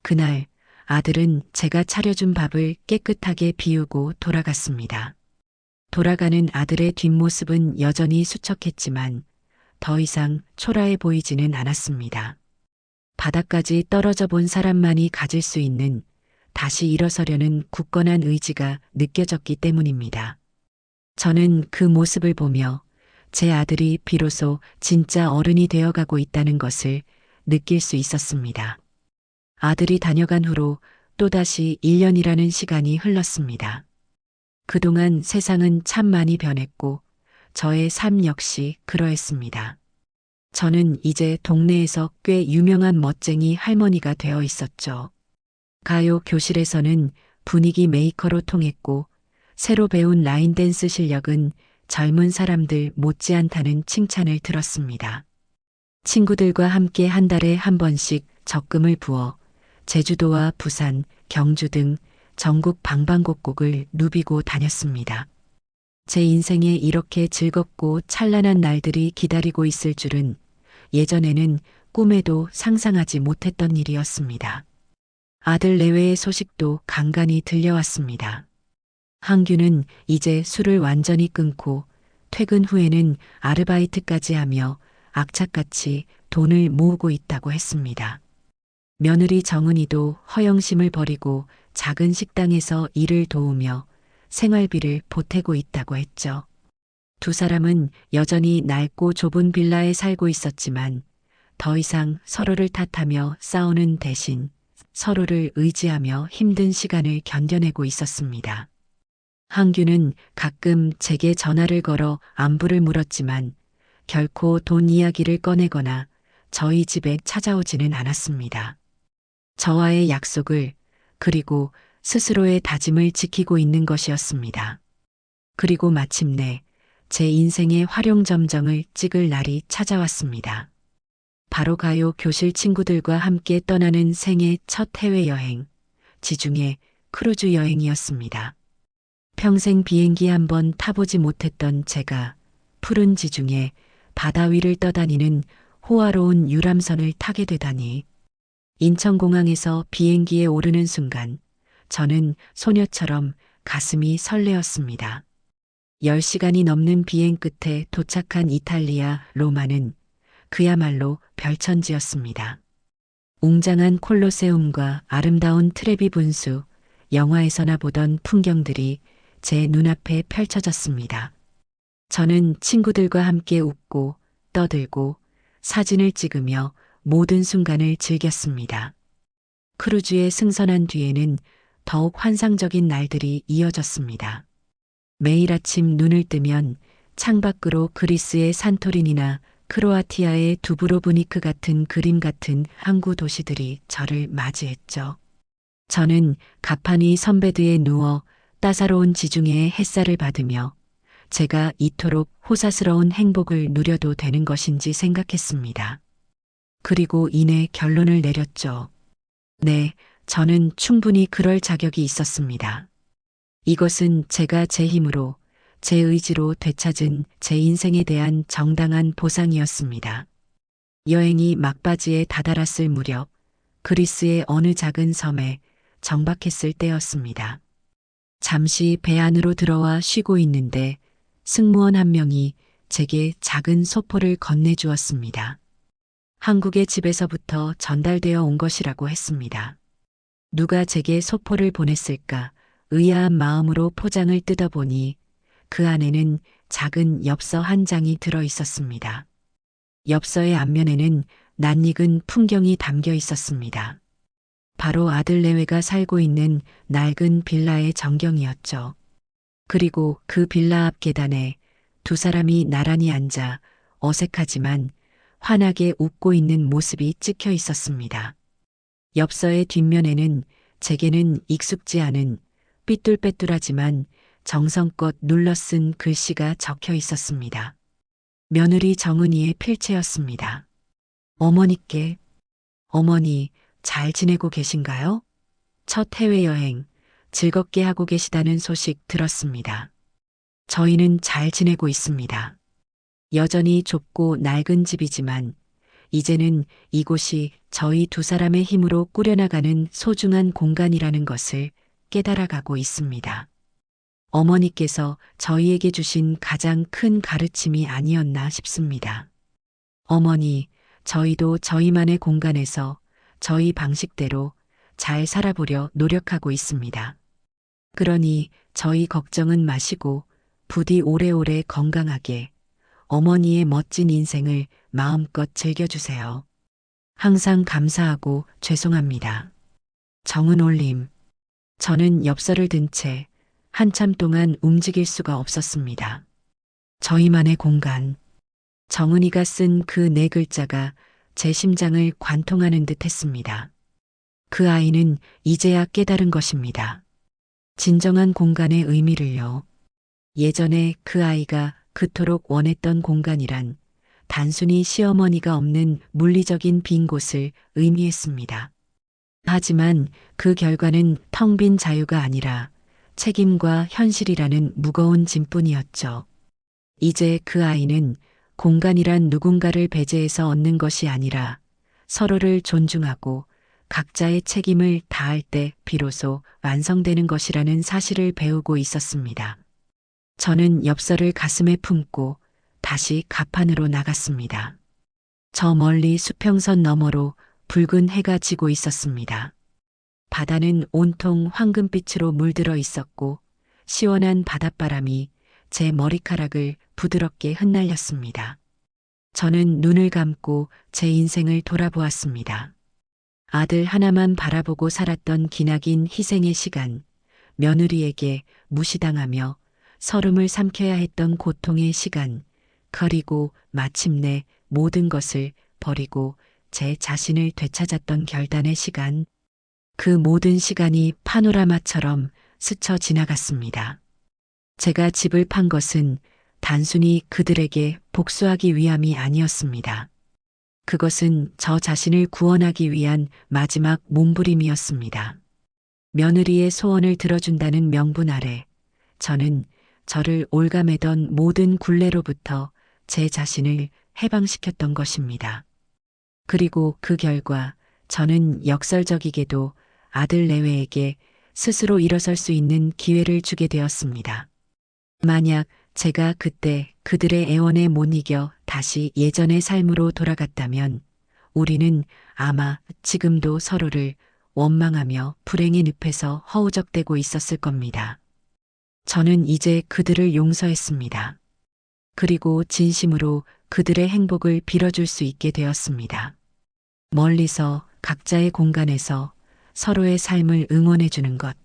그날 아들은 제가 차려준 밥을 깨끗하게 비우고 돌아갔습니다. 돌아가는 아들의 뒷모습은 여전히 수척했지만 더 이상 초라해 보이지는 않았습니다. 바닥까지 떨어져 본 사람만이 가질 수 있는 다시 일어서려는 굳건한 의지가 느껴졌기 때문입니다. 저는 그 모습을 보며 제 아들이 비로소 진짜 어른이 되어가고 있다는 것을 느낄 수 있었습니다. 아들이 다녀간 후로 또다시 1년이라는 시간이 흘렀습니다. 그동안 세상은 참 많이 변했고 저의 삶 역시 그러했습니다. 저는 이제 동네에서 꽤 유명한 멋쟁이 할머니가 되어 있었죠. 가요 교실에서는 분위기 메이커로 통했고 새로 배운 라인 댄스 실력은 젊은 사람들 못지않다는 칭찬을 들었습니다. 친구들과 함께 한 달에 한 번씩 적금을 부어 제주도와 부산, 경주 등 전국 방방곡곡을 누비고 다녔습니다. 제 인생에 이렇게 즐겁고 찬란한 날들이 기다리고 있을 줄은 예전에는 꿈에도 상상하지 못했던 일이었습니다. 아들 내외의 소식도 간간히 들려왔습니다. 한규는 이제 술을 완전히 끊고 퇴근 후에는 아르바이트까지 하며 악착같이 돈을 모으고 있다고 했습니다. 며느리 정은이도 허영심을 버리고 작은 식당에서 일을 도우며 생활비를 보태고 있다고 했죠. 두 사람은 여전히 낡고 좁은 빌라에 살고 있었지만 더 이상 서로를 탓하며 싸우는 대신 서로를 의지하며 힘든 시간을 견뎌내고 있었습니다. 한규는 가끔 제게 전화를 걸어 안부를 물었지만 결코 돈 이야기를 꺼내거나 저희 집에 찾아오지는 않았습니다. 저와의 약속을 그리고 스스로의 다짐을 지키고 있는 것이었습니다. 그리고 마침내 제 인생의 활용점정을 찍을 날이 찾아왔습니다. 바로 가요 교실 친구들과 함께 떠나는 생애 첫 해외여행, 지중해 크루즈 여행이었습니다. 평생 비행기 한 번 타보지 못했던 제가 푸른 지중해 바다 위를 떠다니는 호화로운 유람선을 타게 되다니. 인천공항에서 비행기에 오르는 순간 저는 소녀처럼 가슴이 설레었습니다. 10시간이 넘는 비행 끝에 도착한 이탈리아 로마는 그야말로 별천지였습니다. 웅장한 콜로세움과 아름다운 트레비 분수, 영화에서나 보던 풍경들이 제 눈앞에 펼쳐졌습니다. 저는 친구들과 함께 웃고 떠들고 사진을 찍으며 모든 순간을 즐겼습니다. 크루즈에 승선한 뒤에는 더욱 환상적인 날들이 이어졌습니다. 매일 아침 눈을 뜨면 창밖으로 그리스의 산토리니나 크로아티아의 두브로브니크 같은 그림 같은 항구 도시들이 저를 맞이했죠. 저는 가판이 선베드에 누워 따사로운 지중해의 햇살을 받으며 제가 이토록 호사스러운 행복을 누려도 되는 것인지 생각했습니다. 그리고 이내 결론을 내렸죠. 네, 저는 충분히 그럴 자격이 있었습니다. 이것은 제가 제 힘으로, 제 의지로 되찾은 제 인생에 대한 정당한 보상이었습니다. 여행이 막바지에 다다랐을 무렵 그리스의 어느 작은 섬에 정박했을 때였습니다. 잠시 배 안으로 들어와 쉬고 있는데 승무원 한 명이 제게 작은 소포를 건네주었습니다. 한국의 집에서부터 전달되어 온 것이라고 했습니다. 누가 제게 소포를 보냈을까 의아한 마음으로 포장을 뜯어보니 그 안에는 작은 엽서 한 장이 들어 있었습니다. 엽서의 앞면에는 낯익은 풍경이 담겨 있었습니다. 바로 아들 내외가 살고 있는 낡은 빌라의 전경이었죠. 그리고 그 빌라 앞 계단에 두 사람이 나란히 앉아 어색하지만 환하게 웃고 있는 모습이 찍혀 있었습니다. 엽서의 뒷면에는 제게는 익숙지 않은 삐뚤빼뚤하지만 정성껏 눌러 쓴 글씨가 적혀 있었습니다. 며느리 정은이의 필체였습니다. 어머니께, 어머니 잘 지내고 계신가요? 첫 해외여행 즐겁게 하고 계시다는 소식 들었습니다. 저희는 잘 지내고 있습니다. 여전히 좁고 낡은 집이지만 이제는 이곳이 저희 두 사람의 힘으로 꾸려나가는 소중한 공간이라는 것을 깨달아가고 있습니다. 어머니께서 저희에게 주신 가장 큰 가르침이 아니었나 싶습니다. 어머니, 저희도 저희만의 공간에서 저희 방식대로 잘 살아보려 노력하고 있습니다. 그러니 저희 걱정은 마시고 부디 오래오래 건강하게 어머니의 멋진 인생을 마음껏 즐겨주세요. 항상 감사하고 죄송합니다. 정은올림. 저는 엽서를 든 채 한참 동안 움직일 수가 없었습니다. 저희만의 공간. 정은이가 쓴 그 네 글자가 제 심장을 관통하는 듯 했습니다. 그 아이는 이제야 깨달은 것입니다. 진정한 공간의 의미를요. 예전에 그 아이가 그토록 원했던 공간이란 단순히 시어머니가 없는 물리적인 빈 곳을 의미했습니다. 하지만 그 결과는 텅 빈 자유가 아니라 책임과 현실이라는 무거운 짐뿐이었죠. 이제 그 아이는 공간이란 누군가를 배제해서 얻는 것이 아니라 서로를 존중하고 각자의 책임을 다할 때 비로소 완성되는 것이라는 사실을 배우고 있었습니다. 저는 엽서를 가슴에 품고 다시 갑판으로 나갔습니다. 저 멀리 수평선 너머로 붉은 해가 지고 있었습니다. 바다는 온통 황금빛으로 물들어 있었고 시원한 바닷바람이 제 머리카락을 부드럽게 흩날렸습니다. 저는 눈을 감고 제 인생을 돌아보았습니다. 아들 하나만 바라보고 살았던 기나긴 희생의 시간, 며느리에게 무시당하며 서름을 삼켜야 했던 고통의 시간, 그리고 마침내 모든 것을 버리고 제 자신을 되찾았던 결단의 시간, 그 모든 시간이 파노라마처럼 스쳐 지나갔습니다. 제가 집을 판 것은 단순히 그들에게 복수하기 위함이 아니었습니다. 그것은 저 자신을 구원하기 위한 마지막 몸부림이었습니다. 며느리의 소원을 들어준다는 명분 아래 저는 저를 올가매던 모든 굴레로부터 제 자신을 해방시켰던 것입니다. 그리고 그 결과 저는 역설적이게도 아들 내외에게 스스로 일어설 수 있는 기회를 주게 되었습니다. 만약 제가 그때 그들의 애원에 못 이겨 다시 예전의 삶으로 돌아갔다면 우리는 아마 지금도 서로를 원망하며 불행의 늪에서 허우적대고 있었을 겁니다. 저는 이제 그들을 용서했습니다. 그리고 진심으로 그들의 행복을 빌어줄 수 있게 되었습니다. 멀리서 각자의 공간에서 서로의 삶을 응원해주는 것.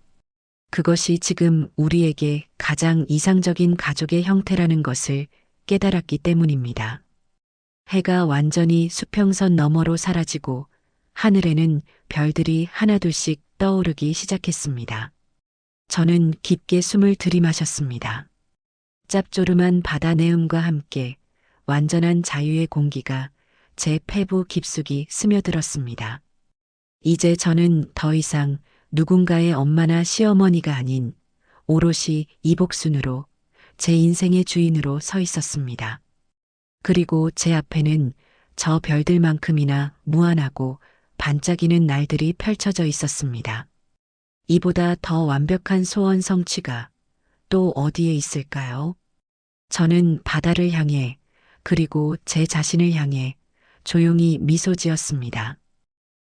그것이 지금 우리에게 가장 이상적인 가족의 형태라는 것을 깨달았기 때문입니다. 해가 완전히 수평선 너머로 사라지고 하늘에는 별들이 하나둘씩 떠오르기 시작했습니다. 저는 깊게 숨을 들이마셨습니다. 짭조름한 바다 내음과 함께 완전한 자유의 공기가 제 폐부 깊숙이 스며들었습니다. 이제 저는 더 이상 누군가의 엄마나 시어머니가 아닌 오롯이 이복순으로 제 인생의 주인으로 서 있었습니다. 그리고 제 앞에는 저 별들만큼이나 무한하고 반짝이는 날들이 펼쳐져 있었습니다. 이보다 더 완벽한 소원 성취가 또 어디에 있을까요? 저는 바다를 향해 그리고 제 자신을 향해 조용히 미소 지었습니다.